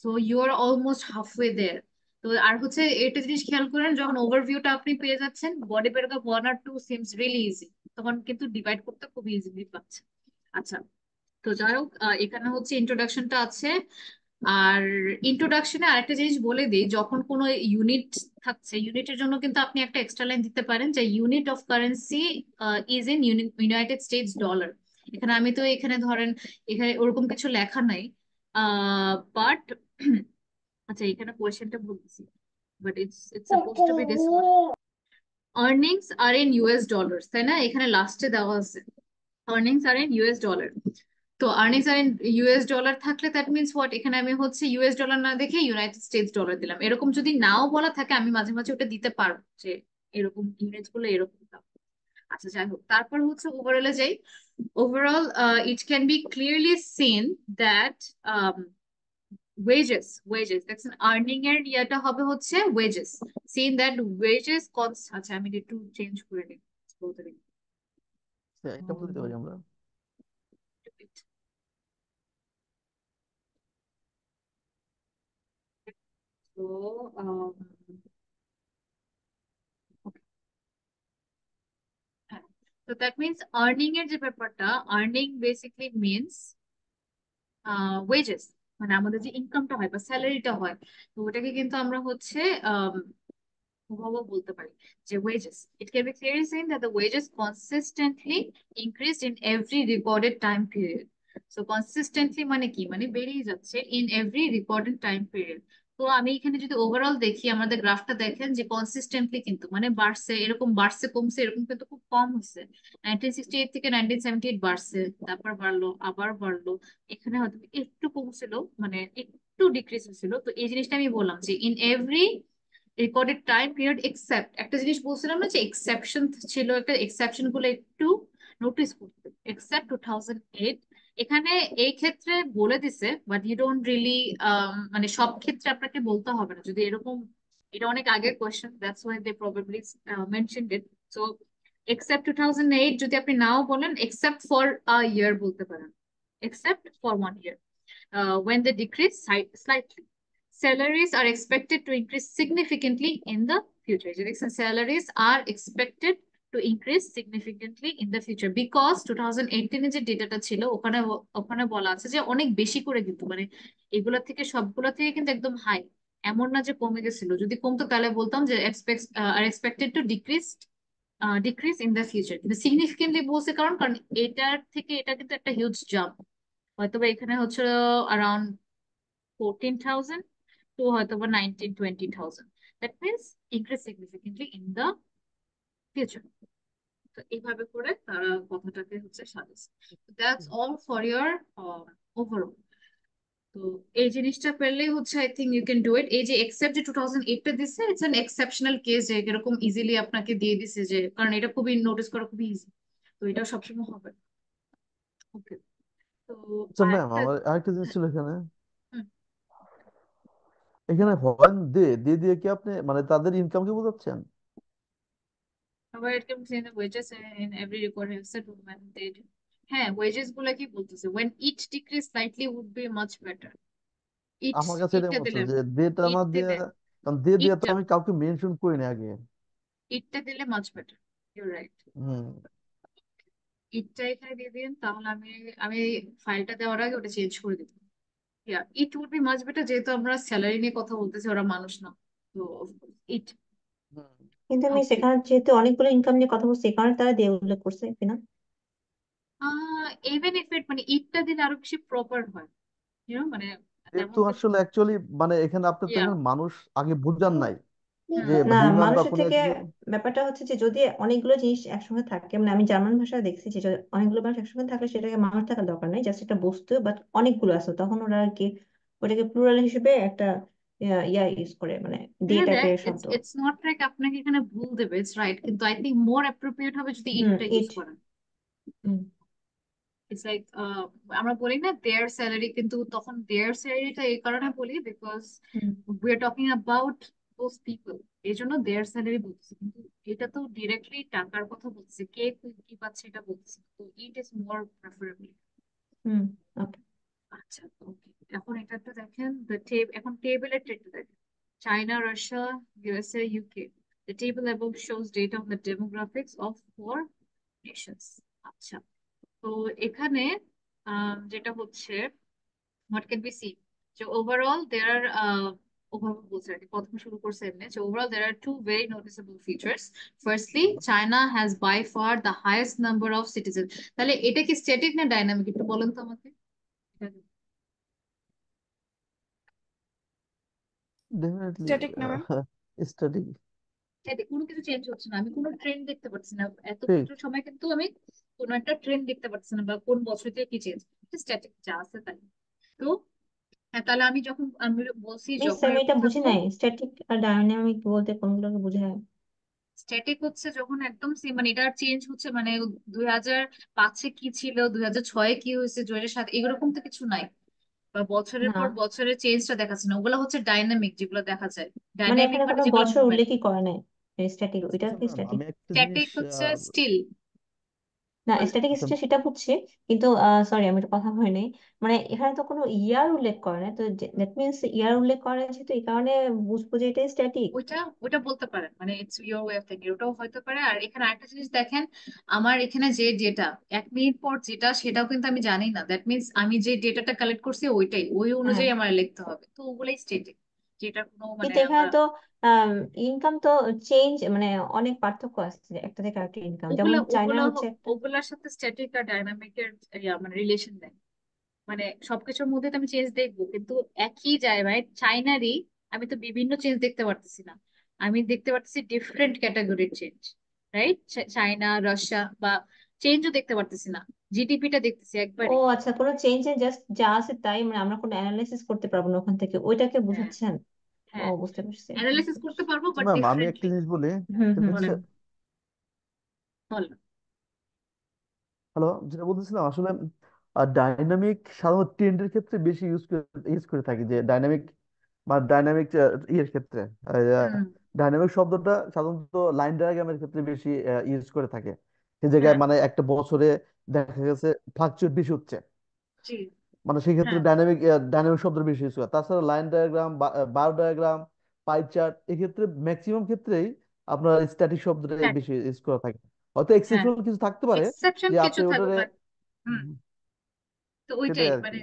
So you are almost halfway there. তো আর হচ্ছে একটা জিনিস খেয়াল করেন, যখন ওভারভিউটা আপনি পেয়ে যাচ্ছেন, বডি প্যারাগ্রাফ 1 আর 2 সিমস রিয়েলি ইজি, তখন কিন্তু ডিভাইড করতে খুব ইজিলি পাচ্ছেন। আচ্ছা, তো যাই হোক এখানে হচ্ছে ইন্ট্রোডাকশনটা আছে। আর ইন্ট্রোডাকশনে আরেকটা জিনিস বলে দিই, যখন কোনো ইউনিট থাকছে, ইউনিটের জন্য কিন্তু আপনি একটা এক্সট্রা লাইন দিতে পারেন যে unit of currency is in United states dollar. এখানে আমি তো এখানে ধরেন এখানে ওরকম কিছু লেখা নাই, বাট আচ্ছা এখানে কোয়েশ্চেনটা বলতেছি, but it's suppose to be this one. Earnings are in US dollars, তাই না? এখানে লাস্টে দেওয়া আছে earnings are in US dollar. তো earnings are in US dollar থাকলে দ্যাট মিনস হোয়াট, এখানে আমি হচ্ছে ইউএস ডলার না দেখে ইউনাইটেড স্টেটস ডলার দিলাম। এরকম যদি নাও বলা থাকে আমি মাঝে মাঝে ওটা দিতে পারবো যে এরকম ইউনিটস গুলো এরকম দাও। আচ্ছা যাই হোক, তারপর হচ্ছে ওভারঅলে যাই। Overall it can be clearly seen that wages দেখছেন, আর্নিং এর ইয়াটা হবে হচ্ছে ওয়েজেস। সিন দ্যাট ওয়েজেস আচ্ছা আমি একটু চেঞ্জ করে নিই বলতে দিন। এটা বলতে দিতে পারি আমরা। তো তো দ্যাট মিনস আর্নিং এর যে ব্যাপারটা, আর্নিং বেসিকলি মিনস ওয়েজেস, মানে আমাদের যে ইনকামটা হয় বা স্যালারিটা হয়, তো ওটাকে কিন্তু আমরা হচ্ছে ওভাবে বলতে পারি যে wages. It can be clearly saying that the wages consistently increased in every recorded time period. So consistently মানে কি, মানে বেড়েই যাচ্ছে in every recorded time period. তো আমি এখানে যদি ওভারঅল দেখি, আমাদের গ্রাফটা দেখেন যে কনসিস্টেন্টলি কিন্তু মানে বাড়ছে, এরকম বাড়ছে কমছে এরকম কিন্তু খুব কম হচ্ছে। 1968 থেকে 1978 বাড়ছে, তারপর বাড়লো আবার বাড়লো, এখানে হয়তো একটু কমছিল, মানে একটু ডিক্রিজ হয়েছিল। তো এই জিনিসটা আমি বললাম যে in every recorded time period except, একটা জিনিস বলছিলাম না যে এক্সেপশন ছিল, একটা এক্সেপশন গুলো একটু নোটিস করতে, এক্সেপ্ট 2008। এখানে এই ক্ষেত্রে বলে দিছে, বাট ইউ ডোন্ট রিয়েলি, মানে সব ক্ষেত্রে আপনাকে বলতে হবে না যদি এরকম, এটা অনেক আগের question, that's why they probably mentioned it. So except 2008 যদি আপনি নাও বলেন, এক্সেপ্ট ফর আ ইয়ার বলতে পারেন, except for 1 year. When they decrease slightly, salaries are expected to increase significantly in the future. যে দেখছেন, salaries are expected to increase significantly in the future because 2018 এ যে ডেটাটা ছিল ওখানে ওখানে বলা আছে যে অনেক বেশি করে, কিন্তু মানে এগুলা থেকে সবগুলা থেকে কিন্তু একদম হাই, এমন না যে কমে গেছিল। যদি কমতো তাহলে বলতাম যে are expected to decrease in the future, কিন্তু সিগনিফিকেন্টলি বলছে কারণ কারণ এটার থেকে এটা কিন্তু একটা হিউজ জাম্প। হয়তোবা এখানে হচ্ছে around 14,000 to হয়তোবা 19-20,000, that means increase significantly in the future. তো এইভাবে করে তারা কথাটাকে হচ্ছে সাজাচ্ছে। That's all for year overall. তো এই জিনিসটা পেলেই হচ্ছে I think you can do it. এই যে এক্সেপ্ট যে 2008 টা দিচ্ছে, ইটস অ্যান এক্সেপশনাল কেস যে এরকম ইজিলি আপনাকে দিয়ে দিছে, যে কারণ এটা খুবই নোটিস করা খুবই ইজি, তো এটা সবসময় হবে। ওকে, তো আচ্ছা ম্যাম, আরেকটা, আমার আরেকটা জিনিস ছিল এখানে। হুম, এখানে হরেন দিয়ে দিয়ে কি আপনি মানে তাদের ইনকামকে বোঝাচ্ছেন? আবার it comes in the wages in every record have said women did, হ্যাঁ ওয়েজেস গুলা কি বলতেছে, when it decrease slightly would be much better. ইট, আমার কাছে এটা ইটটা মনে হচ্ছে দিলে, যে ডেটা ইট না দিয়ে, দিলে, কারণ দিয়ে তো ইটটা, আমি কাউকে মেনশন করিনি আগে। ইটটা দিলে মাচ বেটার, ইউ রাইট। হুম। ইটটা এখানে দিয়ে দিন, তাহলে আমি আমি ফাইলটা দেওয়ার আগে ওটা চেঞ্জ করে দিতাম। Yeah, it would be much better, যেহেতু আমরা স্যালারি নিয়ে কথা বলতেছি, ওরা মানুষ না, তো ইট। হুম। কিন্তু আমি ওকে, সেখানে যেহেতু অনেকগুলো ইনকাম নিয়ে কথা বলছি, এই কারণে তারা দিয়ে উল্লেখ করছে কিনা। ইভেন ইফ ইট, মানে ইটটা দিলে আরো বেশি প্রপার হয়, মানে তেমন যেহেতু তো, আসলে অ্যাকচুয়ালি মানে এখানে আপনি তো ইয়া, এখানে মানুষ আগে বুঝান নাই হুম, যে না, ডিমান্ড বা মানুষের কোনো থেকে কিছু। ব্যাপারটা হচ্ছে যে যদি অনেকগুলো জিনিস একসঙ্গে থাকে, মানে আমি জার্মান ভাষায় দেখছি যে যদি অনেকগুলো মানুষ একসঙ্গে থাকলে সেটাকে মানুষ থাকার দরকার নেই, জাস্ট একটা বস্তু, বাট অনেকগুলো আছে, তখন ওরা আর কি ওটাকে প্লুরাল হিসেবে একটা ইয়া ইউজ করে, মানে হ্যাঁ দিয়েটাকে দেখ, শব্দ। ইটস নট লাইক আপনাকে এখানে ভুল দেবে, ইটস রাইট, কিন্তু আই থিঙ্ক মোর অ্যাপ্রোপ্রিয়েট হবে যদি ইটটা ইউজ ইট। করেন। ইটস লাইক আমরা বলি না দেয়ার স্যালারি, কিন্তু তখন দেয়ার স্যালারিটা এই কারণে বলি because we are talking about those people, এই জন্য দেয়ার স্যালারি বলতেছি, কিন্তু এটা তো ডিরেক্টলি টাকার কথা বলতেছে, কে কি পাচ্ছে এটা বলতেছে, তো ইট ইজ মোর প্রেফারেবল। হুম। ওকে। আচ্ছা ওকে, এখন এটা একটু দেখেন, এখন টেবিলের ট্রেডটা দেখেন, China, Russia, USA, UK. The table above shows data on the demographics of 4 nations. আচ্ছা, তো এখানে যেটা হচ্ছে what can we see, যে ওভারঅল there are ওভাবে বলছে আর কি, প্রথমে শুরু করছে এমনি যে overall there are two very noticeable features. Firstly, China has by far the highest number of citizens. তাহলে এটা কি স্ট্যাটিক না ডাইনামিক, একটু বলেন তো আমাকে। ডেফিনেটলি স্ট্যাটিক না ম্যাম? স্টাডি। কোনো কিছু চেঞ্জ হচ্ছে না, আমি কোনো ট্রেন্ড দেখতে পাচ্ছি না, এত ঠিক। সময় কিন্তু আমি কোনো একটা ট্রেন্ড দেখতে পাচ্ছি না, বা কোন বছর থেকে কি চেঞ্জ, স্ট্যাটিক যা আছে তাই। তো হ্যাঁ, তাহলে আমি বলছি মিস যখন আমি এটা এরকম বুঝি থাকবো, নাই, স্ট্যাটিক আর ডায়নামিক বলতে কোনগুলোকে বোঝায়? স্ট্যাটিক হচ্ছে যখন একদম মানে এটা চেঞ্জ হচ্ছে, মানে 2005-এ কি ছিল, 2006-এ কি হয়েছে, 2007 এরকম তো কিছু নাই, বা বছরের না, পর বছরের চেঞ্জটা দেখাচ্ছে না, ওগুলো হচ্ছে ডাইনামিক যেগুলো দেখা যায়। মানে ডাইনামিক এখানে মানে কোনো যেগুলো বছর মুভমেন্ট। উল্লেখই করে নাই স্ট্যাটিক, ওইটা আচ্ছা কি ম্যাম, স্ট্যাটিক? আমি একটা জিনিস স্ট্যাটিক হচ্ছে স্টিল। না, বলেন। স্ট্যাটিক আচ্ছা হিস্ট্রি সেটা বুঝছি, কিন্তু সরি আমি একটা কথা হয় নাই, মানে এখানে তো কোনো ইয়ার উল্লেখ করে না, তো দ্যাট মিনস ইয়ার উল্লেখ করে আছে, তো এই কারণে বুঝবো যে এটা স্ট্যাটিক। ওইটা ওইটা বলতে পারেন, মানে it's your way of thinking, ওটাও হয়তো পারে। আর এখানে আরেকটা জিনিস দেখেন, আমার এখানে যে ডেটা 1 মিনিট পর যেটা, সেটাও কিন্তু আমি জানি না। দ্যাট মিনস আমি যে ডেটাটা কালেক্ট করছি ওইটাই, ওই হ্যাঁ, অনুযায়ী আমার লিখতে হবে, তো ওগুলাই স্টেটিক, যেটা কোনো মানে কিন্তু এখানে আমরা তো ইনকাম তো চেঞ্জ, মানে অনেক পার্থক্য আছে একটা থেকে আরেকটা ইনকাম, যেমন ওগুলা চায়নার ওগুলা হচ্ছে একটা। ওগুলার সাথে স্ট্যাটিক আর ডাইনামিকের মানে রিলেশন নেই। মানে সবকিছুর মধ্যে তো আমি চেঞ্জ দেখবো, কিন্তু একই জায়গায় চাইনারই আমি তো বিভিন্ন চেঞ্জ দেখতে পারতেছি না, আমি দেখতে পারতেছি ডিফারেন্ট ক্যাটাগরির চেঞ্জ, রাইট? চাইনা, রাশিয়া বা চেঞ্জও দেখতে পারতেছি না, জিডিপিটা দেখতেছি ও একবারে। আচ্ছা, কোনো চেঞ্জে জাস্ট যা আছে তাই, মানে আমরা কোনো অ্যানালাইসিস করতে পারবো না ওখান থেকে, ওইটাকে হ্যাঁ, বুঝাচ্ছেন? ও হ্যাঁ, বুঝতে পারছি, বুঝতে অ্যানালিসিস করতে পারছি। পারবো বাট ম্যাম, আমি একটা ডিফারেন্টলি। জিনিস বলি, হুম সেটা হুম হচ্ছে, বলেন, হ্যালো, যেটা বলতেছিলাম আসলে ডাইনামিক সাধারণত ট্রেন্ডের ক্ষেত্রে বেশি ইউজ করে থাকি, যে ডাইনামিক বা ডাইনামিক ইয়ের ক্ষেত্রে হুম, ডাইনামিক শব্দটা সাধারণত লাইন ডায়াগ্রামের ক্ষেত্রে বেশি ইউজ করে থাকে। সে জায়গায় হ্যাঁ, মানে একটা বছরে দেখা গেছে ফ্লাকচুয়েট বেশি হচ্ছে, জি, মানে সেই ক্ষেত্রে হ্যাঁ, ডাইনামিক শব্দের বেশি ইউজ করে। তাছাড়া লাইন ডায়াগ্রাম, বার ডায়াগ্রাম, পাই চার্ট, এক্ষেত্রে ম্যাক্সিমাম ক্ষেত্রেই আপনার স্ট্যাটিক শব্দটাই হ্যাঁ, বেশি ইউজ করা থাকে। হয়তো হ্যাঁ, এক্সেপশনাল কিছু থাকতে পারে, এক্সেপশন যে কিছু আপনি থাকবে ওটারে বাট হুম, হুম, তো সেটাই ওইটাই আর কি। মানে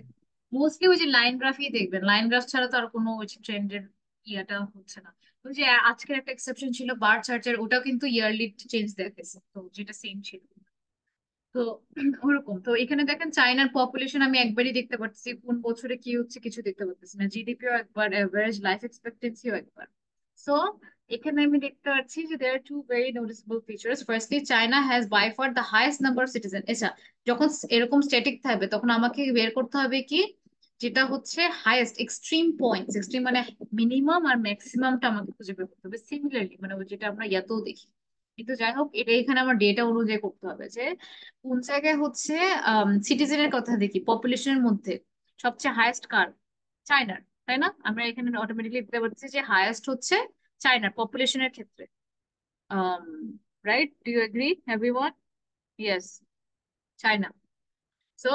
মোস্টলি ওই যে লাইন গ্রাফই দেখবেন, লাইন গ্রাফ ছাড়া তো আর কোনো ওই ট্রেন্ডের ইয়েটা হচ্ছে না। ওই যে আজকের একটা এক্সেপশন ছিল বার চার্টের, ওটাও কিন্তু ইয়ারলি চেঞ্জ দেখেছে, তো যেটা সেম ছিল। তো ওরকম তো এখানে দেখেন চায়নার পপুলেশন আমি একবারই দেখতে পাচ্ছি, কোন বছরে কি হচ্ছে কিছু দেখতে পাচ্ছি না, জিডিপিও একবার, এভারেজ লাইফ এক্সপেক্টেন্সিও একবার। সো এখানে আমি দেখতে পাচ্ছি যে there are two very noticeable features. Firstly, China has by far the highest number of citizens. আচ্ছা, যখন এরকম স্ট্যাটিক থাকবে তখন আমাকে বের করতে হবে কি, যেটা হচ্ছে হাইয়েস্ট এক্সট্রিম পয়েন্টস, এক্সট্রিম মানে মিনিমাম আর ম্যাক্সিমামটা আমাকে খুঁজে বের করতে হবে সিমিলারলি, মানে ওই যেটা আমরা ইয়াতেও দেখি। কিন্তু যাই হোক, এটা এখানে আমার ডেটা অনুযায়ী করতে হবে যে কোন জায়গায় হচ্ছে সিটিজেনের কথা দেখি, পপুলেশনের মধ্যে সবচেয়ে হাইয়েস্ট কার, চায়নার, তাই না? আমরা এখানে অটোমেটিকলি দেখতে পাচ্ছি যে হাইয়েস্ট হচ্ছে চায়নার পপুলেশনের ক্ষেত্রে। um right, do you agree everyone? Yes, China. So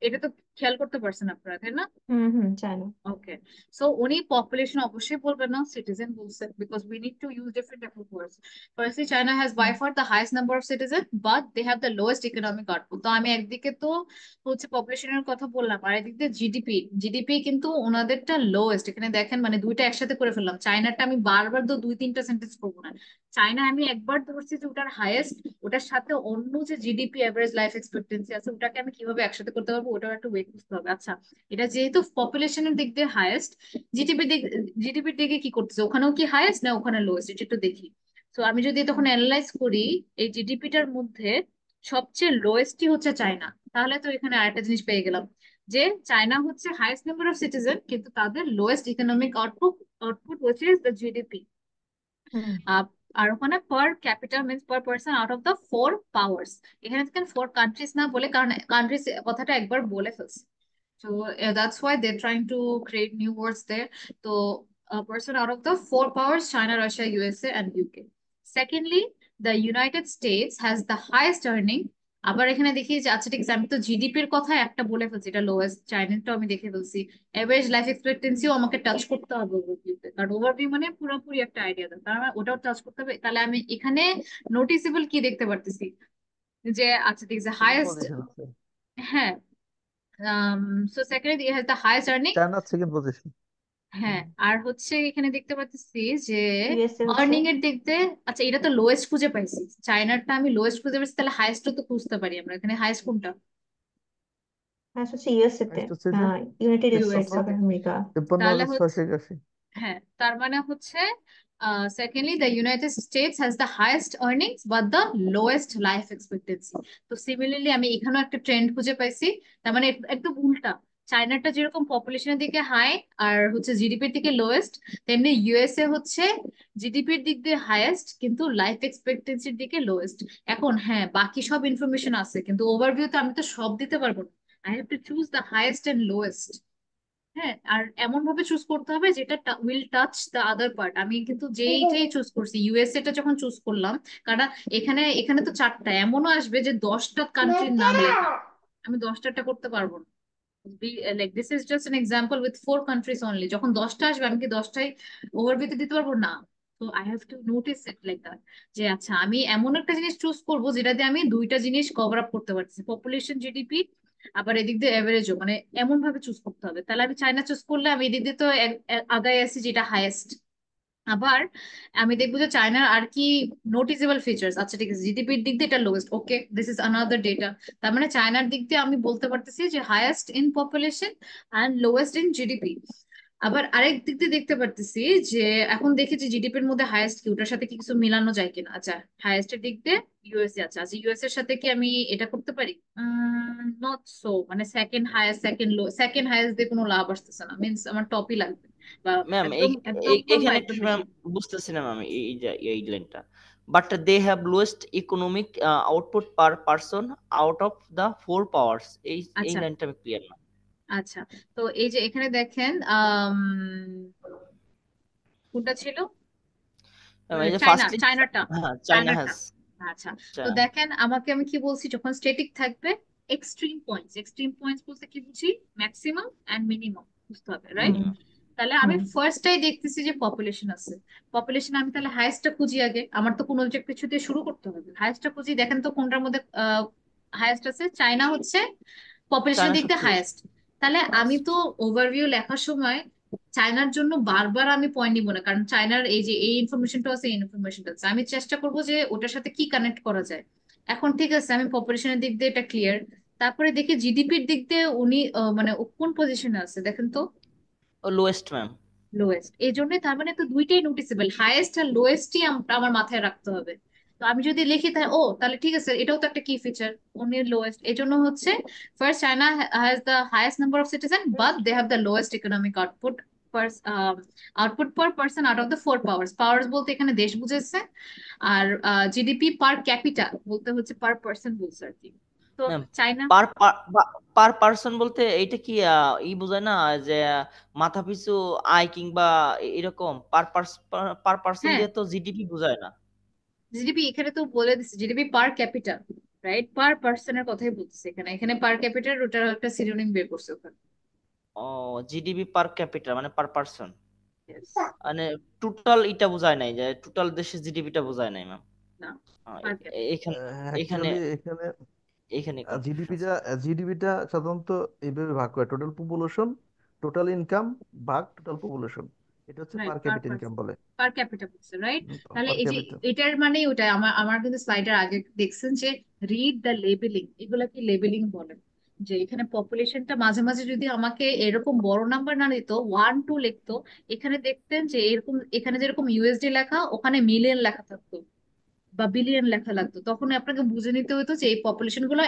এটা তো খেয়াল করতে পারছেন আপনারা, তাই না? Hmm hmm, China. Okay. So উনি population অবশ্যই বলবেন না, citizen বলছে, because we need to use different type of words. Firstly, China has by far the highest number of citizens, but they have the lowest economic output. তো আমি একদিকে তো হচ্ছে পপুলেশনের কথা বললাম, আর একদিকে জিডিপি, জিডিপি কিন্তু ওনাদেরটা লোয়েস্ট। এখানে দেখেন মানে দুইটা একসাথে করে ফেললাম, চায়নাটা আমি বারবার তো দুই তিনটা সেন্টেন্স করবো না। চায়না আমি একবার ধরছি যে ওটার হাইয়েস্ট, ওটার সাথে অন্য যে জিডিপি এভারেজ লাইফ এক্সপেক্টেন্সি আছে ওটাকে আমি কিভাবে একসাথে করতে পারবো, ওটাও একটু ওয়েট করতে হবে। আচ্ছা, এটা যেহেতু পপুলেশনের দিক দিয়ে হাইয়েস্ট, জিডিপির দিকে কি করতেছে, ওখানেও কি হাইয়েস্ট না ওখানে লোয়েস্ট, এটা একটু দেখি। তো আমি যদি তখন অ্যানালাইজ করি এই জিডিপিটার মধ্যে সবচেয়ে লোয়েস্টই হচ্ছে চায়না, তাহলে তো এখানে আরেকটা জিনিস পেয়ে গেলাম যে চায়না হচ্ছে হাইয়েস্ট নাম্বার অফ সিটিজেন কিন্তু তাদের lowest economic output, output which is the GDP. Hmm আর ওখানে per capital means per person out of the 4 powers. এখানে দেখেন 4 কান্ট্রিজ না বলে, কারণ কান্ট্রিজ কথাটা একবার বলে ফেলছে। So that's why they're trying to create new words there. So a person out of the 4 powers, China, Russia, USA, and UK. Secondly, the United States has the highest earning. আবার এখানে দেখি যে আচ্ছা ঠিক আছে, আমি তো জিডিপির কথা একটা বলে ফেলছি, এটা লোয়েস্ট, চাইনাটাও আমি দেখে ফেলছি। এভারেজ লাইফ এক্সপেক্টেন্সিও আমাকে টাচ করতে হবে ওভারভিউতে, কারণ ওভারভিউ মানে পুরোপুরি একটা আইডিয়া দেয়, তার মানে ওটাও টাচ করতে হবে। তাহলে আমি এখানে নোটিসেবল কি দেখতে পারতেছি যে আচ্ছা ঠিক আছে সেকেন্ড হাইয়েস্ট, পজিশন আছে, হ্যাঁ। So second has the highest earning. চায়নার সেকেন্ড পজিশন। হ্যাঁ, আর হচ্ছে এখানে দেখতে পাচ্ছি যে ইউএসএ হচ্ছে। আর্নিং এর দিক দিয়ে, আচ্ছা এটা তো লোয়েস্ট খুঁজে পাইছি, চায়নারটা আমি লোয়েস্ট খুঁজে পাইছি, তাহলে হাইয়েস্ট তো খুঁজতে পারি আমরা, এখানে হাইয়েস্ট কোনটা? হ্যাঁ, হচ্ছে ইউএসএ তে, নেক্সট হচ্ছে যে ইউনাইটেড স্টেটস ইউএসএ অফ তে। আমেরিকা। তাহলে হচ্ছে 53,681। হ্যাঁ, তার মানে হচ্ছে secondly the United states has the highest earnings but the lowest life expectancy. তো সিমিলারলি আমি এখানেও একটা ট্রেন্ড খুঁজে পাইছি, তার মানে একদম উল্টা। চায়নাটা যেরকম পপুলেশনের দিকে হাই আর হচ্ছে জিডিপির দিকে লোয়েস্ট, তেমনি ইউএসএ হচ্ছে জিডিপির দিক দিয়ে হাইয়েস্ট কিন্তু লাইফ এক্সপেক্টেন্সির দিকে লোয়েস্ট। এখন হ্যাঁ, বাকি সব ইনফরমেশন আছে কিন্তু ওভারভিউ তো আমি তো সব দিতে পারবো না। I have to choose the highest and lowest. হ্যাঁ, আর এমন ভাবে চুজ করতে হবে যেটা will touch the other part. আমি কিন্তু যেইটাই চুজ করছি, ইউএসএ টা যখন চুজ করলাম, কারণ এখানে এখানে তো 4টা, এমনও আসবে যে 10টা কান্ট্রির নাম লেখা, আমি 10টাটা করতে পারবো না। Like this is just an example with 4 countries only. যখন 10টা আসবে আমি কি 10টাই ওভারভিউতে দিতে পারবো না। তো I have two notice it like that, যে আচ্ছা আমি এমন একটা জিনিস চুজ করবো যেটা দিয়ে আমি 2টা জিনিস কভার আপ করতে পারছি, পপুলেশন জিডিপি, আবার এদিক দিয়ে এভারেজও, মানে এমন ভাবে চুজ করতে হবে। তাহলে আমি চাইনা চুজ করলে আমি এদিক দিয়ে তো আগায় আছি যেটা হাইয়েস্ট। আবার আমি দেখবো যে চায়নার আর কি নোটিসেবল ফিচার্স। আচ্ছা ঠিক আছে, জিডিপির দিক দিয়ে এটা lowest, okay this is another data. তার মানে চায়নার দিক দিয়ে আমি বলতে পারতেছি যে highest in population and lowest in GDP. আবার আরেক দিক দিয়ে দেখতে পারতেছি যে এখন দেখি যে জিডিপির মধ্যে হাইয়েস্ট কি, ওটার সাথে কি কিছু মিলানো যায় কিনা। আচ্ছা, হাইয়েস্ট এর দিক দিয়ে ইউএসএ আছে, আচ্ছা ইউএস এর সাথে কি আমি এটা করতে পারি? নট সো, মানে সেকেন্ড হাইয়েস্ট সেকেন্ড লো, সেকেন্ড হাইয়েস্ট দিয়ে কোনো লাভ আসতেছে না, মিনস আমার টপই লাগবে, বা ম্যাম একদম একদম কম বা এখানে একটু একদম ম্যাম বেশি। বুঝতেছি না ম্যাম এই লাইনটা, but they have lowest economic output per person out of the 4 powers, এই আচ্ছা লাইনটা আমি ক্লিয়ার না। আচ্ছা, তো এই যে এখানে দেখেন কোনটা ছিল? এই যে চায়না, ফার্স্টলি, চায়নাটা, হ্যাঁ চায়না চায়নাটা। হ্যাজ, আচ্ছা, তো দেখেন আমি কি বলছি, যখন স্ট্যাটিক থাকবে এক্সট্রিম পয়েন্টস, এক্সট্রিম পয়েন্টস বলতে কি বুঝি? ম্যাক্সিমাম এন্ড মিনিমাম বুঝতে হবে, রাইট? মিনিমাম। তাহলে আমি ফার্স্টটাই দেখতেছি যে পপুলেশন আছে, পপুলেশন আমি তাহলে হাইয়েস্টটা খুঁজি আগে, আমার তো কোনো একটা কিছু দিয়ে শুরু করতে হবে, হাইয়েস্টটা খুঁজি। দেখেন তো কোনটার মধ্যে হাইয়েস্ট আছে, চায়না হচ্ছে পপুলেশনের চায়না দিক দিয়ে সবচেয়ে বেশি হাইয়েস্ট। তাহলে আমি highest। তো ওভারভিউ লেখার সময় চায়নার জন্য বারবার আমি পয়েন্ট নিব না, কারণ চায়নার এই যে এই ইনফরমেশনটা আছে, এই ইনফরমেশনটা আছে, আমি চেষ্টা করবো যে ওটার সাথে কি কানেক্ট করা যায়। এখন ঠিক আছে, আমি পপুলেশনের দিক দিয়ে এটা ক্লিয়ার, তারপরে দেখি জিডিপির দিক দিয়ে উনি মানে ও কোন পজিশনে আছে দেখেন তো। ও লোয়েস্ট ম্যাম। লোয়েস্ট, এই জন্য তার মানে তো দুইটাই নোটিসেবল, হাইয়েস্ট আর লোয়েস্টই আমার মাথায় রাখতে হবে। তো আমি যদি লিখি তাহলে তাহলে ঠিক আছে, এটাও তো একটা কি ফিচার, উনি লোয়েস্ট। এই জন্য হচ্ছে first China has the highest number of citizen but they have the lowest economic output per output per person out of the 4 powers. Powers বলতে এখানে দেশ বুঝেছে, আর জিডিপি পার ক্যাপিটা বলতে হচ্ছে পার পার্সন বলছে আর কি। তো ম্যাম চায়না, পার পার পারসন বলতে এইটা কি বোঝায় না যে মাথা পিছু আয় কিংবা এরকম পার পারসন হ্যাঁ দিয়ে তো জিডিপি বোঝায় না। জিডিপি এখানে তো বলে দিচ্ছে জিডিপি পার ক্যাপিটা, রাইট? পার পার্সনের কথাই বলতেছে এখানে, এখানে পার ক্যাপিটাল ওটার একটা সিনোনিম বের করছে ওখানে। ও, জিডিপি পার ক্যাপিটা মানে পার পারসন, Yes. মানে টোটাল এটা বোঝায় নাই, যে টোটাল দেশের জিডিপিটা বোঝায় নাই ম্যাম। না, পার ক্যাপিটা। এখানে এখানে অ্যাকচুয়ালি এখানে এখানে কনফিউশন আছে। জিডিপিটা সাধারণত এইভাবে ভাগ করে: টোটাল পপুলেশন, টোটাল ইনকাম ভাগ টোটাল পপুলেশন। এটা হচ্ছে রাইট, পার পার ক্যাপিটা ইনকাম পার্সন, বলে। পার ক্যাপিটা বলছে, রাইট? তাহলে পার এই যে ক্যাপিটা। এটার মানে ওটা আমার আমার কিন্তু স্লাইডের আগে দেখছেন যে রিড দ্য লেবেলিং, এগুলা কি লেবেলিং বলে, যে এখানে পপুলেশনটা মাঝে মাঝে যদি আমাকে এরকম বড় নাম্বার না দিত, 1 2 লিখতো, এখানে দেখতেন যে এরকম, এখানে যেরকম ইউএসডি লেখা ওখানে মিলিয়ন লেখা থাকতো বা বিলিয়ন লেখা লাগতো, তখন আপনাকে বুঝে নিতে হতো যে এই পপুলেশন গুলো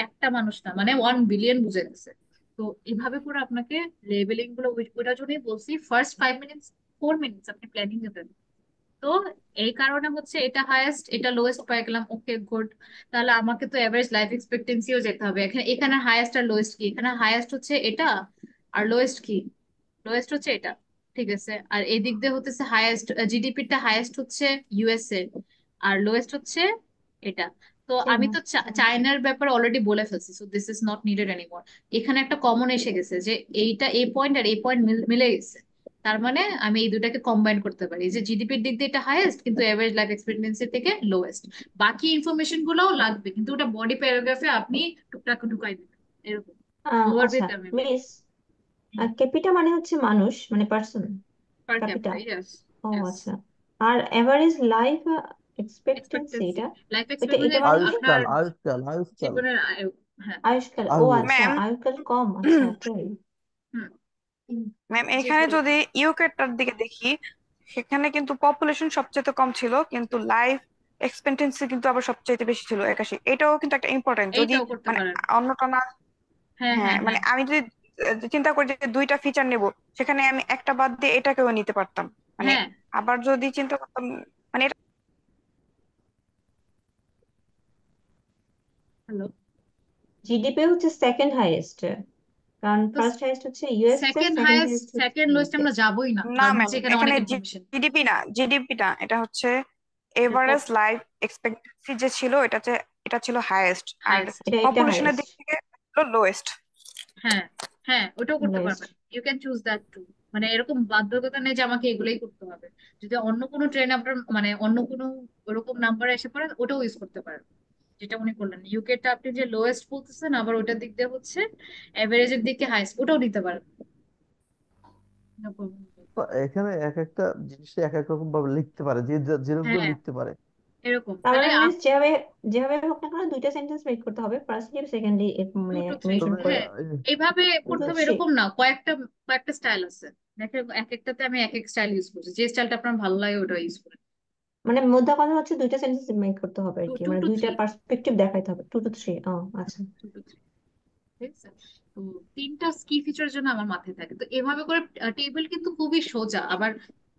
একটা মানুষ না, মানে 1 বিলিয়ন বুঝাইতেছে। তো এভাবে করে আপনাকে লেবেলিং গুলো, ওইটার জন্যই বলছি ফার্স্ট 5 মিনিটস 4 মিনিটস আপনি প্ল্যানিং দেবেন। তো এই কারণে হচ্ছে এটা হাইয়েস্ট এটা লোয়েস্ট পাই গেলাম, ওকে গুড। তাহলে আমাকে তো এভারেজ লাইফ এক্সপেক্টেন্সিও যেতে হবে। এখানে এখানে হাইয়েস্ট আর লোয়েস্ট কি? এখানে হাইয়েস্ট হচ্ছে এটা, আর লোয়েস্ট কি? লোয়েস্ট হচ্ছে এটা, ঠিক আছে। আর এই দিক দিয়ে হচ্ছে হাইয়েস্ট, জিডিপিটা হাইয়েস্ট হচ্ছে ইউএসএ, আর লোয়েস্ট হচ্ছে এটা। তো আমি চায়না। তো চায়নার ব্যাপারে অলরেডি বলে ফেলছি, so this is not needed anymore. এখানে একটা কমন এসে গেছে যে এইটা এই পয়েন্ট আর এই পয়েন্ট মিলে গেছে, তার মানে আমি এই দুটাকে কম্বাইন করতে পারি যে জিডিপির দিক দিয়ে এটা হাইয়েস্ট কিন্তু এভারেজ লাইফ এক্সপেক্টেন্সি থেকে লোয়েস্ট। বাকি ইনফরমেশন গুলোও লাগবে কিন্তু ওটা বডি প্যারাগ্রাফে আপনি টুকটাক ঢুকাই দিবেন, এরকম আচ্ছা ওভারভিউতে আমি বলি। মিস, ক্যাপিটা মানে হচ্ছে মানুষ, মানে person, per capita. Capita, yes oh yes. আচ্ছা। আর এভারেজ লাইফ এক্সপেক্টেন্সি এক্সপেক্টেন্সি, এটা লাইফ এটা এক্সপেক্টেন্সি এটা এবং মানে কি? আপনার আয়ুষ্কাল। জীবনের আয়ু। হ্যাঁ, আয়ুষ্কাল, ও আয়ু। আচ্ছা, ম্যাম আয়ুষ্কাল কম, আচ্ছা তাই। হুম, ম্যাম জি এখানে বলুন। যদি ইউকেটার দিকে দেখি, সেখানে কিন্তু পপুলেশন সবচেয়ে কম ছিল কিন্তু লাইফ এক্সপেক্টেন্সি কিন্তু আবার সবচেয়ে বেশি ছিল 81। এটাও কিন্তু একটা ইম্পর্টেন্ট, যদি এইটাও করতে মানে পারেন। অন্যটা না, হ্যাঁ হ্যাঁ হ্যাঁ মানে হ্যাঁ, আমি যদি চিন্তা করি যে দুইটা ফিচার নেব, সেখানে আমি একটা বাদ দিয়ে এটাকেও নিতে পারতাম। মানে হ্যাঁ। আবার যদি চিন্তা করতাম, মানে হ্যালো। জিডিপি হচ্ছে সেকেন্ড হাইয়েস্ট, কারণ তো ফার্স্ট হাইয়েস্ট হচ্ছে USA, second second highest, highest হচ্ছে সেকেন্ড লোয়েস্ট ইউকে। আমরা যাবোই না, না কারণ ম্যাম, হচ্ছে এখানে এখানে অনেক ইনফরমেশন। জিডিপি না, এটা হচ্ছে এভারেজ লাইফ এক্সপেক্টেন্সি যে ছিল, এটা ছিল হাইয়েস্ট, আর হাইয়েস্ট। এটা পপুলেশনের হাইয়েস্ট, দিক থেকে ছিল লোয়েস্ট। হ্যাঁ, হ্যাঁ, ওটাও করতে লোয়েস্ট। পারবেন, you can choose that too. মানে এরকম বাধ্যকতা নেই যে আমাকে এগুলোই করতে হবে। যদি অন্য কোনো ট্রেন আপনার মানে অন্য কোনো ওরকম নাম্বার এসে পড়ে, ওটাও ইউজ করতে পারেন, যেটা উনি করলেন। ইউকেটা আপনি যে লোয়েস্ট বলতেছেন, আবার ওটার দিক দিয়ে হচ্ছে এভারেজের দিকে হাইস্ট, ওটাও নিতে পারেন। No problem. তো এখানে এক একটা জিনিস এক এক রকম ভাবে লিখতে পারে, যে যেরকম করে হ্যাঁ, লিখতে পারে। এরকম তার তাহলে মানে মিনস যেভাবে যেভাবে হোক না কেন দুইটা সেন্টেন্স মেক করতে হবে, ফার্স্টলি সেকেন্ডলি টু মানে টু থ্রি, মেনশন তবে করে হ্যাঁ, এইভাবে টু করতে টু হবে থ্রি। এরকম না, কয়েকটা কয়েকটা স্টাইল আছে। দেখেন এক একটাতে আমি এক এক স্টাইল ইউজ করছি, যে স্টাইলটা আপনার ভালো লাগে ওটা ইউজ করেন। মানে মোদ্দা কথা হচ্ছে দুইটা সেন্টেন্স মেক করতে হবে আর টু কি, টু মানে টু দুইটা থ্রি পার্সপেক্টিভ দেখাইতে হবে। 2 to 3, ও আচ্ছা। 2 to 3, ঠিক আছে। তো তিনটা কি ফিচার জন্য আমার মাথায় থাকে, তো এভাবে করে টেবিল কিন্তু খুবই সোজা। আবার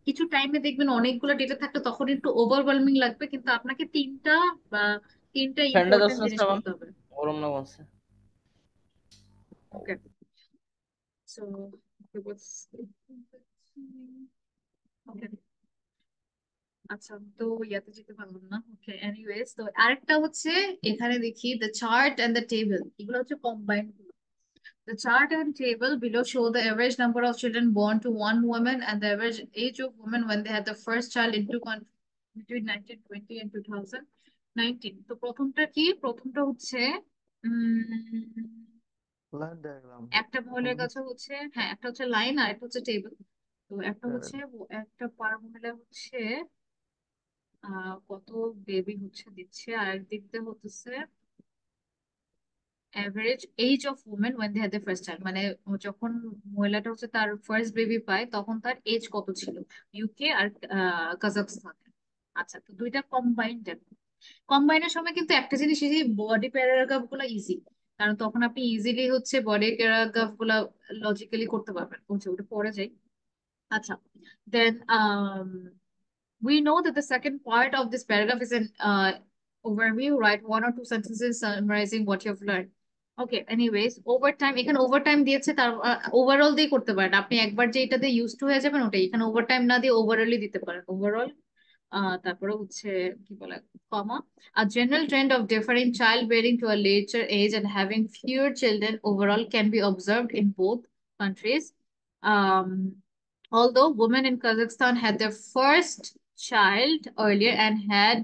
কিছু টাইমে দেখবেন অনেকগুলো ডেটা থাকলে তখন একটু ওভারওয়েলমিং লাগবে, কিন্তু আপনাকে তিনটা বা তিনটা ফ্যানটা ইম্পর্টেন্ট যাচ্ছে না জিনিস শ্রাবণ, করতে হবে। গরম না কমছে? ওকে, সো ওকে, আচ্ছা, তো ইয়াতে যেতে পারলাম না। ওকে, এনিওয়েজ, তো আরেকটা হচ্ছে এখানে দেখি the chart and the table, এগুলো হচ্ছে combined. The chart and table below show the average number of children born to one woman and the average age of women when they had the first child in two countries between 1920 and 2019. তো প্রথমটা কি? প্রথমটা হচ্ছে line diagram. একটা মহিলার কাছে হচ্ছে, হ্যাঁ, একটা হচ্ছে লাইন আর একটা হচ্ছে টেবিল। তো একটা হচ্ছে একটা পার মহিলা হচ্ছে কত বেবি হচ্ছে দিচ্ছে, আর একদিক দিয়ে হচ্ছে average age of women when they had the first child, মানে যখন মহিলাটা হচ্ছে তার ফার্স্ট বেবি পায় তখন তার এজ কত ছিল, ইউকে আর কাজাকস্তানে। আচ্ছা, তো দুইটা কম্বাইন্ড দেখো। কম্বাইনের সময় কিন্তু একটা জিনিস, এই বডি প্যারাগ্রাফ গুলো ইজি, কারণ তখন আপনি ইজিলি হচ্ছে বডি প্যারাগ্রাফ গুলা লজিক্যালি করতে পারবেন। বুঝছো, ওটা পরে যাই। আচ্ছা, দেন we know that the second part of this paragraph is an overview, right? One or two sentences summarizing what you've learned. Okay, anyways, overtime, এখানে ওভারটাইম দিয়েছে, তার ওভারঅল দিয়ে করতে পারেন আপনি। একবার যে এটাতে ইউজ টু হয়ে যাবেন ওটাই, এখানে ওভারটাইম না দিয়ে ওভারঅলই দিতে পারেন, ওভারঅল। তারপরে হচ্ছে কি বলে, কমা, a general trend of deferring childbearing to a later age and having fewer children overall can be observed in both countries. Um, although women in Kazakhstan had their first child earlier and had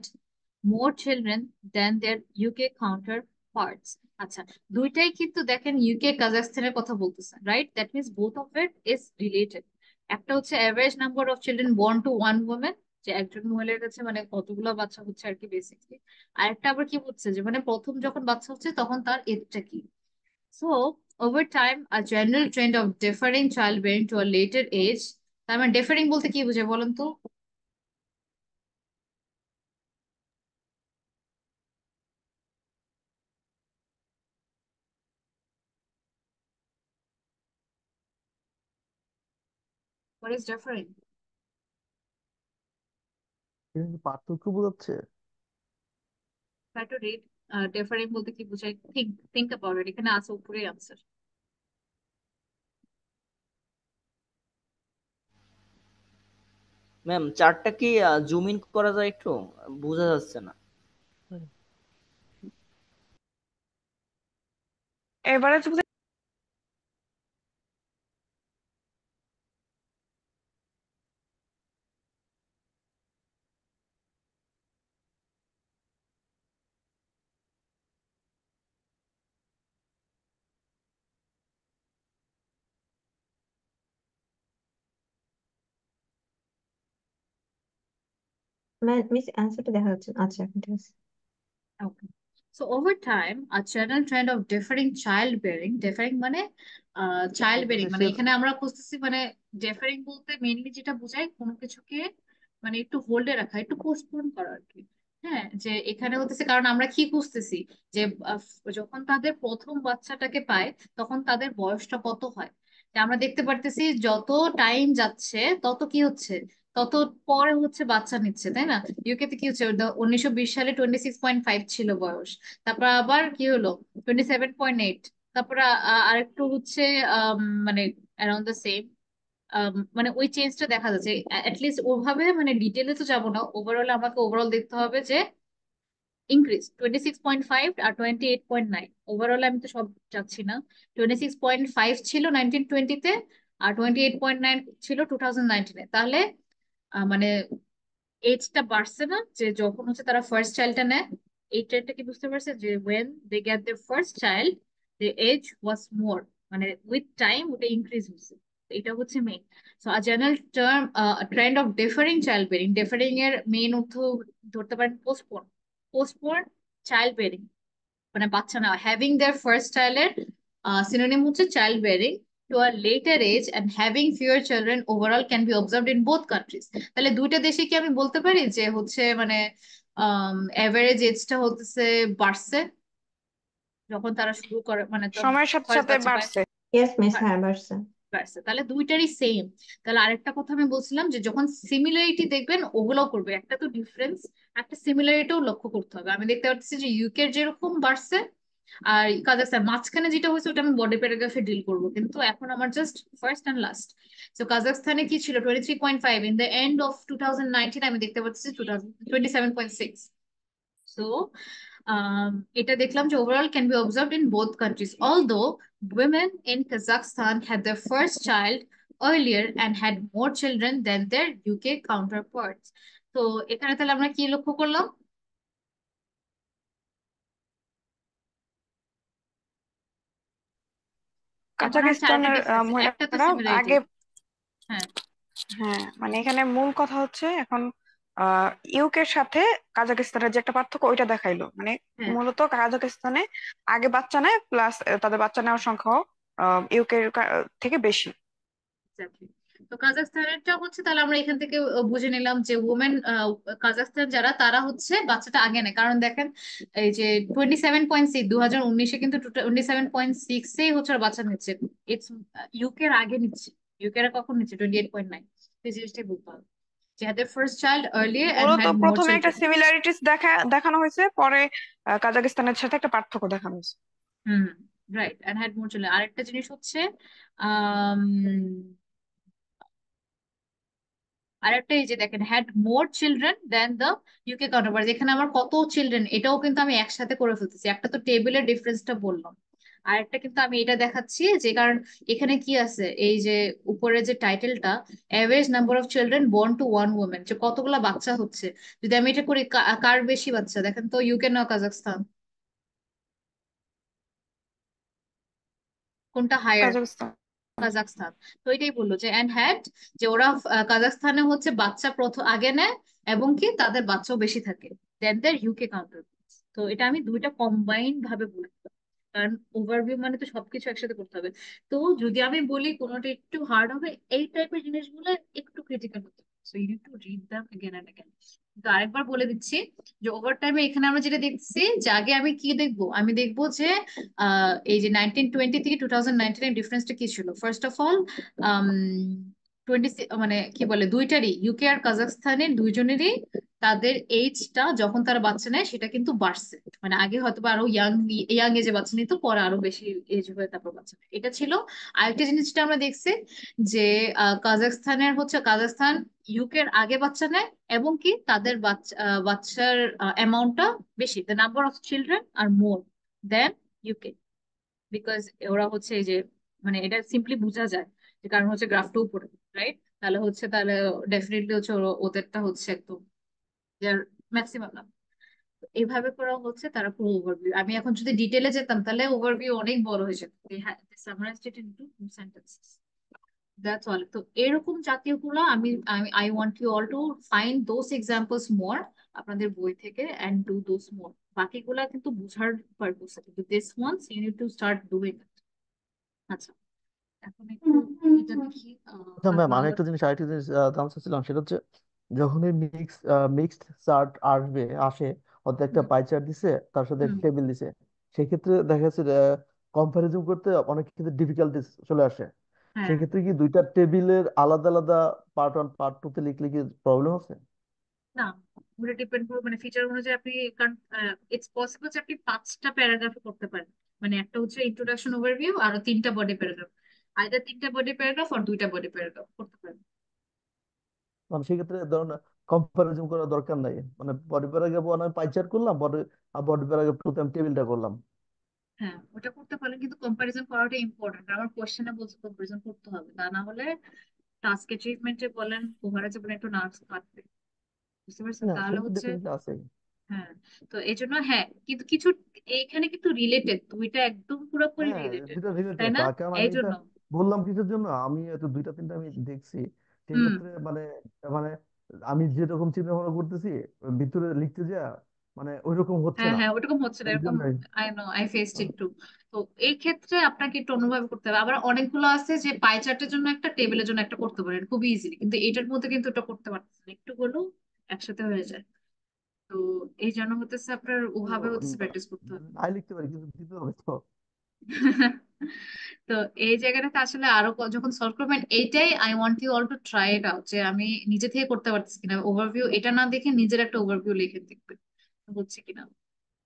more children than their UK counterparts. আচ্ছা, দুইটাই কিন্তু দেখেন UK কাজাখস্তানের কথা বলতেছে, right? That means both of it is related. একটা হচ্ছে average number of children born to one women, যে একজন মহিলার কাছে মানে কতগুলো বাচ্চা হচ্ছে আর কি বেসিকলি। আরেকটা আবার কি বলছে যে মানে প্রথম যখন বাচ্চা হচ্ছে তখন তার এজটা কি। So over time a general trend of differing child bearing to a later age, তার মানে ডিফারিং বলতে কি বুঝে বলেন তো? What is differing? এটা কি পার্থক্য বোঝাচ্ছে? Try to read. ডিফারিং বলতে কি বুঝায়, থিঙ্ক থিঙ্ক অ্যাবাউট ইট, এখানে আছে উপরে আনসার। ম্যাম চার্টটা কি জুম ইন করা যায় একটু? বোঝা যাচ্ছে না। এভারেজ মিস অ্যান্সারটা দেখা যাচ্ছে না। আচ্ছা এখন ঠিক আছে। Okay. So over time, a general trend of differing childbearing, differing মানে চাইল্ড একটা বেয়ারিং, মানে দেশের এখানে আমরা খুঁজতেছি মানে ডিফারিং বলতে মেইনলি যেটা বোঝায় কোনো কিছুকে মানে একটু হোল্ডে রাখা, একটু পোস্টপোন করা আর কি। হ্যাঁ, যে এখানে হতেছে কারণ আমরা কি বুঝতেছি যে আহ, যখন তাদের প্রথম বাচ্চাটাকে পায় তখন তাদের বয়সটা কত হয়। যে আমরা দেখতে পারতেছি যত টাইম যাচ্ছে তত কি হচ্ছে, তত পরে হচ্ছে বাচ্চা নিচ্ছে, তাই না? ইউকে তে কি হচ্ছে, 1920 সালে 26.5 ছিল বয়স, তারপর আবার কি হলো 27.8, তারপর আরেকটু হচ্ছে মানে অ্যারাউন্ড দ্য সেম, মানে ওই চেঞ্জটা দেখা যাচ্ছে। অ্যাটলিস্ট ওভাবে মানে ডিটেলে তো যাবো না, ওভারঅল আমাকে ওভারঅল দেখতে হবে যে ইনক্রিজ 26.5 আর 28.9, ওভারঅল আমি তো সব যাচ্ছি না। 26.5 ছিল 1920-তে, আর 28.9 ছিল 2019-এ, তাহলে মানে এজটা বাড়ছে না, যে যখন হচ্ছে তারা ফার্স্ট চাইল্ডটা নেয়। এই ট্রেন্ডটা কি বুঝতে পারছে যে when they get their first child the age was more, মানে উইথ টাইম ওটা ইনক্রিজ হচ্ছে। তো এটা হচ্ছে main. So a general term trend of differing child bearing, deferring এর মেইন অর্থ ধরতে পারেন পোস্টপোন, পোস্টপোন চাইল্ড বেয়ারিং, মানে বাচ্চা নেওয়া। হ্যাভিং দেয়ার ফার্স্ট চাইল্ডের সিনোনিম হচ্ছে child bearing to a later age and having fewer children overall can be observed in both countries. তাহলে দুইটা দেশে কি আমি বলতে পারি যে হচ্ছে মানে এভারেজ এজটা হচ্ছে বাড়ছে যখন তারা শুরু করে, মানে সময়ের সাথে ফার্স্ট সাথে বাচ্চা পায়? বাড়ছে। ইয়েস মিস, হ্যাঁ বাড়ছে। বাড়ছে, তাহলে দুইটারই সেম। তাহলে আরেকটা কথা আমি বলছিলাম যে যখন সিমিলারিটি দেখবেন ওগুলোও করবে, একটা তো ডিফারেন্স, একটা সিমিলারিটিও লক্ষ্য করতে হবে। আমি দেখতে পাচ্ছি যে ইউকে যেরকম বাড়ছে আর কাজাকস্তান মাঝখানে যেটা হয়েছে ওটা আমি বডি প্যারাগ্রাফে ডিল করবো, কিন্তু এখন আমার জাস্ট ফার্স্ট অ্যান্ড লাস্ট। তো কাজাকস্তানে কি ছিল 23.5, ইন দ্য এন্ড অফ 2019 আমি দেখতে পাচ্ছি 27.6। সো এটা দেখলাম যে overall can be observed in both countries, although women in Kazakhstan had their first child earlier and had more children than their UK counterparts. তো এখানে তাহলে আমরা কি লক্ষ্য করলাম? আমার হচ্ছে আরেকটা কাজাকিস্তানের ডিফারেন্স, একটা তো মহিলারা সিমিলারিটি। আগে, হ্যাঁ, হ্যাঁ মানে এখানে মূল কথা হচ্ছে এখন ইউকের সাথে কাজাকিস্তানের যে একটা পার্থক্য ওইটা দেখাইলো, মানে হ্যাঁ, মূলত কাজাকিস্তানে আগে বাচ্চা নেয় প্লাস তাদের বাচ্চা নেওয়ার সংখ্যাও ইউকের থেকে বেশি। এক্স্যাক্টলি। তো কাজাখস্তানেরটা হচ্ছে তাহলে আমরা এখান থেকে বুঝে নিলাম যে ওমেন, কাজাখস্তান যারা তারা হচ্ছে বাচ্চাটা আগে নেয়, কারণ দেখেন এই যে 27.6 2019-এ কিন্তু 27.6-এই হচ্ছে ওরা বাচ্চা নিচ্ছে। ইটস ইউকে এর আগে নিচ্ছে, ইউকে এর কখন নিচ্ছে 28.9। এই জিনিসটাই বলতে হবে যে had first child earlier and মূলত হ্যাড মোর প্রথমে একটা চিলড্রেন। সিমিলারিটিস দেখানো হয়েছে, পরে কাজাকিস্তানের সাথে একটা পার্থক্য দেখানো হয়েছে। Hmm, right, and had more children. আরেকটা জিনিস হচ্ছে আহ আর একটা, এই যে দেখেন had more children then the UK counterpart, এখানে আমার কত চিলড্রেন এটাও কিন্তু আমি একসাথে করে ফেলতেছি। একটা তো টেবিলের ডিফারেন্সটা বললাম, আর একটা কিন্তু আমি এটা দেখাচ্ছি যে কারণ এখানে কি আছে, এই যে উপরে যে টাইটেলটা average number of children born to one women, যে কতগুলা বাচ্চা হচ্ছে। যদি আমি এটা করি কার বেশি বাচ্চা, দেখেন তো ইউকে না কাজাকস্তান, কোনটা হায়ার? কাজাকিস্তান। কাজাকস্তান। তো এটাই বললো যে এন্ড হ্যাড, যে ওরা কাজাকস্তানে হচ্ছে বাচ্চা প্রথম আগে নেয় এবং কি তাদের বাচ্চাও বেশি থাকে দেন দেয়ার ইউকে কাউন্টার। তো এটা আমি দুইটা কম্বাইন্ড ভাবে বললাম, কারণ ওভারভিউ মানে তো সবকিছু একসাথে করতে হবে। তো যদি আমি বলি কোনোটা একটু হার্ড হবে, এই টাইপের জিনিসগুলো একটু ক্রিটিক্যাল হতে হবে, so you need to read them again and again. তো আরেকবার বলে দিচ্ছি যে ওভার টাইমে এখানে আমরা যেটা দেখছি যে আগে আমি কি দেখবো, আমি দেখবো যে এই যে 1920 থেকে 2019 এর ডিফারেন্সটা কি ছিল। ফার্স্ট অফ অল 20, মানে কি বলে দুইটারই ইউকে আর কাজাকস্তানের দুইজনেরই তাদের এইজটা যখন তারা বাচ্চা নেয় সেটা কিন্তু বাড়ছে। মানে আগে হয়তো বা আরো ইয়াং ইয়াং এজে বাচ্চা নিত, পরে আরো বেশি এজ হয়ে তারপর বাচ্চা নেয়, এটা ছিল। আরেকটা জিনিসটা আমরা দেখছি যে কাজাকস্তানের হচ্ছে কাজাকস্তান ইউকের আগে বাচ্চা নেয় এবং কি তাদের বাচ্চার অ্যামাউন্টটা বেশি, the number of children are more than UK, because ওরা হচ্ছে এই যে মানে এটা সিম্পলি বোঝা যায় যে কারণ হচ্ছে গ্রাফটা উপরে, রাইট? তাহলে হচ্ছে তাহলে ডেফিনেটলি হচ্ছে ওদেরটা হচ্ছে একদম ম্যাক্সিমাম না। এইভাবে করা হচ্ছে তারা পুরো ওভারভিউ। আমি এখন যদি ডিটেলে যেতাম তাহলে ওভারভিউ অনেক বড় হয়ে যেত। Summarized it into two sentences, that's all. তো এরকম জাতীয় গুলো আমি I want you all to find those examples more আপনাদের বই থেকে এন্ড ডু দোজ মোর। বাকিগুলা কিন্তু বুঝার পারপোসে, কিন্তু this once you need to start doing it. আচ্ছা, এখন একটু এটা দেখি আচ্ছা আর ম্যাম, আমি বাংলা। একটা জিনিস আরেকটা জিনিস জানতে চাচ্ছিলাম, সেটা হচ্ছে যখনই মিক্সড চার্ট আসে, অর্থাৎ একটা হুম পাই চার্ট দিছে, তার সাথে হুম একটা টেবিল দিছে, সেক্ষেত্রে দেখা যাচ্ছে কম্পারিজন করতে অনেক ক্ষেত্রে ডিফিকাল্টিস চলে আসে। হ্যাঁ সেক্ষেত্রে কি দুইটা টেবিলের আলাদা আলাদা পার্ট ওয়ান পার্ট টু তে লিখলে কি প্রবলেম আছে? না, ওটা ডিপেন্ড করবে মানে ফিচার অনুযায়ী আপনি, কারণ ইটস পসিবল যে আপনি 5টা প্যারাগ্রাফে করতে পারেন। মানে একটা হচ্ছে ইন্ট্রোডাকশন ওভারভিউ, আরো 3টা বডি প্যারাগ্রাফ, আইদার 3টা বডি প্যারাগ্রাফ আর 2টা বডি প্যারাগ্রাফ করতে পারেন। মানে সেক্ষেত্রে ধরুন কম্পারিজন করার দরকার নাই, মানে বডি প্যারাগ্রাফ ওয়ান আমি পাই চার্ট করলাম, বডি প্যারাগ্রাফ টু তে আমি টেবিলটা করলাম। হ্যাঁ ওটা করতে পারেন, কিন্তু কম্পারিজন করাটা ইম্পর্টেন্ট। আমার কোশ্চেনে বলছে কম্পারিজন করতে হবে, তা না হলে টাস্ক অ্যাচিভমেন্টে বলেন, ওভারেজে বলেন, একটু নার্ভস কাটবে। বুঝতে পারছেন? না তাহলে সেটা হচ্ছে ডেফিনেটলি আছে। হ্যাঁ। তো এই জন্য হ্যাঁ, কিন্তু কিছু এইখানে কিন্তু রিলেটেড, দুইটা একদম পুরোপুরি হ্যাঁ, রিলেটেড, দুটা তাই রিলেটেড, না? তার কারণ এই আমি এটা জন্য বললাম কিসের জন্য, আমি এত দুইটা তিনটা আমি দেখছি, হুম। সেক্ষেত্রে মানে আমি যেরকম চিন্তা ভাবনা করতেছি ভিতরে লিখতে যা মানে ওইরকম হচ্ছে হ্যাঁ না। হ্যাঁ, ওরকম হচ্ছে না এই এরকম। জন্যই I know, I faced it too. তো এই ক্ষেত্রে আপনাকে একটু অনুভব করতে হবে। আবার অনেকগুলো আছে যে পাই চার্টের জন্য একটা, টেবিলের জন্য একটা করতে পারেন খুবই ইজিলি, কিন্তু এটার মধ্যে কিন্তু এটা করতে পারতেছেন, একটু হলেও একসাথে হয়ে যায়। তো এই জন্য হতেছে আপনার তো ওভাবে হতেছে প্র্যাকটিস করতে হবে। নাই লিখতে পারি কিন্তু দিতে হবে তো। তো এই জায়গাটাতে আসলে আরো যখন সলভ করবেন, এইটাই I want you all to try it out, যে আমি নিজে থেকে করতে পারতেছি কিনা। ওভারভিউ এটা না দেখে নিজের একটা ওভারভিউ লিখে দেখবেন হচ্ছে কিনা।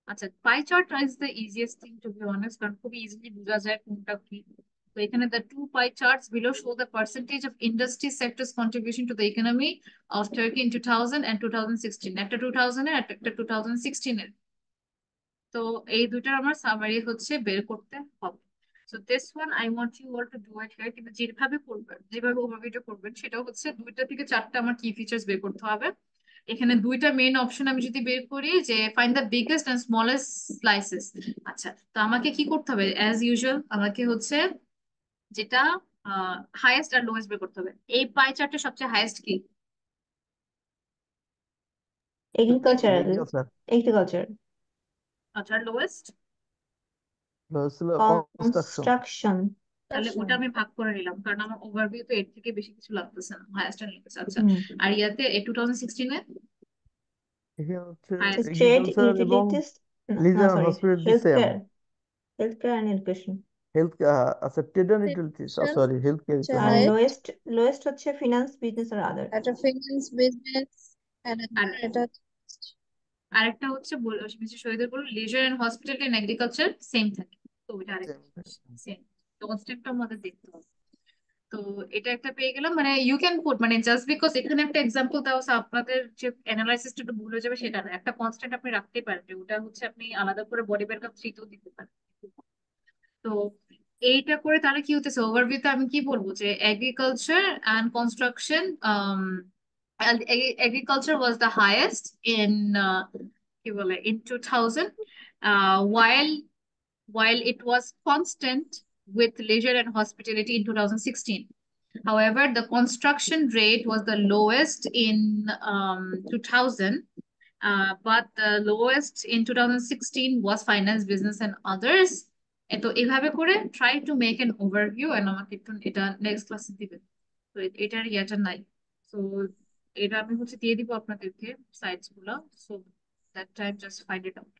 আচ্ছা, pie chart is the easiest thing to be honest, কারণ খুব ইজিলি বোঝা যায় কোনটা কি। তো এখানে the two pie charts below show the percentage of industry sectors contribution to the economy of Turkey in 2000 and 2016। একটা 2000 এর একটা 2016 এর। তো এই দুইটার আমার সামারি হচ্ছে বের করতে হবে। So this one I want you all to do it here, কিন্তু যেভাবে করবেন, যেভাবে ওভারভিউটা করবেন, সেটা হচ্ছে 2টা থেকে 4টা আমার কি ফিচার্স বের করতে হবে। এখানে 2টা মেইন অপশন আমি যদি বের করি, যে find the biggest and smallest slices. আচ্ছা, তো আমাকে কি করতে হবে? অ্যাজ ইউজুয়াল আমাকে হচ্ছে যেটা হাইয়েস্ট আর লোয়েস্ট বের করতে হবে। এই পাই চার্টে সবচেয়ে হাইয়েস্ট কি? এগ্রিকালচারাল, এগ্রিকালচার এগ্রিকালচার, আচ্ছা, আর লোয়েস্ট? ছিল কনস্ট্রাকশন। কনস্ট্রাকশন। তাহলে ওটা আমি ভাগ করে নিলাম, কারণ আমার ওভারভিউ তো এর থেকে বেশি কিছু লাগতেছে না, হাইয়েস্ট আর লোয়েস্ট। আচ্ছা, হুম, আর ইয়াতে 2016 এ এখানে হচ্ছে হাইয়েস্ট? ট্রেড, এগ্রিকালচার এবং utilities, leisure sorry, hospitality health same. Care, health care and education. Health, আচ্ছা trade and utilities, Education sorry health care হচ্ছে তো আর নাই। হাইয়েস্ট, লোয়েস্ট, লোয়েস্ট হচ্ছে ফিনান্স, বিজনেস আর আদার। একটা ফিনান্স, বিজনেস এন্ড আর এটা আরেকটা হচ্ছে মিস্টার শহীদের বলল leisure and hospitality and agriculture same থাকে। তো ওইটা আরেকটা সেম, কনস্ট্যান্টটা আমাদের দেখতে হবে। তো এটা একটা পেয়ে গেলাম, মানে ইউ ক্যান পুট, মানে জাস্ট বিকজ এখানে একটা এক্সাম্পল দেওয়া আছে, আপনাদের যে অ্যানালাইসিসটা একটু ভুল হয়ে যাবে সেটা না, একটা কনস্ট্যান্ট আপনি রাখতে পারেন, যে ওটা হচ্ছে আপনি আলাদা করে বডি ব্যাকআপ থ্রিতেও দিতে পারেন। তো এইটা করে তাহলে কি হতেছে, ওভারভিউতে আমি কি বলবো, যে agriculture and construction, agriculture was the highest in কি বলে in 2000, while it was constant with leisure and hospitality in 2016. However, the construction rate was the lowest in 2000, but the lowest in 2016 was finance, business, and others. তো এভাবে করে try to make an overview, and আমাকে একটু এটা next ক্লাসে দিবেন। তো এটার ইয়াটা নাই। তো এটা আমি হচ্ছে দিয়ে দিব আপনাদেরকে সাইটস গুলা, so that time just find it out.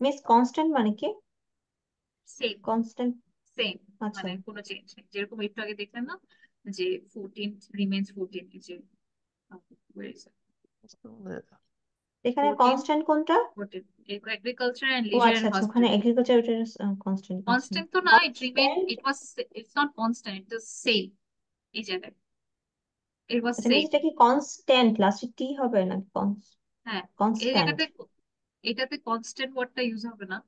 Miss constant মানে কি? সেম, কনস্ট্যান্ট, সেম, আচ্ছা। মানে কোনো চেঞ্জ নেই, যেরকম একটু আগে দেখলেন না যে 14 রিমেইনস 14, এই যে where is it? এখানে 14, কনস্ট্যান্ট কোনটা? 14, agriculture and ও leisure আচ্ছা and আচ্ছা, ওখানে hospitality. এগ্রিকালচার কনস্ট্যান্ট, আচ্ছা। কনস্ট্যান্ট তো না, it remained, constant, it's not constant, it is same। এই জায়গায় it was আচ্ছা মিস same। এটা কি কনস্ট্যান্ট লাস্টে টি হবে নাকি হ্যাঁ, এই কনস্ট্যান্ট? জায়গাতে এটাতে কনস্ট্যান্ট ওয়ার্ডটা ইউজ হবে না,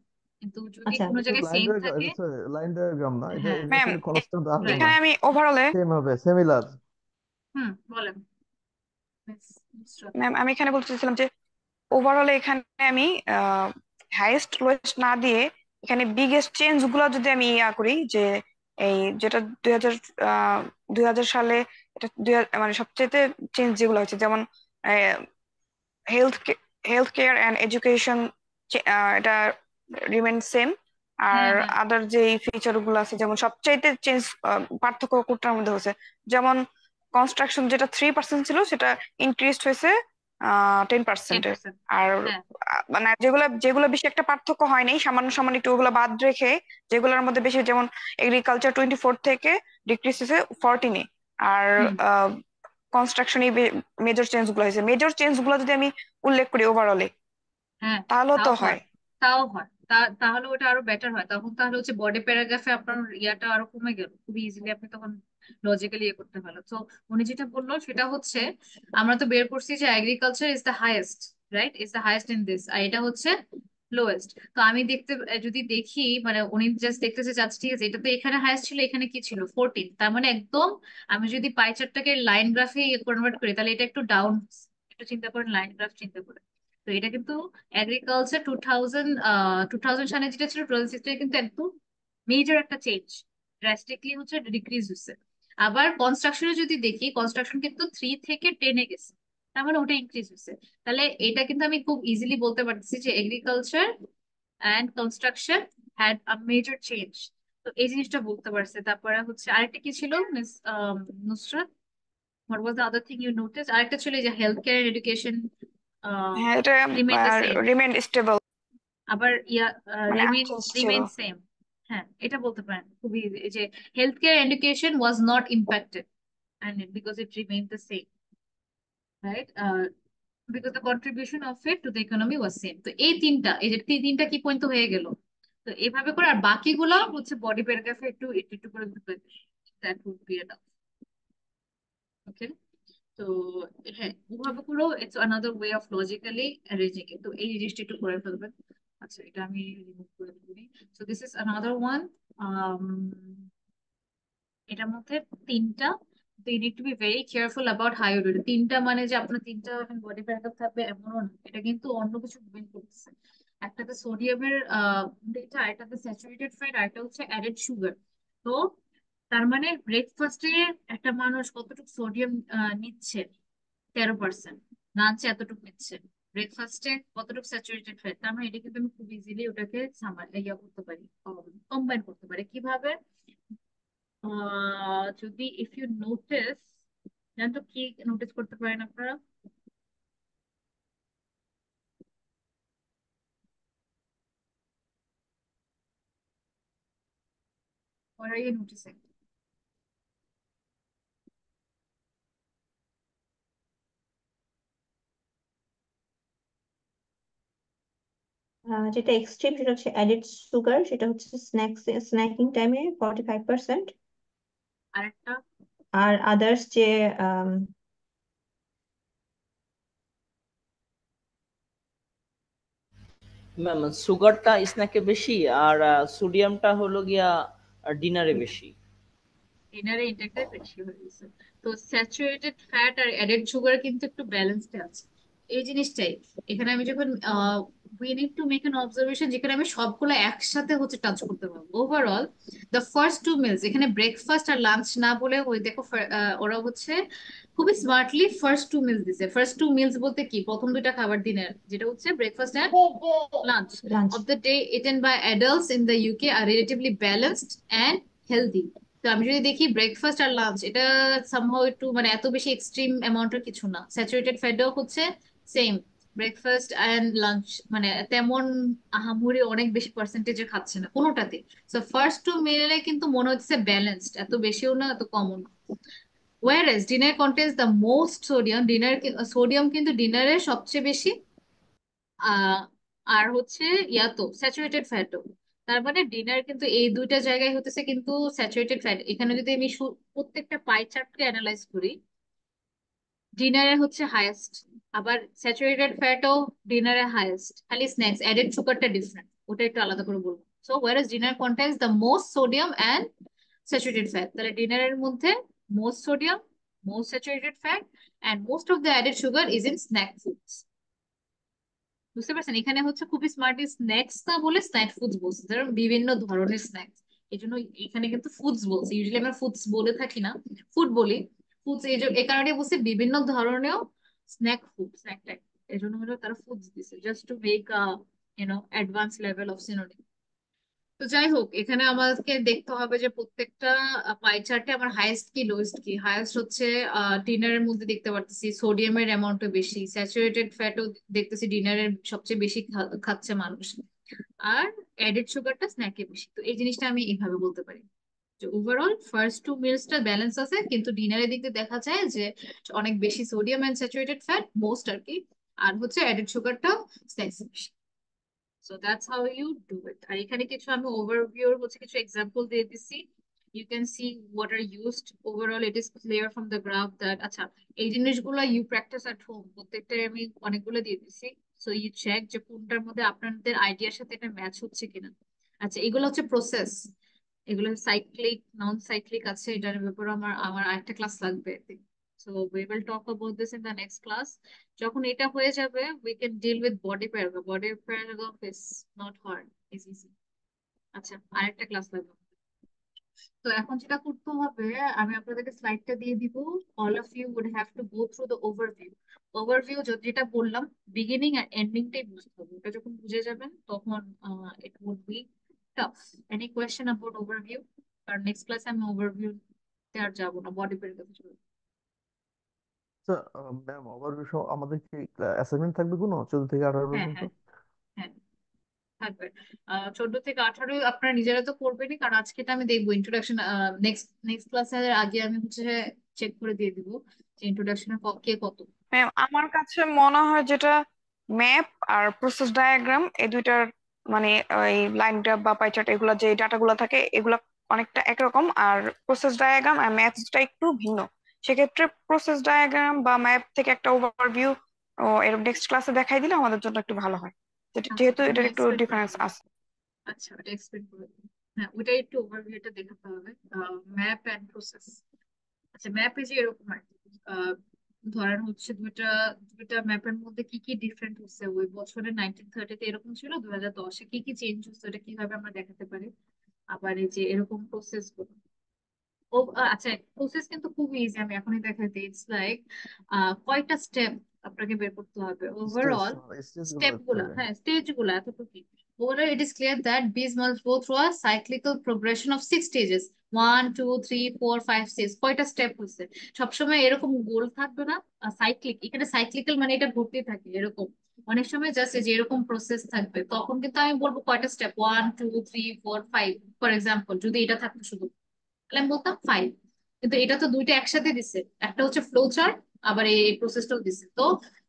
কিন্তু যদি আচ্ছা, কোনো জায়গায় লাইন সেম ডায়াগ্রাম, থাকে। লাইন ডায়াগ্রাম না এটা, হ্যাঁ, এটা ম্যাম আসলে কনস্ট্যান্ট আসবে রাইট। না, এখানে আমি ওভারঅলে, সেম হবে, সিমিলার। হুম, বলেন Miss শ্রদ্ধা। ম্যাম আমি এখানে বলতে চাইছিলাম যে ওভারঅলে এখানে আমি হাইয়েস্ট লোয়েস্ট না দিয়ে এখানে বিগেস্ট চেঞ্জ গুলো যদি আমি ইয়া করি, যে এই যেটা 2000 সালে, এটা মানে সবচেয়ে চেঞ্জ যেগুলো হয়েছে, যেমন health health care and education, এটা রিমেন সেম। আর হ্যাঁ হ্যাঁ আদার যে ফিচার গুলো আছে, যেমন সবচাইতে চেঞ্জ পার্থক্য কোটার মধ্যে হচ্ছে, যেমন কনস্ট্রাকশন যেটা 3% ছিল সেটা ইনক্রিজ হয়েছে 10%-এ। 10%। আর হ্যাঁ মানে যেগুলো যেগুলো বেশি একটা পার্থক্য হয়নি, সামান্য সামান্য একটু ওগুলো বাদ রেখে যেগুলোর মধ্যে বেশি, যেমন এগ্রিকালচার 24 থেকে ডিক্রিজ হয়েছে 14-এ। আর হুম কনস্ট্রাকশন এই মেজর চেঞ্জ গুলো হয়েছে। মেজর চেঞ্জ গুলো যদি আমি উল্লেখ করি ওভারঅলে, হ্যাঁ তাহলেও তাও তো হয়, হয়। তাও হয়। তাহলে ওটা আরো বেটার হয় তখন। তাহলে হচ্ছে বডি প্যারাগ্রাফে আপনার ইয়াটা আরো কমে গেল, খুবই ইজিলি আপনি তখন লজিক্যালি ইয়ে করতে পারলেন। তো উনি যেটা বললো সেটা হচ্ছে, আমরা তো বের করছি যে agriculture is the highest, right, is the highest in this, আর এটা হচ্ছে লোয়েস্ট। তো আমি যদি দেখি, মানে উনি জাস্ট দেখতেছে চাচ্ছি, ঠিক আছে এটা তো এখানে হাইয়েস্ট ছিল, এখানে কি ছিল 14, তার মানে একদম আমি যদি পাই চার্টটাকে লাইন গ্রাফে কনভার্ট করি তাহলে এটা একটু ডাউন। একটু চিন্তা করেন, লাইন গ্রাফ চিন্তা করে। তো এটা কিন্তু এগ্রিকালচার 2000 সালে যেটা ছিল 2006 কিন্তু একদম মেজর একটা চেঞ্জ, ড্রাস্টিকলি হচ্ছে ডিক্রিজ হচ্ছে। আবার কনস্ট্রাকশনে যদি দেখি, কনস্ট্রাকশন কিন্তু 3 থেকে 10-এ গেছে, তার মানে ওটা ইনক্রিজ হচ্ছে। তাহলে এটা কিন্তু আমি খুব ইজিলি বলতে পারতেছি যে agriculture and construction had a major change. তো এই জিনিসটা বলতে পারছে। তারপরে হচ্ছে আরেকটা কি ছিল miss Nusrat, what was the other thing you notice? আরেকটা ছিল এই যে হেলথ কেয়ার এডুকেশন হ্যাঁ, এটা remain the same. Remain stable, আবার ইয়া মানে রিমেইন আনচেঞ্জ ছিল। Remain same. হ্যাঁ এটা বলতে পারেন খুবই easy, এই যে health care education was not impacted and because it remained the same, right? Because the contribution of it to the economy was same. তো এই যে তিনটা কি পয়েন্ট তো হয়ে গেল। তো এভাবে করে আর বাকিগুলো হচ্ছে বডি প্যারাগ্রাফে একটু একটু একটু করে দিতে হবে। That would be enough. Okay. তো হ্যাঁ ওভাবে করেও it's another way of logically arranging it. তো এই জিনিসটা একটু করে ফেলবেন। আচ্ছা এটা আমি রিমুভ করে দিই। So this is another one. এটার মধ্যে তিনটা, তো you need to be very careful about how you do it. তিনটা মানে যে আপনার তিনটা বডি প্যারাগ্রাফ থাকবে এমনও না, এটা কিন্তু অন্য কিছু মিন করতেছে। একটাতে সোডিয়ামের ডেটা, একটাতে স্যাচুরেটেড ফ্যাট, আর একটা হচ্ছে অ্যাডেড সুগার। তো তার মানে ব্রেকফাস্টে একটা মানুষ কতটুকু সোডিয়াম নিচ্ছে, 13%। লাঞ্চে এতটুকু নিচ্ছে, ব্রেকফাস্টে কতটুকু স্যাচুরেটেড ফ্যাট, তার মানে এটা কিন্তু আমি খুব ইজিলি ওটাকে ইয়া করতে পারি, কম্বাইন করতে পারি। কিভাবে? যদি ইফ ইউ নোটিস, জানেন তো কি নোটিস করতে পারেন আপনারা? What are you noticing? যেটা এক্সট্রিম সেটা হচ্ছে অ্যাডেড সুগার, সেটা হচ্ছে স্ন্যাকিং টাইমে 45%। আরেকটা? আর আদার্স যে ম্যাম সুগারটা স্ন্যাকে বেশি, আর সোডিয়ামটা হলো গিয়া ডিনারে বেশি। ডিনারে ইনটেকটা বেশি হয়ে গেছে। তো স্যাচুরেটেড ফ্যাট আর অ্যাডেড সুগার কিন্তু একটু ব্যালেন্সড আছে। এই জিনিসটাই এখানে আমি যখন we need to make N observation, যেখানে আমি সবগুলো একসাথে হচ্ছে টাচ করতে পারবো। ওভারঅল দ্য ফার্স্ট 2 মিলস, এখানে ব্রেকফাস্ট আর লাঞ্চ না বলে ওই দেখো ওরা হচ্ছে খুবই স্মার্টলি ফার্স্ট 2 মিলস দিছে। ফার্স্ট 2 মিলস বলতে কি, প্রথম দুইটা খাবার দিনের, যেটা হচ্ছে breakfast and lunch lunch. of the day eaten by adults in the UK are relatively balanced and healthy. তো আমি যদি দেখি ব্রেকফাস্ট আর লাঞ্চ, এটা সামহাও একটু মানে এত বেশি এক্সট্রিম অ্যামাউন্টের কিছু না। স্যাচুরেটেড ফ্যাটও হচ্ছে সেম, ব্রেকফাস্ট এন্ড লাঞ্চ মানে তেমন আহামরি অনেক বেশি পার্সেন্টেজে খাচ্ছে না কোনোটাতে। সো ফার্স্ট 2 মিলে কিন্তু মনে হচ্ছে ব্যালেন্সড, এত বেশিও না এত কমও না। Whereas dinner contains the most sodium, sodium কিন্তু ডিনারে সবচেয়ে বেশি। আহ আর হচ্ছে ইয়াতো স্যাচুরেটেড ফ্যাটও। তার মানে ডিনার কিন্তু এই দুইটা জায়গায় হতেছে কিন্তু স্যাচুরেটেড ফ্যাট। এখানে যদি আমি প্রত্যেকটা পাই চার্টকে অ্যানালাইজ করি, ডিনারে হচ্ছে হাইয়েস্ট, আবার স্যাচুরেটেড ফ্যাটও ডিনারে হাইয়েস্ট, খালি স্ন্যাক্স অ্যাডেড সুগারটা ডিফারেন্ট, ওটা একটু আলাদা করে বলবো। So whereas dinner contains the most sodium and saturated fat, তাহলে ডিনারের মধ্যে most sodium, most saturated fat and most of the added sugar is in snack foods. বুঝতে পারছেন? এখানে হচ্ছে খুবই স্মার্টলি স্ন্যাক্স না বলে স্ন্যাক ফুডস বলছে, কারণ বিভিন্ন ধরনের স্ন্যাক্স। এই জন্য এখানে কিন্তু ফুডস বলছে, ইউজুয়ালি আমরা ফুডস বলে থাকি না, ফুড বলি। ফুডস এই কারণে বলছে বিভিন্ন ধরনের স্ন্যাক ফুড, স্ন্যাক টাইপ। এই জন্য হলো তারা ফুডস দিছে, just to make advance level of synonym. তো যাই হোক, এখানে আমাকে দেখতে হবে যে প্রত্যেকটা পাই চার্টে আমার হাইয়েস্ট কি লোয়েস্ট কি। হাইয়েস্ট হচ্ছে ডিনারের মধ্যে দেখতে পারতেছি সোডিয়ামের অ্যামাউন্টও বেশি, স্যাচুরেটেড ফ্যাটও দেখতেছি ডিনারের সবচেয়ে বেশি খাচ্ছে মানুষ, আর অ্যাডেড সুগারটা স্ন্যাকে বেশি। তো এই জিনিসটা আমি এইভাবে বলতে পারি যে ওভারঅল ফার্স্ট টু মিলসটা ব্যালেন্স আছে, কিন্তু ডিনারের দিকে দেখা যায় যে অনেক বেশি sodium and saturated fat most আর কি, আর হচ্ছে অ্যাডেড সুগারটাও স্ন্যাক্সে বেশি। So that's how you do it. আর এখানে কিছু আমি ওভারভিউ হচ্ছে কিছু এক্সাম্পল দিয়ে দিচ্ছি। You can see what are used overall, it is clear from the graph that. আচ্ছা, এই জিনিসগুলো ইউ প্র্যাকটিস এট হোম, প্রত্যেকটাই আমি অনেকগুলো দিয়ে দিচ্ছি। সো ইউ চেক যে কোনটার মধ্যে আপনাদের আইডিয়ার সাথে এটা ম্যাচ হচ্ছে কিনা। আচ্ছা, এগুলো হচ্ছে প্রসেস, এগুলো সাইক্লিক নন সাইক্লিক আছে, এটার ব্যাপারে আমার আমার আরেকটা ক্লাস লাগবে। So we will talk about this in the next class. যখন এটা হয়ে যাবে we can deal with body paragraph. Body paragraph is not hard, is easy. আচ্ছা, আরেকটা ক্লাস লাগবে। তো এখন যেটা করতে হবে, আমি আপনাদেরকে স্লাইডটা দিয়ে দিব। All of you would have to go through the overview. Overview যেটা বললাম, বিগিনিং আর এন্ডিংটাই বুঝতে হবে। এটা যখন বুঝে যাবেন তখন it would be tough. Any question about overview? কারণ নেক্সট ক্লাসে আমি ওভারভিউ তে আর যাবো না, বডি পের কথা চলবে। আচ্ছা ম্যাম, ওভারভিউ আমাদের কি অ্যাসাইনমেন্ট থাকবে কোনো 14 থেকে 18 হ্যাঁ, পর্যন্ত? হ্যাঁ, হ্যাঁ, থাকবে। 14 থেকে 18 আপনারা নিজেরা তো করবেনই, কারণ আজকে তো আমি দেখবো ইন্ট্রোডাকশন। নেক্সট নেক্সট ক্লাসের আগে আমি হচ্ছে চেক করে দিয়ে দিব যে ইন্ট্রোডাকশনে কে কত। ম্যাম আমার কাছে মনে হয় যেটা ম্যাপ আর প্রসেস ডায়াগ্রাম এই দুইটার মানে ওই লাইন গ্রাফ বা পাই চার্ট এগুলা যে ডাটাগুলো থাকে এগুলা অনেকটা একরকম, আর প্রসেস ডায়াগ্রাম আর ম্যাপসটা একটু ভিন্ন। সেক্ষেত্রে প্রসেস ডায়াগ্রাম বা ম্যাপ থেকে একটা ওভারভিউ এর নেক্সট ক্লাসে দেখাই দিলে আমাদের জন্য একটু ভালো হয়, আচ্ছা, যেহেতু আমি এটার একটু এক্সপ্লেন করে ডিফারেন্স দিই। আছে। আচ্ছা, ওটা এক্সপ্লেন করে দিই। হ্যাঁ, ওটা একটু ওভারভিউটা দেখাতে হবে। Map and process. আচ্ছা, ম্যাপে যে এরকম আর কি, আহ, ধরেন হচ্ছে দুইটা দুইটা ম্যাপের মধ্যে কি কি ডিফারেন্ট হচ্ছে ওই বছরে 1930-তে এরকম ছিল, 2010-এ কি কি চেঞ্জ হচ্ছে, এটা কিভাবে আমরা দেখাতে পারি। আবার এই যে এরকম প্রসেস গুলো, ও আচ্ছা, প্রসেস কিন্তু খুব ইজি, আমি এখনই দেখাতে। ইটস লাইক কয়টা স্টেপ আপনাকে বের করতে হবে স্টেজ, ওভারঅল। স্টেজ গুলো স্টেপ দেখতে গুলা, হবে। হ্যাঁ স্টেজ গুলা এতটুকু। Overall, it is clear that bees must go through a cyclical progression of 6 stages. 1 2 3 4 5 6, কয়টা স্টেপ হচ্ছে। সবসময় এরকম গোল থাকবে না। সাইক্লিক, এখানে সাইক্লিক্যাল মানে এটা ঘুরতে থাকে এরকম। অনেক সময় জাস্ট যে এরকম প্রসেস থাকবে, তখন কিন্তু আমি বলবো কয়টা স্টেপ, 1 2 3 4 5। ফর এক্সাম্পল যদি এটা থাকতো শুধু, তাহলে আমি বলতাম 5। কিন্তু এটা তো দুইটা একসাথে দিছে, একটা হচ্ছে ফ্লো চার্ট, আবার এই প্রসেসটাও দিছে। তো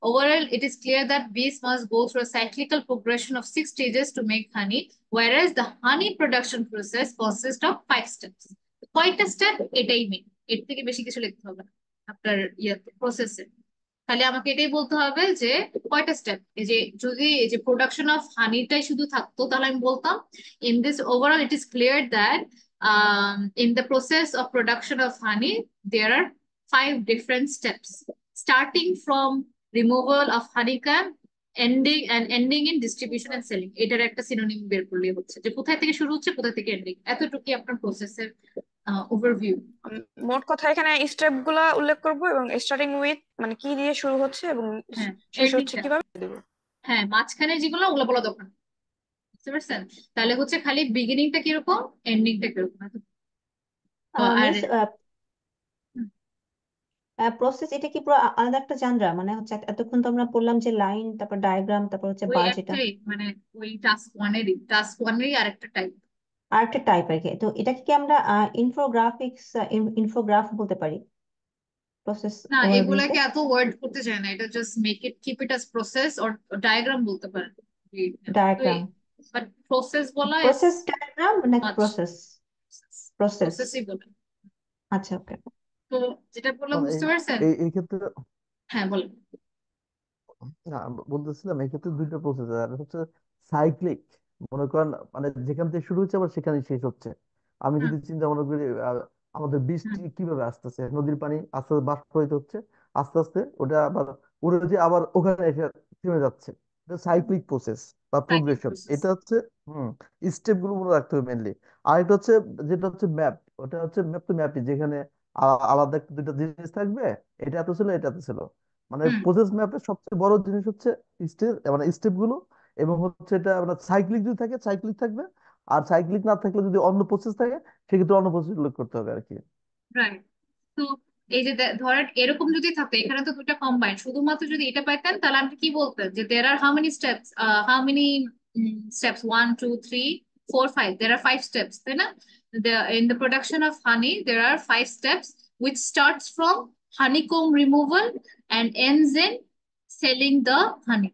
overall it is clear that bees must go through a cyclical progression of 6 stages to make honey, whereas the honey production process consists of 5 steps. কয়টা স্টেপ এটাই মেন, এর থেকে বেশি কিছু লিখতে হবে না আপনার ইয়াতে প্রসেসে। তাহলে আমাকে এটাই বলতে হবে যে কয়টা স্টেপ। এই যে যদি এই যে প্রোডাকশন অফ হানিটাই শুধু থাকতো, তাহলে আমি বলতাম in this overall it is clear that in the process of production of honey there are 5 different steps, starting from removal of honeycomb, ending in distribution and selling। এটার একটা সিনোনিম বের করলে হচ্ছে যে কোথায় থেকে শুরু হচ্ছে কোথায় থেকে এন্ডিং, এতটুকুই আপনার প্রসেসের ওভারভিউ। মোট কথা এখানে স্টেপ গুলা উল্লেখ করব এবং স্টার্টিং উইথ মানে কি দিয়ে শুরু হচ্ছে এবং হ্যাঁ, শেষ হচ্ছে এন্ডিংটা। কিভাবে দেবো। হ্যাঁ, মাঝখানে যেগুলো ওগুলো বলা দরকার নেই। বুঝতে পারছেন? তাহলে হচ্ছে খালি বিগিনিংটা কিরকম, এন্ডিংটা কিরকম। আর মিস প্রসেস এটা কি পুরো আলাদা একটা জানরা, মানে হচ্ছে এতক্ষণ তো আমরা পড়লাম যে লাইন, তারপর ডায়াগ্রাম, তারপর হচ্ছে ওই বার যেটা একটাই, মানে ওই টাস্ক ওয়ানেরই আরেকটা টাইপ। আর একটা টাইপ আর কি। তো এটাকে কি আমরা ইনফোগ্রাফিক্স, ইনফোগ্রাফ বলতে পারি প্রসেস না, ওভারভিউতে? এগুলাকে এত ওয়ার্ড করতে চায় না, এটা just make it keep it as process or diagram বলতে পারেন। ডায়াগ্রাম, বাট প্রসেস বলা ইজ প্রসেস ডায়াগ্রাম নাকি মাচ। প্রসেস? প্রসেস। প্রসেসই বলে। আচ্ছা, ওকে। তো যেটা বললাম মানে বুঝতে পারছেন? এই ক্ষেত্রে হ্যাঁ, বলেন। না, বলতেছিলাম এই ক্ষেত্রে দুইটা প্রসেস আর হচ্ছে সাইক্লিক। মনে করেন মানে যেখান থেকে শুরু হচ্ছে আবার সেখানে শেষ হচ্ছে। আমি হুম, যদি চিন্তা মনে করি আমাদের হুম, বৃষ্টি কিভাবে আসতেছে, নদীর পানি আস্তে আস্তে বাষ্পীভূত হচ্ছে, আস্তে আস্তে ওটা আবার উড়ে যে আবার ওখানে এসে থেমে যাচ্ছে। এটা সাইক্লিক প্রসেস বা সাইক্লিক প্রোগ্রেশন। প্রসেস। এটা হচ্ছে স্টেপ গুলো মনে রাখতে হবে মেনলি। আর এটা হচ্ছে যেটা হচ্ছে ম্যাপ, ওটা হচ্ছে ম্যাপ টু ম্যাপই, যেখানে আলাদা একটা দুইটা জিনিস থাকবে, এটা এত ছিল এটা এত ছিল। মানে হুম, প্রসেস ম্যাপের সবচেয়ে বড় জিনিস হচ্ছে স্টেপ, মানে স্টেপ গুলো। এবং হচ্ছে এটা মানে সাইক্লিক যদি থাকে সাইক্লিক থাকবে, আর সাইক্লিক না থাকলে যদি অন্য প্রসেস থাকে সেক্ষেত্রে অন্য প্রসেস উল্লেখ করতে হবে আর কি। রাইট। তো এই যে ধরেন এরকম যদি থাকতো, এখানে তো দুটা কম্বাইন, শুধুমাত্র যদি এটা পাইতেন তাহলে আপনি কি বলতেন যে there are how many steps, how many steps, 1 2 3 4 5, there are 5 steps, তাই না? In the production of honey there are 5 steps which starts from honeycomb removal and ends in selling the honey।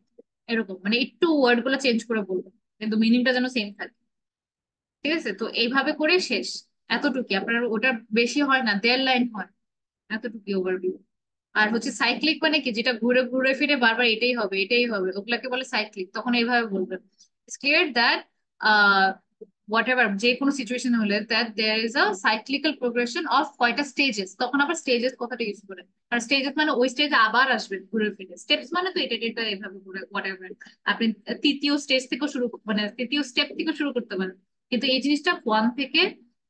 এরকম মানে একটু ওয়ার্ড গুলো change করে বলবেন, কিন্তু মিনিংটা যেন সেম থাকে। ঠিক আছে, তো এইভাবে করে শেষ। এতটুকু আপনার, ওটা বেশি হয় না, 1.5 লাইন হয়, এতটুকু ওভারভিউ। আর হচ্ছে সাইক্লিক মানে কি, যেটা ঘুরে ঘুরে ফিরে বারবার এটাই হবে এটাই হবে, ওগুলাকে বলে সাইক্লিক। তখন এইভাবে বলবেন, it's clear that whatever, যে কোনো সিচুয়েশন হলে that there is a cyclical progression of কয়টা স্টেজেস। তখন আবার স্টেজেস কথাটা ইউজ করে, আর স্টেজেস মানে ওই স্টেজে আবার আসবেন ঘুরে ফিরে। স্টেপস মানে তো এটা এটা এভাবে ঘুরে হোয়াট এভার। আপনি তৃতীয় স্টেজ থেকে শুরু, মানে তৃতীয় স্টেপ থেকে শুরু করতে পারেন, কিন্তু এই জিনিসটা 1 থেকে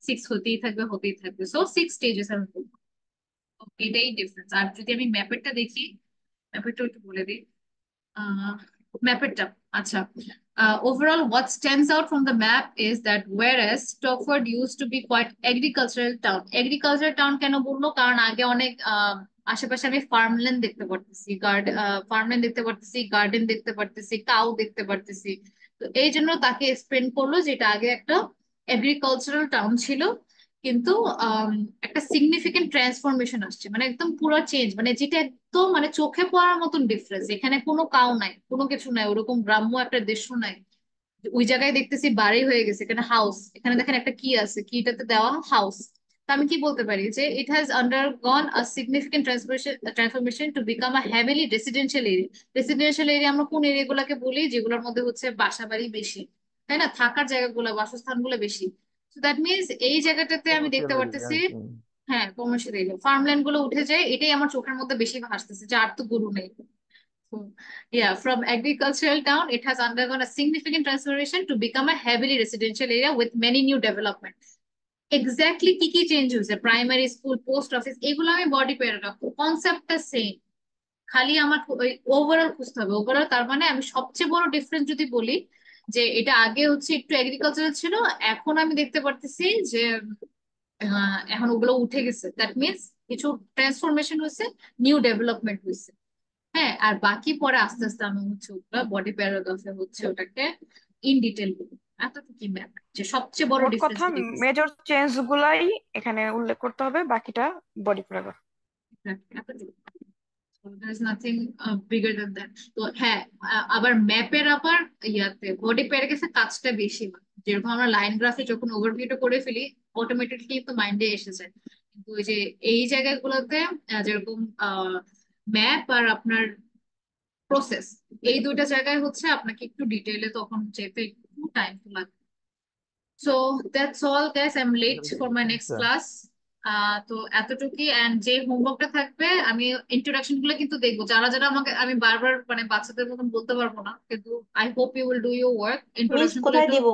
6 হতেই থাকবে হতেই থাকবে। সো 6 স্টেজেস আমি বলবো, এটাই ডিফারেন্স। আর যদি আমি ম্যাপেরটা দেখি, ম্যাপেরটা একটু বলে দিই। ম্যাপেরটা আচ্ছা, overall what stands out from the map is that whereas Stockford used to be quite agricultural town, agricultural town কেন বললো, কারণ আগে অনেক আশেপাশে আমি ফার্মল্যান্ড দেখতে পারতেছি, ফার্মল্যান্ড দেখতে পারতেছি, গার্ডেন দেখতে পারতেছি, কাউ দেখতে পারতেছি। তো এই জন্য তাকে এক্সপ্লেন করলো যে এটা আগে একটা এগ্রিকালচারাল টাউন ছিল, কিন্তু আম, একটা সিগনিফিকেন্ট ট্রান্সফরমেশন আসছে, মানে একদম পুরো চেঞ্জ, মানে যেটা একদম মানে চোখে পড়ার মতন ডিফারেন্স। এখানে কোনো কাউ নাই, কোনো কিছু নাই, ওরকম গ্রাম্য একটা দৃশ্য নাই। ওই জায়গায় দেখতেছি বাড়ি হয়ে গেছে, এখানে হাউস, এখানে দেখেন একটা কি আছে, কিটাতে দেওয়া হাউস। তা আমি কি বলতে পারি যে it has আন্ডারগন a significant transformation to become a heavily residential area. Residential area আমরা কোন এরিয়াগুলোকে বলি, যেগুলোর মধ্যে হচ্ছে বাসা বাড়ি বেশি, তাই না, থাকার জায়গাগুলো বাসস্থানগুলো বেশি। তো দ্যাট মিনস এই জায়গাটাতে আমি দেখতে কমার্শিয়াল এরিয়া পারতেছি, আর কি। হ্যাঁ কমার্শিয়াল এরিয়া, ফার্মল্যান্ড গুলো উঠে যায়, এটাই আমার চোখের মধ্যে বেশি ভাসতেছে, যে আর তো গরু নেই। So, yeah, from agricultural town, it has undergone a significant transformation to become a heavily residential area with many new development. Exactly কি কি চেঞ্জ হয়েছে, প্রাইমারি স্কুল, পোস্ট অফিস, এগুলো আমি বডি পেয়ে রাখবো, কনসেপ্টটা সেম। খালি আমার ওই ওভারঅল খুঁজতে হবে। ওভারঅল তার মানে আমি সবচেয়ে বড় ডিফারেন্স যদি বলি, যে এটা আগে হচ্ছে একটু এগ্রিকালচারাল ছিল, এখন আমি দেখতে পারতেছি যে এখন ওগুলো উঠে গেছে। দ্যাট মিনস কিছু ট্রান্সফরমেশন হয়েছে, নিউ ডেভেলপমেন্ট হয়েছে। হ্যাঁ, আর বাকি পরে আস্তে আস্তে আমি হচ্ছে ওগুলা বডি প্যারাগ্রাফে হচ্ছে ওটাকে ইন ডিটেল বলবো। এতটুকু ম্যাপ, যে সবচেয়ে বড় মোট ডিফারেন্স কথা দেখতেছি। মেজর চেঞ্জ গুলাই এখানে উল্লেখ করতে হবে, বাকিটা বডি প্যারাগ্রাফ। এতটুকু, there is nothing bigger than that। তো হ্যাঁ, আবার ম্যাপের আবার ইয়াতে বডি প্যারাগ্রাফে কাজটা বেশি হয়। যেরকম আমরা লাইন গ্রাফে যখন ওভারভিউটা করে ফেলি, অটোমেটিকলি তো মাইন্ডে এসে যায়, কিন্তু ওই যে এই জায়গাগুলোতে যেরকম ম্যাপ আর আপনার প্রসেস, এই দুইটা জায়গায় হচ্ছে আপনাকে একটু ডিটেইলে তখন যেতে একটু টাইম তো লাগবে। So that's all guys, I am late for my next আচ্ছা, ক্লাস। তো এতটুকুই। এন্ড যে হোমওয়ার্কটা থাকবে, আমি ইন্ট্রোডাকশন গুলো কিন্তু দেখবো, যারা যারা আমাকে, আমি বারবার মানে বাচ্চাদের মতন বলতে পারবো না, কিন্তু I hope you will do your work, miss introduction গুলো কোথায় একটু। দিব?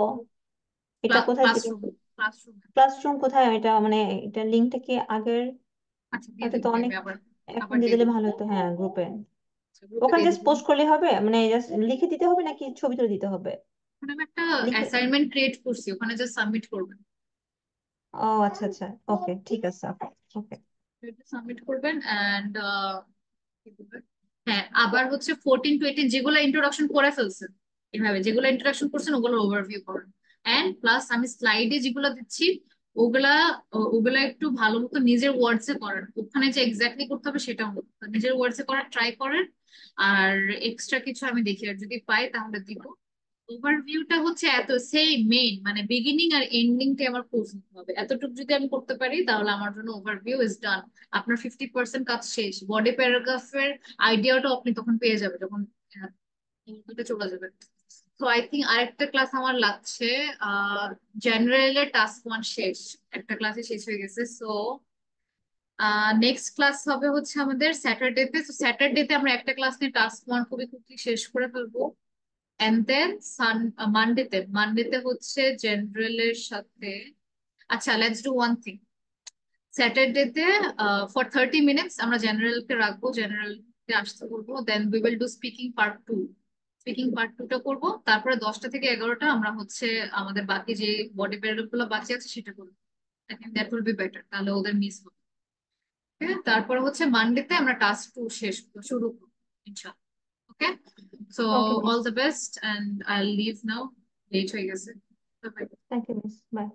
এটা কোথায় দিব? Classroom, classroom. ক্লাসরুম কোথায়? এটা মানে এটা লিঙ্কটা কি আগের? আচ্ছা দিয়ে ওটা তো দিবো, অনেক, আমি আবার এখন আবার দিয়ে দিয়ে দিলে দিবো। ভালো হতো। হ্যাঁ, গ্রুপে। গ্রুপে ওখানে দিয়ে জাস্ট দিবো। পোস্ট করলে হবে? মানে জাস্ট লিখে দিতে হবে নাকি ছবি তুলে দিতে হবে? ওখানে আমি একটা লিখে। অ্যাসাইনমেন্ট ক্রিয়েট করছি, ওখানে জাস্ট সাবমিট করবেন। ও আচ্ছা আচ্ছা, ওকে ঠিক আছে। ওকে। সাবমিট করবেন অ্যান্ড হ্যাঁ, আবার হচ্ছে 14 to 18 যেগুলো ইন্ট্রোডাকশন করে ফেলছেন, এভাবে যেগুলো ইন্ট্রোডাকশন করছেন ওগুলো ওভারভিউ করেন। এন্ড প্লাস আমি স্লাইডে যেগুলো দিচ্ছি ওগুলা, ওগুলা একটু ভালো মতো নিজের ওয়ার্ডস এ করেন, ওখানে যে এক্স্যাক্টলি করতে হবে সেটাও না, নিজের ওয়ার্ডস এ করার ট্রাই করেন। আর এক্সট্রা কিছু আমি দেখি, আর যদি পাই তাহলে দিব। ওভারভিউটা হচ্ছে এত সেই মেইন, মানে বিগিনিং আর এন্ডিংটা আমার পৌঁছতে হবে, এতটুকু যদি আমি করতে পারি তাহলে আমার জন্য ওভারভিউ ইজ ডান। আপনার 50% কাজ শেষ। বডি প্যারাগ্রাফের আইডিয়াটাও আপনি তখন পেয়ে যাবেন যখন এটা চলে যাবে। তো আই থিঙ্ক আরেকটা ক্লাস আমার লাগছে, জেনারেলের টাস্ক 1 শেষ, একটা ক্লাসে শেষ হয়ে গেছে। সো নেক্সট ক্লাস হবে হচ্ছে আমাদের স্যাটারডেতে। তো স্যাটারডেতে আমরা একটা ক্লাস নিয়ে টাস্ক 1 খুবই কুইকলি শেষ করে ফেলবো। এন্ড দেন মানডেতে হচ্ছে জেনারেলের সাথে, আচ্ছা লেটস ডু ওয়ান থিং, স্যাটারডেতে ফর 30 মিনিটস আমরা জেনারেলকে রাখবো, জেনারেলকে আসতে বলবো, then we will do speaking part 2। Speaking part 2টা করবো, তারপরে 10টা থেকে 11টা আমরা হচ্ছে আমাদের বাকি যে বডি প্যারাগ্রাফ গুলো বাকি আছে সেটা করবো। I think that will be better, তাহলে ওদের মিস হবে। হ্যাঁ, তারপরে হচ্ছে মানডেতে আমরা টাস্ক 2 শুরু করবো ইনশাআল্লাহ। Okay, so okay miss. All the best, and I leave now, late হয়ে গেছে। Bye bye. Thank you miss, by.